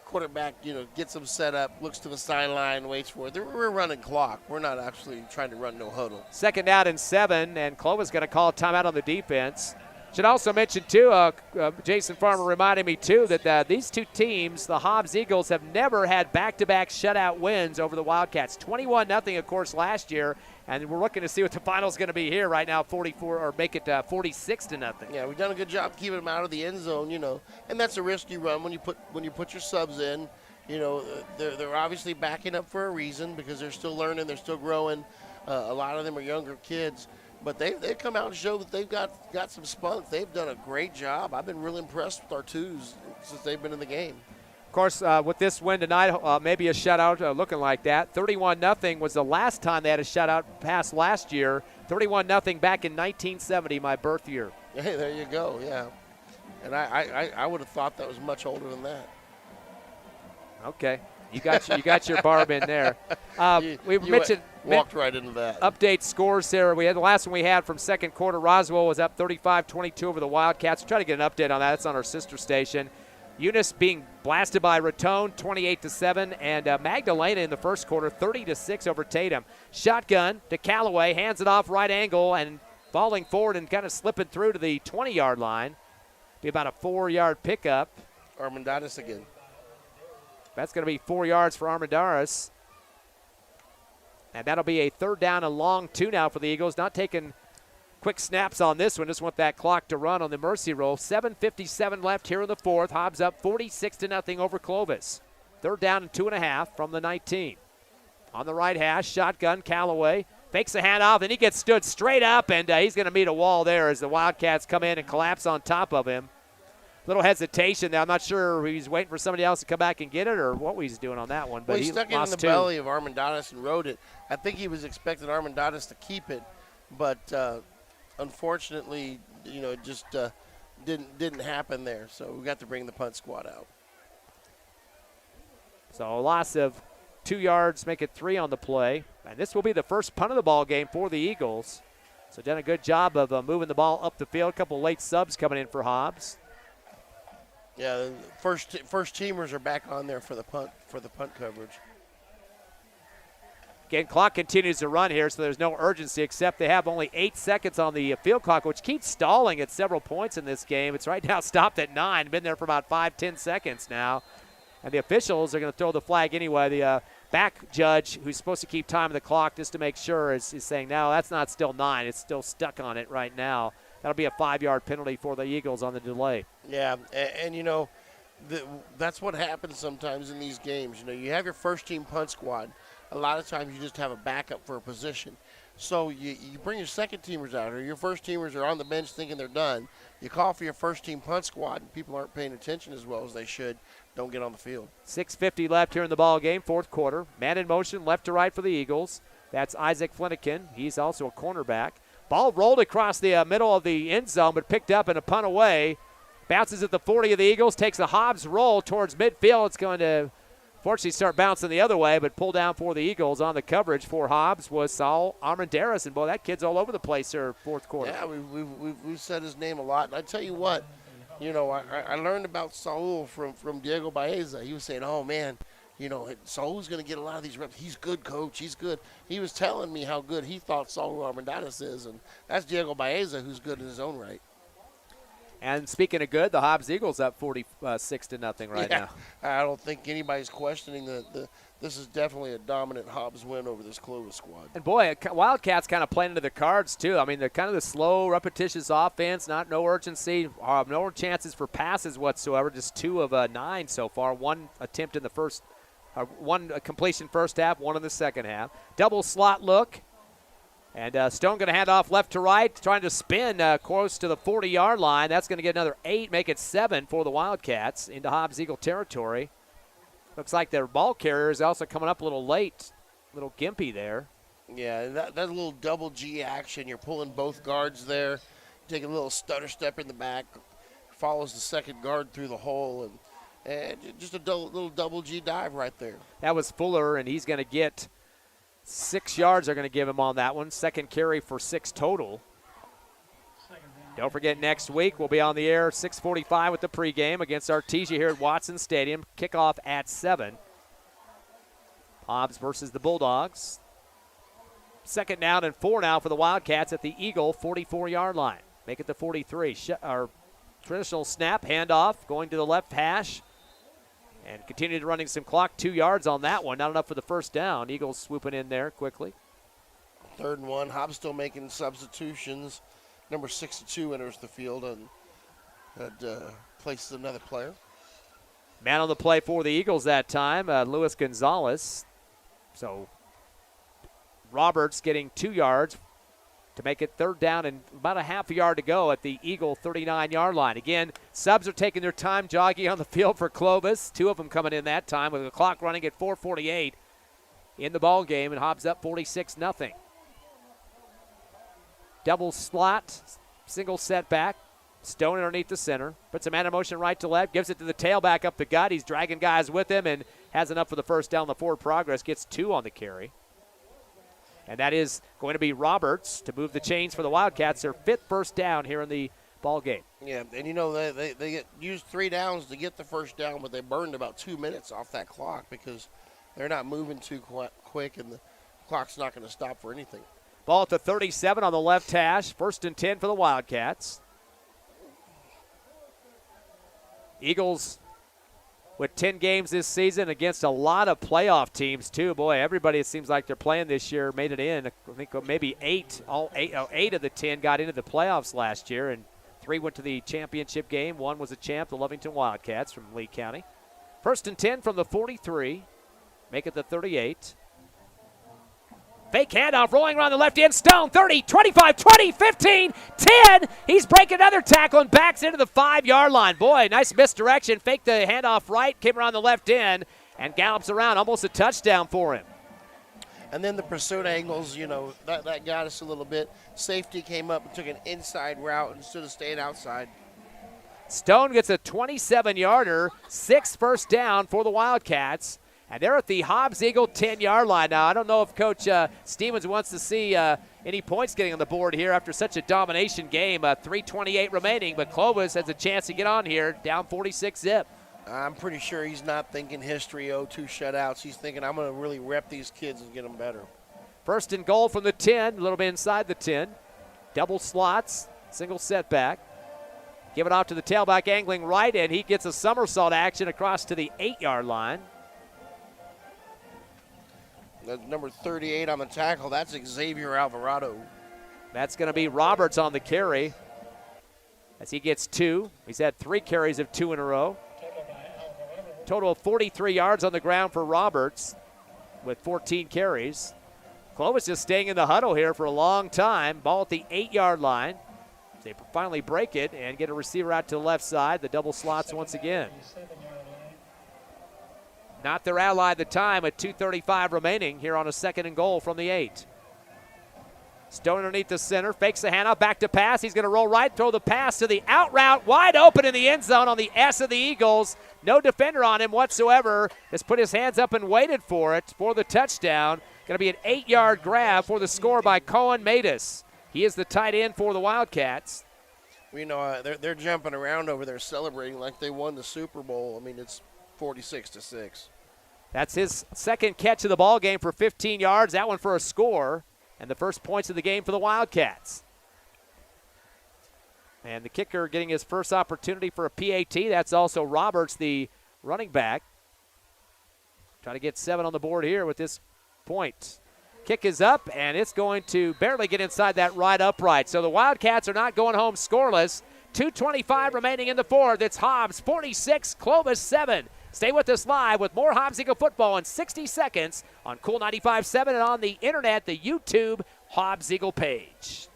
quarterback, gets them set up, looks to the sideline, waits for it. We're running clock. We're not actually trying to run no huddle. 2nd down and 7, and Clovis going to call a timeout on the defense. Should also mention, too, Jason Farmer reminded me, too, that these 2 teams, the Hobbs Eagles, have never had back-to-back shutout wins over the Wildcats. 21-0, of course, last year, and we're looking to see what the final's going to be here right now, 44 or make it 46-0. Yeah, we've done a good job keeping them out of the end zone, and that's a risk you run when you put your subs in. They're obviously backing up for a reason because they're still learning, they're still growing. A lot of them are younger kids. But they come out and show that they've got some spunk. They've done a great job. I've been really impressed with our twos since they've been in the game. Of course, with this win tonight, maybe a shutout looking like that. 31-0 was the last time they had a shutout past last year. 31-0 back in 1970, my birth year. Hey, there you go, yeah. And I would have thought that was much older than that. Okay. You got your barb in there. We mentioned walked right into that. Update scores here. We had the last one we had from second quarter. Roswell was up 35-22 over the Wildcats. We'll try to get an update on that. It's on our sister station. Eunice being blasted by Raton, 28-7, and Magdalena in the first quarter, 30-6 over Tatum. Shotgun to Callaway, hands it off right angle and falling forward and kind of slipping through to the 20-yard line. Be about a 4-yard pickup. Armendariz again. That's going to be 4 yards for Armendariz. And that'll be a third down and long 2 now for the Eagles. Not taking quick snaps on this one. Just want that clock to run on the mercy roll. 7:57 left here in the fourth. Hobbs up 46-0 over Clovis. Third down and 2.5 from the 19. On the right hash, shotgun, Callaway. Fakes a handoff, and he gets stood straight up, and he's going to meet a wall there as the Wildcats come in and collapse on top of him. Little hesitation there. I'm not sure he's waiting for somebody else to come back and get it or what he's doing on that one. But he stuck it in the belly of Armendariz and rode it. I think he was expecting Armendariz to keep it, but unfortunately, it just didn't happen there. So we got to bring the punt squad out. So a loss of 2 yards, make it 3 on the play. And this will be the first punt of the ball game for the Eagles. So done a good job of moving the ball up the field. A couple late subs coming in for Hobbs. Yeah, the first teamers are back on there for the punt coverage. Again, clock continues to run here, so there's no urgency, except they have only 8 seconds on the field clock, which keeps stalling at several points in this game. It's right now stopped at 9, been there for about 5-10 seconds now. And the officials are going to throw the flag anyway. The back judge, who's supposed to keep time of the clock just to make sure, is saying, no, that's not still 9. It's still stuck on it right now. That'll be a 5-yard penalty for the Eagles on the delay. Yeah, and that's what happens sometimes in these games. You have your first-team punt squad. A lot of times you just have a backup for a position. So you bring your second-teamers out, or your first-teamers are on the bench thinking they're done. You call for your first-team punt squad, and people aren't paying attention as well as they should. Don't get on the field. 6:50 left here in the ball game, fourth quarter. Man in motion, left to right for the Eagles. That's Isaac Flanagan. He's also a cornerback. Ball rolled across the middle of the end zone, but picked up and a punt away. Bounces at the 40 of the Eagles, takes a Hobbs roll towards midfield. It's going to fortunately start bouncing the other way, but pull down for the Eagles. On the coverage for Hobbs was Saul Armendariz, and boy, that kid's all over the place here fourth quarter. Yeah, we've said his name a lot, and I tell you what, I learned about Saul from Diego Baeza. He was saying, oh man, Saul's going to get a lot of these reps. He's good, coach. He's good. He was telling me how good he thought Saul Armendariz is, and that's Diego Baeza, who's good in his own right. And speaking of good, the Hobbs Eagles up 46-0 right now. I don't think anybody's questioning that. This is definitely a dominant Hobbs win over this Clovis squad. And boy, Wildcats kind of playing into their cards too. I mean, they're kind of the slow, repetitious offense, no urgency, no chances for passes whatsoever. Just 2 of 9 so far. One attempt in the first, one completion first half, one in the second half. Double slot look. And Stone going to hand off left to right, trying to spin close to the 40-yard line. That's going to get another 8, make it 7 for the Wildcats into Hobbs Eagle territory. Looks like their ball carrier is also coming up a little late, a little gimpy there. Yeah, that little double G action. You're pulling both guards there, taking a little stutter step in the back, follows the second guard through the hole, and just a little double G dive right there. That was Fuller, and he's going to get 6 yards. They're going to give him on that one. Second carry for 6 total. Don't forget, next week we'll be on the air 6:45 with the pregame against Artesia here at Watson Stadium. Kickoff at 7. Hobbs versus the Bulldogs. Second down and 4 now for the Wildcats at the Eagle 44-yard line. Make it the 43. Our traditional snap, handoff, going to the left hash. And continued running some clock, 2 yards on that one. Not enough for the first down. Eagles swooping in there quickly. 3rd and 1. Hobbs still making substitutions. Number 62 enters the field and places another player. Man on the play for the Eagles that time, Luis Gonzalez. So Roberts getting 2 yards to make it 3rd down and about a half a yard to go at the Eagle 39-yard line. Again, subs are taking their time jogging on the field for Clovis. 2 of them coming in that time with the clock running at 4:48 in the ball game, and Hobbs up 46-0. Double slot, single setback. Stone underneath the center. Puts a man in motion right to left. Gives it to the tailback up the gut. He's dragging guys with him and has enough for the first down. The forward progress. Gets 2 on the carry. And that is going to be Roberts to move the chains for the Wildcats. Their 5th first down here in the ball game. Yeah, and you know, they get used 3 downs to get the first down, but they burned about 2 minutes off that clock because they're not moving too quick, and the clock's not going to stop for anything. Ball at the 37 on the left hash. 1st and 10 for the Wildcats. Eagles with 10 games this season against a lot of playoff teams, too. Boy, everybody, it seems like they're playing this year, made it in. I think maybe 8 of the 10 got into the playoffs last year, and 3 went to the championship game. 1 was a champ, the Lovington Wildcats from Lee County. 1st and 10 from the 43. Make it the 38. Fake handoff, rolling around the left end. Stone, 30, 25, 20, 15, 10. He's breaking another tackle and backs into the 5-yard line. Boy, nice misdirection. Faked the handoff right, came around the left end, and gallops around. Almost a touchdown for him. And then the pursuit angles, you know, that got us a little bit. Safety came up and took an inside route instead of staying outside. Stone gets a 27-yarder, 6th first down for the Wildcats. And they're at the Hobbs Eagle 10-yard line now. I don't know if Coach Stevens wants to see any points getting on the board here after such a domination game. 3:28 remaining, but Clovis has a chance to get on here, down 46-zip. I'm pretty sure he's not thinking history, 2 shutouts. He's thinking, I'm going to really rep these kids and get them better. 1st and goal from the 10, a little bit inside the 10. Double slots, single setback. Give it off to the tailback, angling right, and he gets a somersault action across to the 8-yard line. Number 38 on the tackle, that's Xavier Alvarado. That's going to be Roberts on the carry as he gets 2. He's had 3 carries of 2 in a row. Total of 43 yards on the ground for Roberts with 14 carries. Clovis just staying in the huddle here for a long time. Ball at the 8-yard line. They finally break it and get a receiver out to the left side. The double slots once again. Not their ally at the time at 2:35 remaining here on a 2nd and goal from the 8. Stone underneath the center, fakes the handoff, back to pass. He's going to roll right, throw the pass to the out route, wide open in the end zone on the S of the Eagles. No defender on him whatsoever. Just put his hands up and waited for it for the touchdown. Going to be an 8-yard grab for the score by Cohen Matus. He is the tight end for the Wildcats. You know, they're jumping around over there celebrating like they won the Super Bowl. I mean, it's 46-6. That's his 2nd catch of the ball game for 15 yards. That one for a score. And the first points of the game for the Wildcats. And the kicker getting his first opportunity for a PAT. That's also Roberts, the running back. Trying to get 7 on the board here with this point. Kick is up, and it's going to barely get inside that right upright. So the Wildcats are not going home scoreless. 2:25 remaining in the 4th. It's Hobbs 46, Clovis 7. Stay with us live with more Hobbs Eagle football in 60 seconds on Cool 95.7 and on the internet, the YouTube Hobbs Eagle page.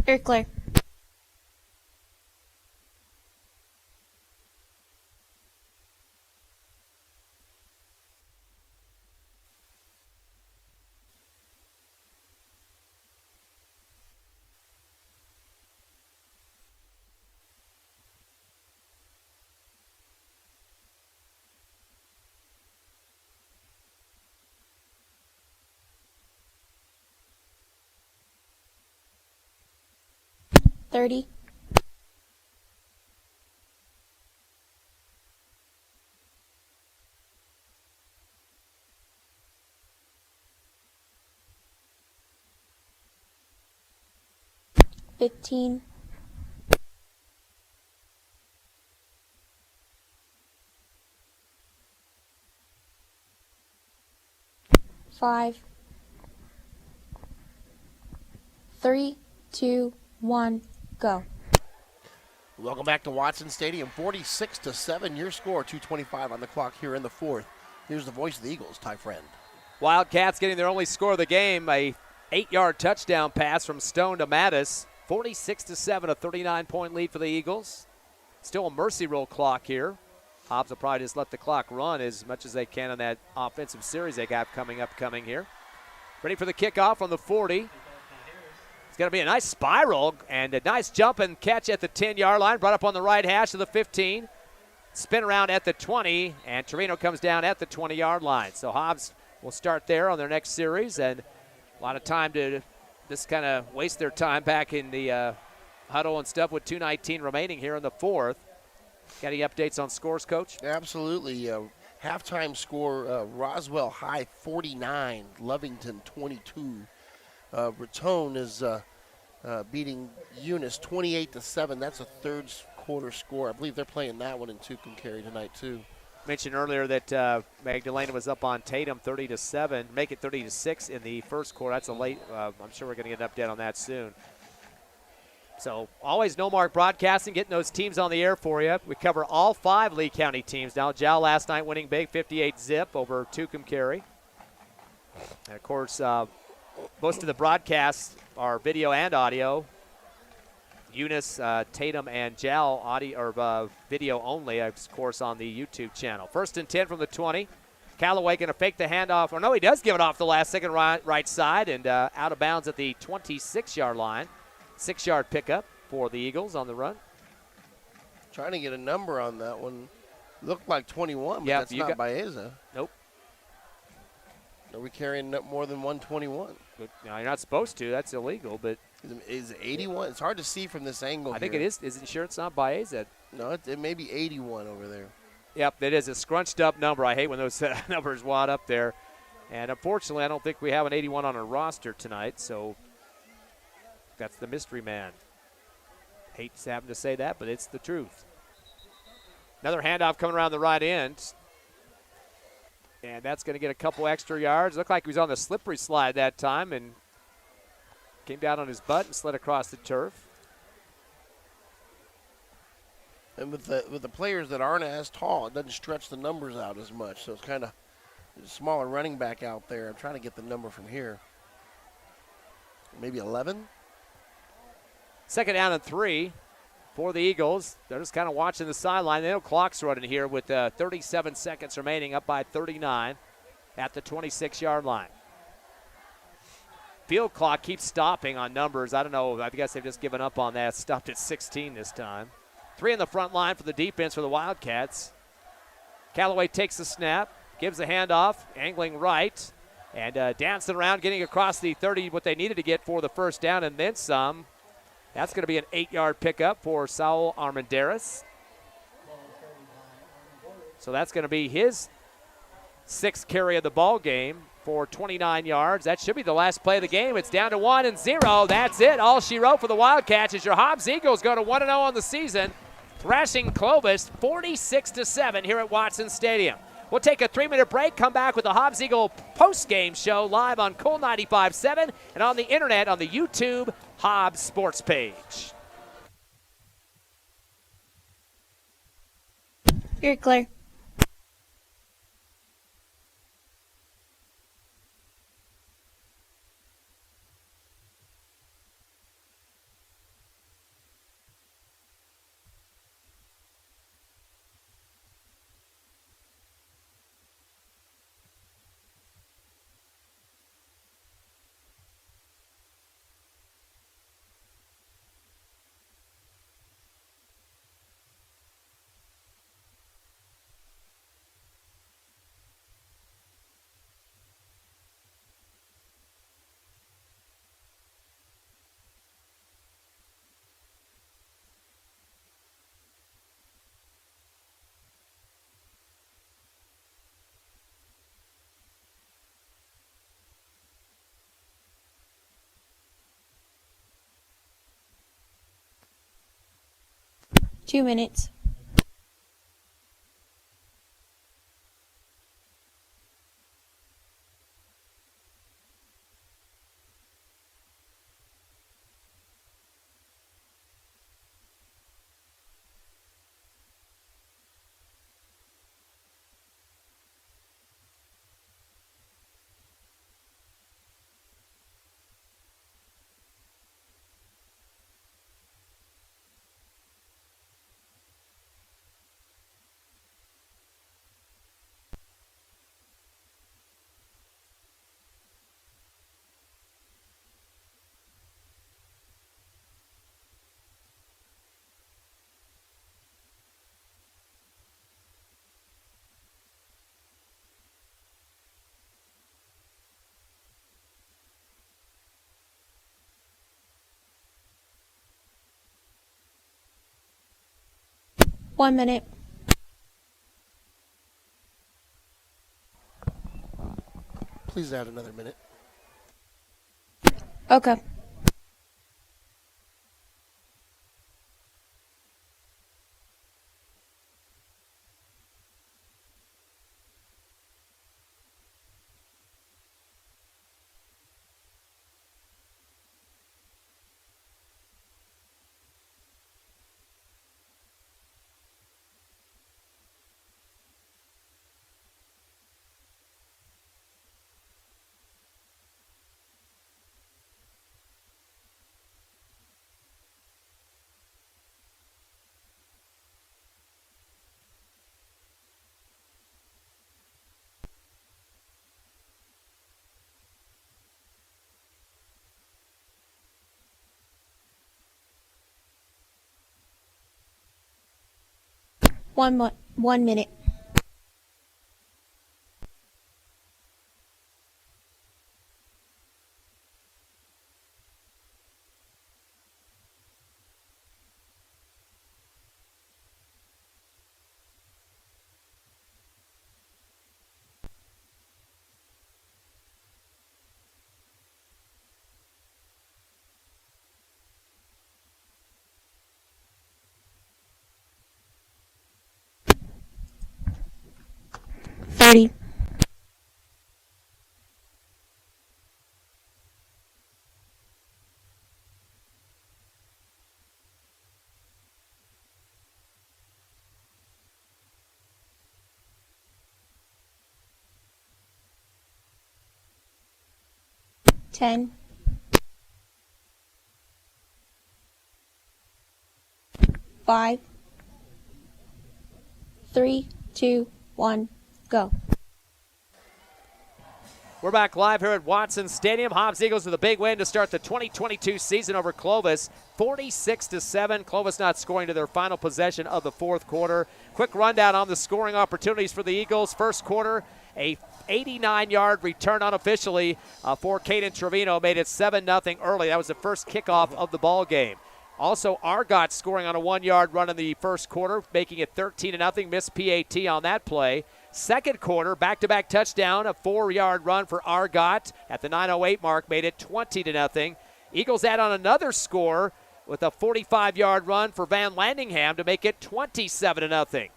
You're clear. $30. $15. $5. 3, 2, 1, go. Welcome back to Watson Stadium. 46-7, your score. 2:25 on the clock here in the 4th. Here's the voice of the Eagles, Ty Friend. Wildcats getting their only score of the game, a 8-yard touchdown pass from Stone to Mattis. 46-7, a 39-point lead for the Eagles. Still a mercy roll clock here. Hobbs will probably just let the clock run as much as they can on that offensive series they got coming here. Ready for the kickoff on the 40. It's going to be a nice spiral and a nice jump and catch at the 10-yard line. Brought up on the right hash of the 15. Spin around at the 20, and Torino comes down at the 20-yard line. So Hobbs will start there on their next series, and a lot of time to just kind of waste their time back in the huddle and stuff with 2:19 remaining here in the fourth. Got any updates on scores, Coach? Absolutely. Halftime score, Roswell High 49, Lovington 22. Raton is beating Eunice 28-7. That's a third quarter score. I believe they're playing that one in Tucumcari tonight too. Mentioned earlier that Magdalena was up on Tatum 30-7, make it 30-6 in the first quarter. That's a late. I'm sure we're going to get an update on that soon. So always No Mark Broadcasting, getting those teams on the air for you. We cover all 5 Lee County teams now. Jal last night winning big, 58-zip over Tucumcari. And of course, most of the broadcasts are video and audio. Eunice, Tatum, and Jal audio or video only, of course, on the YouTube channel. 1st and 10 from the 20. Callaway going to fake the handoff. Or no, he does give it off the last second right side and out of bounds at the 26-yard line. 6-yard pickup for the Eagles on the run. Trying to get a number on that one. Looked like 21, but yeah, that's not Baeza. Nope. Are we carrying more than 121? No, you're not supposed to. That's illegal, but is it 81? It's hard to see from this angle. I think it is. Is it sure it's not Baeza? No, it may be 81 over there. Yep, it is a scrunched up number. I hate when those numbers wad up there. And unfortunately, I don't think we have an 81 on our roster tonight, so that's the mystery man. Hate having to say that, but it's the truth. Another handoff coming around the right end. And that's going to get a couple extra yards. Looked like he was on the slippery slide that time and came down on his butt and slid across the turf. And with the players that aren't as tall, it doesn't stretch the numbers out as much. So it's kind of a smaller running back out there. I'm trying to get the number from here. Maybe 11? 2nd down and 3 for the Eagles. They're just kind of watching the sideline. They know clock's running here with 37 seconds remaining, up by 39 at the 26-yard line. Field clock keeps stopping on numbers. I don't know. I guess they've just given up on that. Stopped at 16 this time. 3 in the front line for the defense for the Wildcats. Callaway takes the snap, gives the handoff, angling right, and dancing around, getting across the 30, what they needed to get for the first down, and then some. That's going to be an 8-yard pickup for Saul Armendariz. So that's going to be his 6th carry of the ball game for 29 yards. That should be the last play of the game. It's down to 1-0. That's it. All she wrote for the Wildcats is your Hobbs Eagles go to 1-0 on the season, thrashing Clovis 46-7 here at Watson Stadium. We'll take a 3-minute break, come back with the Hobbs Eagle post-game show live on Cool 95.7 and on the internet on the YouTube Hobbs Sports page. You're clear. Two minutes. 1 minute. Please add another minute. Okay. One minute. Thirty. 10. 5. 3, 2, 1, go. We're back live here at Watson Stadium. Hobbs Eagles with a big win to start the 2022 season over Clovis, 46-7. Clovis not scoring to their final possession of the fourth quarter. Quick rundown on the scoring opportunities for the Eagles. First quarter, a 89-yard return unofficially for Caden Trevino made it 7-0 early. That was the first kickoff of the ball game. Also, Argot scoring on a 1-yard run in the first quarter, making it 13-0. Missed PAT on that play. Second quarter, back-to-back touchdown, a 4-yard run for Argot at the 9:08 mark, made it 20-0. Eagles add on another score with a 45-yard run for Van Landingham to make it 27-0.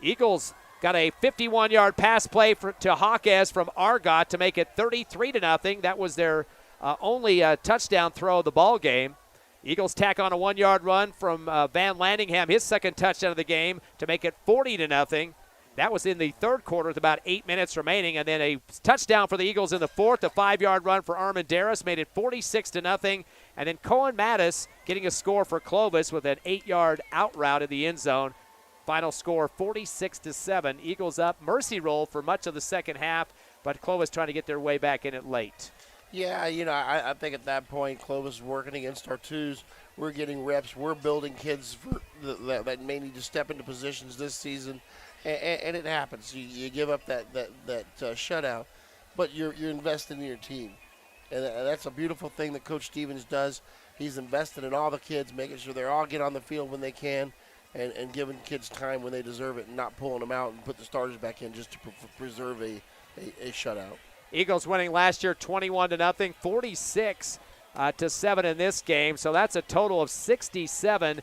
Eagles got a 51-yard pass play to Hawkes from Argot to make it 33-0. That was their only touchdown throw of the ball game. Eagles tack on a 1-yard run from Van Landingham, his second touchdown of the game, to make it 40-0. That was in the third quarter with about 8 minutes remaining. And then a touchdown for the Eagles in the fourth, a 5-yard run for Armandaris, made it 46-0. And then Cohen Mattis getting a score for Clovis with an 8-yard out route in the end zone. Final score 46-7. Eagles up. Mercy roll for much of the second half, but Clovis trying to get their way back in it late. Yeah, I think at that point, Clovis is working against our twos. We're getting reps. We're building kids that may need to step into positions this season, and it happens. You give up that shutout, but you're investing in your team, and that's a beautiful thing that Coach Stevens does. He's invested in all the kids, making sure they all get on the field when they can, and giving kids time when they deserve it, and not pulling them out and put the starters back in just to preserve a shutout. Eagles winning last year 21-0, 46-7 in this game. So that's a total of 67-7.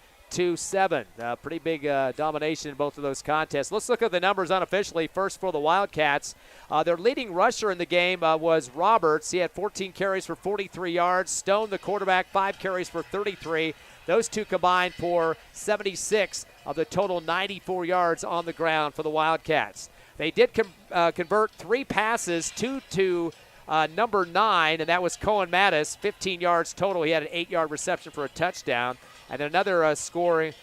Pretty big domination in both of those contests. Let's look at the numbers unofficially. First for the Wildcats. Their leading rusher in the game was Roberts. He had 14 carries for 43 yards. Stone, the quarterback, 5 carries for 33. Those two combined for 76 of the total 94 yards on the ground for the Wildcats. They did convert 3 passes, 2 to number 9, and that was Cohen Mattis, 15 yards total. He had an 8-yard reception for a touchdown. And then another another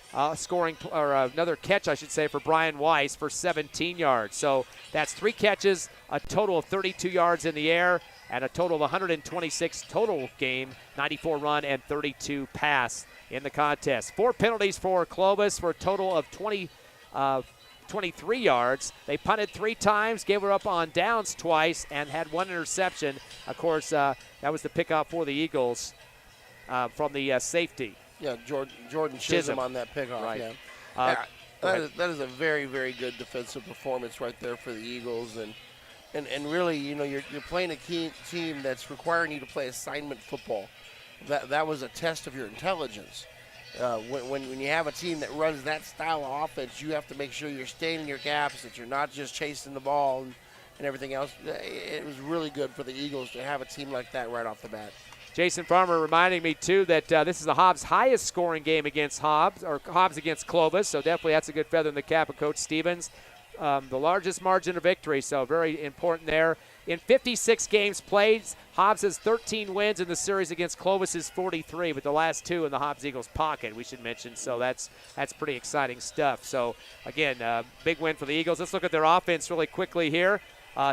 catch, I should say, for Brian Weiss for 17 yards. So that's 3 catches, a total of 32 yards in the air, and a total of 126 total game, 94 run and 32 pass in the contest. 4 penalties for Clovis for a total of 23 yards. They punted 3 times, gave her up on downs twice, and had 1 interception. Of course, that was the pickoff for the Eagles from the safety. Yeah, Jordan Chisholm on that pickoff. Right. Yeah. That is a very, very good defensive performance right there for the Eagles. And really, you're playing a team that's requiring you to play assignment football. That was a test of your intelligence. When you have a team that runs that style of offense, you have to make sure you're staying in your gaps, that you're not just chasing the ball and everything else. It was really good for the Eagles to have a team like that right off the bat. Jason Farmer reminding me, too, that this is the Hobbs' highest scoring game against Hobbs against Clovis, so definitely that's a good feather in the cap of Coach Stevens. The largest margin of victory, so very important there. In 56 games played, Hobbs has 13 wins in the series against Clovis is 43, but the last 2 in the Hobbs Eagles pocket, we should mention, so that's pretty exciting stuff. So, again, big win for the Eagles. Let's look at their offense really quickly here.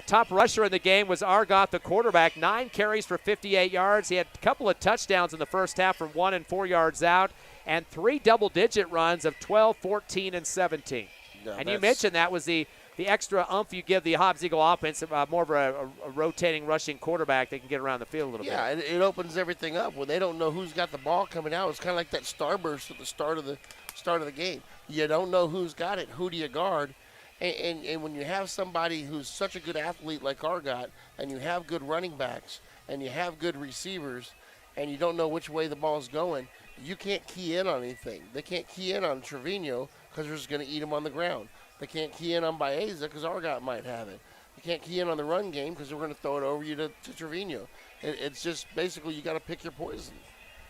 Top rusher in the game was Argoth, the quarterback, 9 carries for 58 yards. He had a couple of touchdowns in the first half from 1 and 4 yards out, and 3 double-digit runs of 12, 14, and 17. No, and you mentioned that was the extra oomph you give the Hobbs Eagle offense, more of a rotating, rushing quarterback that can get around the field a little bit. Yeah, it opens everything up. When they don't know who's got the ball coming out, it's kind of like that starburst at the start of the game. You don't know who's got it. Who do you guard? And when you have somebody who's such a good athlete like Argot, and you have good running backs, and you have good receivers, and you don't know which way the ball's going, you can't key in on anything. They can't key in on Trevino because they're just going to eat him on the ground. They can't key in on Baeza because Argot might have it. You can't key in on the run game because they're going to throw it over you to Trevino. It's just basically you got to pick your poison.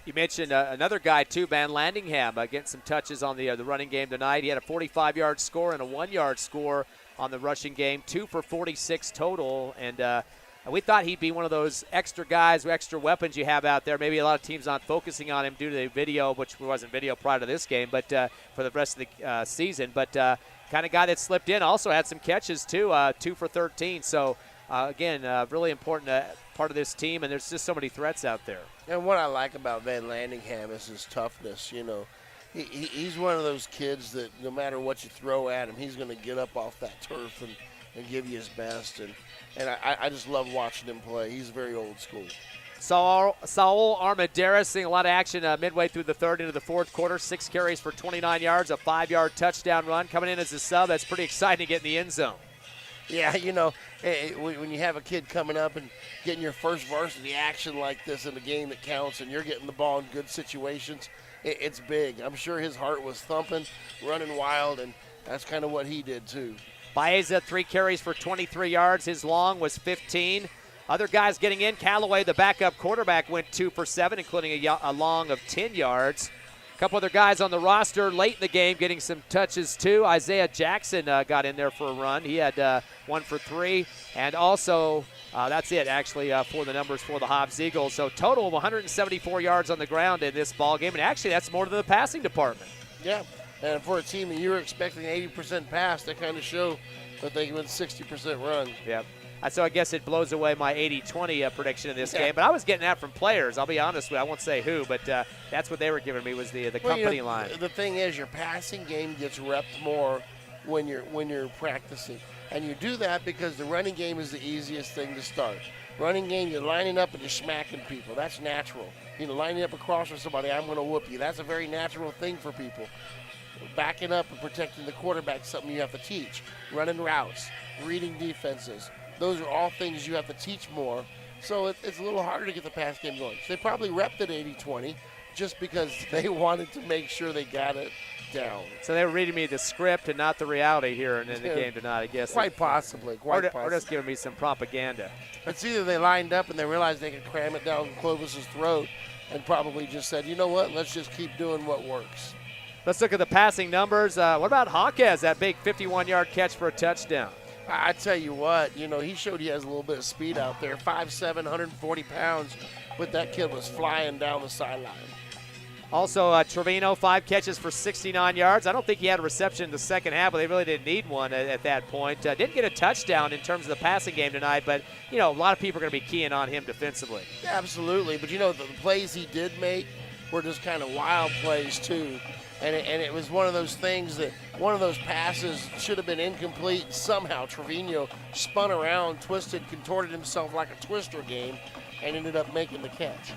You mentioned another guy, too, Van Landingham, getting some touches on the running game tonight. He had a 45-yard score and a 1-yard score on the rushing game, 2 for 46 total. And we thought he'd be one of those extra guys, extra weapons you have out there. Maybe a lot of teams not focusing on him due to the video, which wasn't video prior to this game, but for the rest of the season. But kind of guy that slipped in, also had some catches, too, 2 for 13. So, again, really important part of this team, and there's just so many threats out there. And what I like about Van Landingham is his toughness. He's one of those kids that no matter what you throw at him, he's going to get up off that turf and give you his best. And I just love watching him play. He's very old school. Saul Armendariz seeing a lot of action midway through the third into the fourth quarter. 6 carries for 29 yards, a 5-yard touchdown run. Coming in as a sub, that's pretty exciting to get in the end zone. Yeah, when you have a kid coming up and getting your first varsity action like this in a game that counts and you're getting the ball in good situations, it's big. I'm sure his heart was thumping, running wild, and that's kind of what he did too. Baeza, 3 carries for 23 yards. His long was 15. Other guys getting in. Callaway, the backup quarterback, went 2 for 7, including a long of 10 yards. A couple other guys on the roster late in the game getting some touches, too. Isaiah Jackson got in there for a run. He had 1 for 3. And also, that's it, actually, for the numbers for the Hobbs Eagles. So total of 174 yards on the ground in this ball game. And actually, that's more than the passing department. Yeah, and for a team that you were expecting 80% pass, they kind of show that they went 60% run. Yep. So I guess it blows away my 80-20 prediction in this game. But I was getting that from players. I'll be honest with you. I won't say who, but that's what they were giving me was the company line. The thing is, your passing game gets repped more when you're practicing. And you do that because the running game is the easiest thing to start. Running game, you're lining up and you're smacking people. That's natural. Lining up across from somebody, I'm going to whoop you. That's a very natural thing for people. Backing up and protecting the quarterback is something you have to teach. Running routes, reading defenses. Those are all things you have to teach more. So it's a little harder to get the pass game going. So they probably repped it 80-20 just because they wanted to make sure they got it down. So they were reading me the script and not the reality here in the game tonight, I guess. Quite possibly. Or just giving me some propaganda. It's either they lined up and they realized they could cram it down Clovis's throat and probably just said, you know what, let's just keep doing what works. Let's look at the passing numbers. What about Hawkes, that big 51-yard catch for a touchdown? I tell you what, he showed he has a little bit of speed out there. 5'7", 140 pounds, but that kid was flying down the sideline. Also, Trevino, 5 catches for 69 yards. I don't think he had a reception in the second half, but they really didn't need one at that point. Didn't get a touchdown in terms of the passing game tonight, but, a lot of people are going to be keying on him defensively. Yeah, absolutely, but, the plays he did make were just kind of wild plays, too. And it was one of those things that one of those passes should have been incomplete. Somehow Trevino spun around, twisted, contorted himself like a twister game, and ended up making the catch.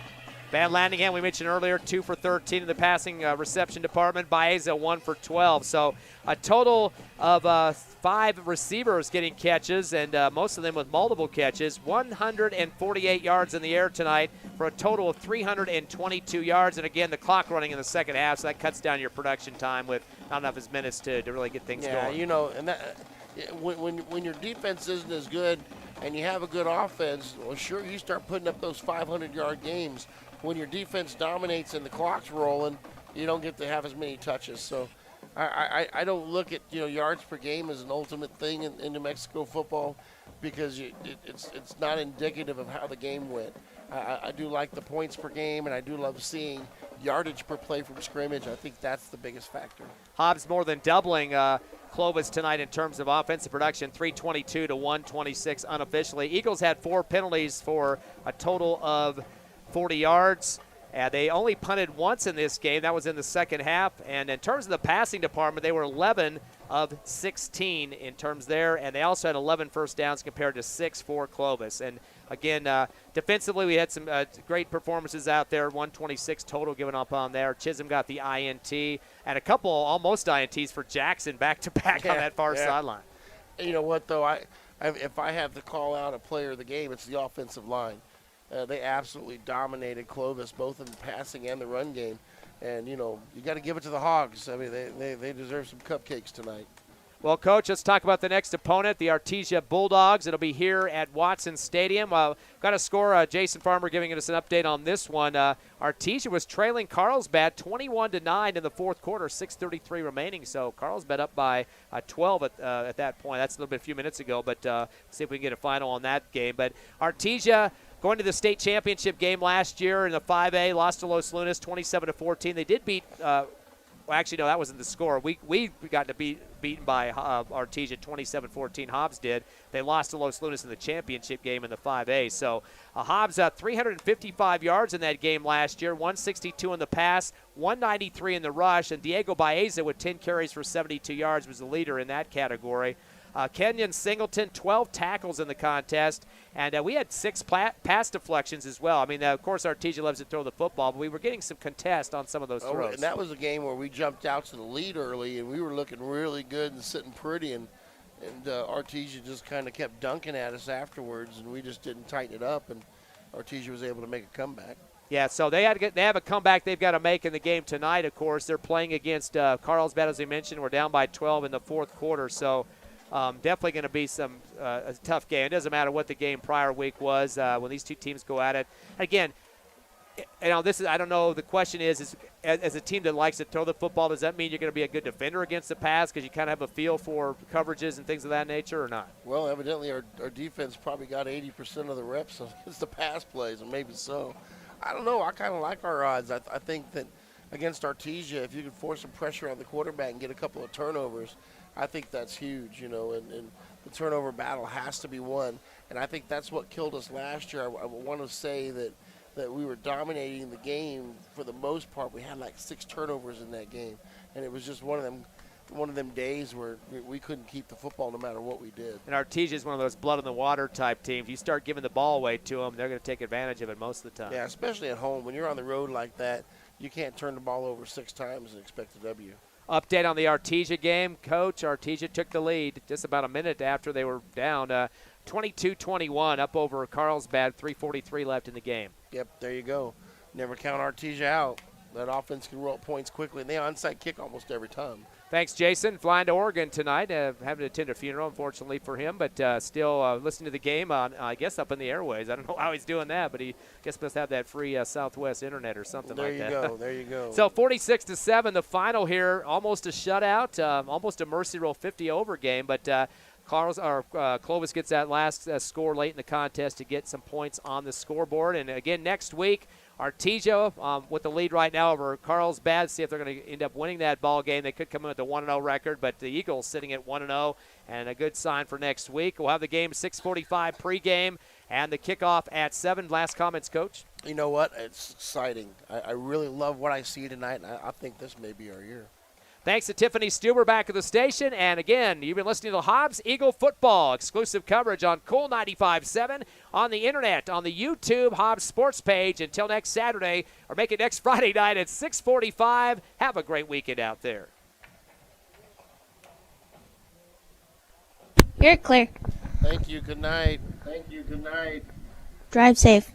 Van Landingham, we mentioned earlier, 2 for 13 in the passing reception department. Baeza, 1 for 12. So a total of 5 receivers getting catches, and most of them with multiple catches. 148 yards in the air tonight for a total of 322 yards. And again, the clock running in the second half, so that cuts down your production time with not enough as minutes to really get things going. Yeah, you know, and that, when your defense isn't as good and you have a good offense, well, sure, you start putting up those 500-yard games. When your defense dominates and the clock's rolling, you don't get to have as many touches. So I don't look at, yards per game as an ultimate thing in New Mexico football, because it's not indicative of how the game went. I do like the points per game, and I do love seeing yardage per play from scrimmage. I think that's the biggest factor. Hobbs more than doubling Clovis tonight in terms of offensive production, 322 to 126 unofficially. Eagles had 4 penalties for a total of 40 yards. They only punted once in this game. That was in the second half. And in terms of the passing department, they were 11 of 16 in terms there. And they also had 11 first downs compared to 6 for Clovis. And again, defensively, we had some great performances out there. 126 total given up on there. Chisholm got the INT, and a couple almost INTs for Jackson back-to-back on that far sideline. You know what, though? If I have to call out a player of the game, it's the offensive line. They absolutely dominated Clovis, both in the passing and the run game. And, you got to give it to the Hogs. I mean, they deserve some cupcakes tonight. Well, Coach, let's talk about the next opponent, the Artesia Bulldogs. It'll be here at Watson Stadium. Got a score, Jason Farmer giving us an update on this one. Artesia was trailing Carlsbad 21-9 in the fourth quarter, 6:33 remaining. So Carlsbad up by 12 at that point. That's a few minutes ago, but see if we can get a final on that game. But Artesia going to the state championship game last year in the 5A, lost to Los Lunas 27-14. They did beat well, actually, no, that wasn't the score. We got to beaten by Artesia 27-14. Hobbs did. They lost to Los Lunas in the championship game in the 5A. So Hobbs 355 yards in that game last year, 162 in the pass, 193 in the rush, and Diego Baeza with 10 carries for 72 yards was the leader in that category. Kenyon Singleton, 12 tackles in the contest, and we had 6 pass deflections as well. I mean, of course, Artesia loves to throw the football, but we were getting some contest on some of those throws. And that was a game where we jumped out to the lead early, and we were looking really good and sitting pretty, and Artesia just kind of kept dunking at us afterwards, and we just didn't tighten it up, and Artesia was able to make a comeback. Yeah, so they have a comeback they've got to make in the game tonight, of course. They're playing against Carlsbad, as we mentioned. We're down by 12 in the fourth quarter, so definitely going to be a tough game. It doesn't matter what the game prior week was when these two teams go at it. Again, I don't know. The question is as a team that likes to throw the football, does that mean you're going to be a good defender against the pass because you kind of have a feel for coverages and things of that nature, or not? Well, evidently our defense probably got 80% of the reps against the pass plays, and maybe so. I don't know. I kind of like our odds. I think that against Artesia, if you can force some pressure on the quarterback and get a couple of turnovers, I think that's huge, and the turnover battle has to be won. And I think that's what killed us last year. I want to say that we were dominating the game for the most part. We had like 6 turnovers in that game, and it was just one of them days where we couldn't keep the football no matter what we did. And Artesia is one of those blood in the water type teams. You start giving the ball away to them, they're going to take advantage of it most of the time. Yeah, especially at home. When you're on the road like that, you can't turn the ball over 6 times and expect a W. Update on the Artesia game. Coach, Artesia took the lead just about a minute after they were down. 22-21 up over Carlsbad, 3:43 left in the game. Yep, there you go. Never count Artesia out. That offense can roll points quickly, and they onside kick almost every time. Thanks, Jason. Flying to Oregon tonight. Having to attend a funeral, unfortunately, for him, but still listening to the game on, I guess, up in the airways. I don't know how he's doing that, but he guess must have that free Southwest internet or something like that. There you go. So 46-7, the final here, almost a shutout, almost a mercy roll 50-over game, but Clovis gets that last score late in the contest to get some points on the scoreboard. And again, next week, Artesia with the lead right now over Carlsbad. See if they're going to end up winning that ball game. They could come in with a 1-0 record, but the Eagles sitting at 1-0, and a good sign for next week. We'll have the game 6:45 pregame and the kickoff at 7. Last comments, Coach? You know what? It's exciting. I really love what I see tonight, and I think this may be our year. Thanks to Tiffany Stuber back at the station. And again, you've been listening to Hobbs Eagle Football. Exclusive coverage on Cool 95.7, on the internet, on the YouTube Hobbs Sports page. Until next Saturday, or make it next Friday night at 6:45. Have a great weekend out there. You're clear. Thank you. Good night. Drive safe.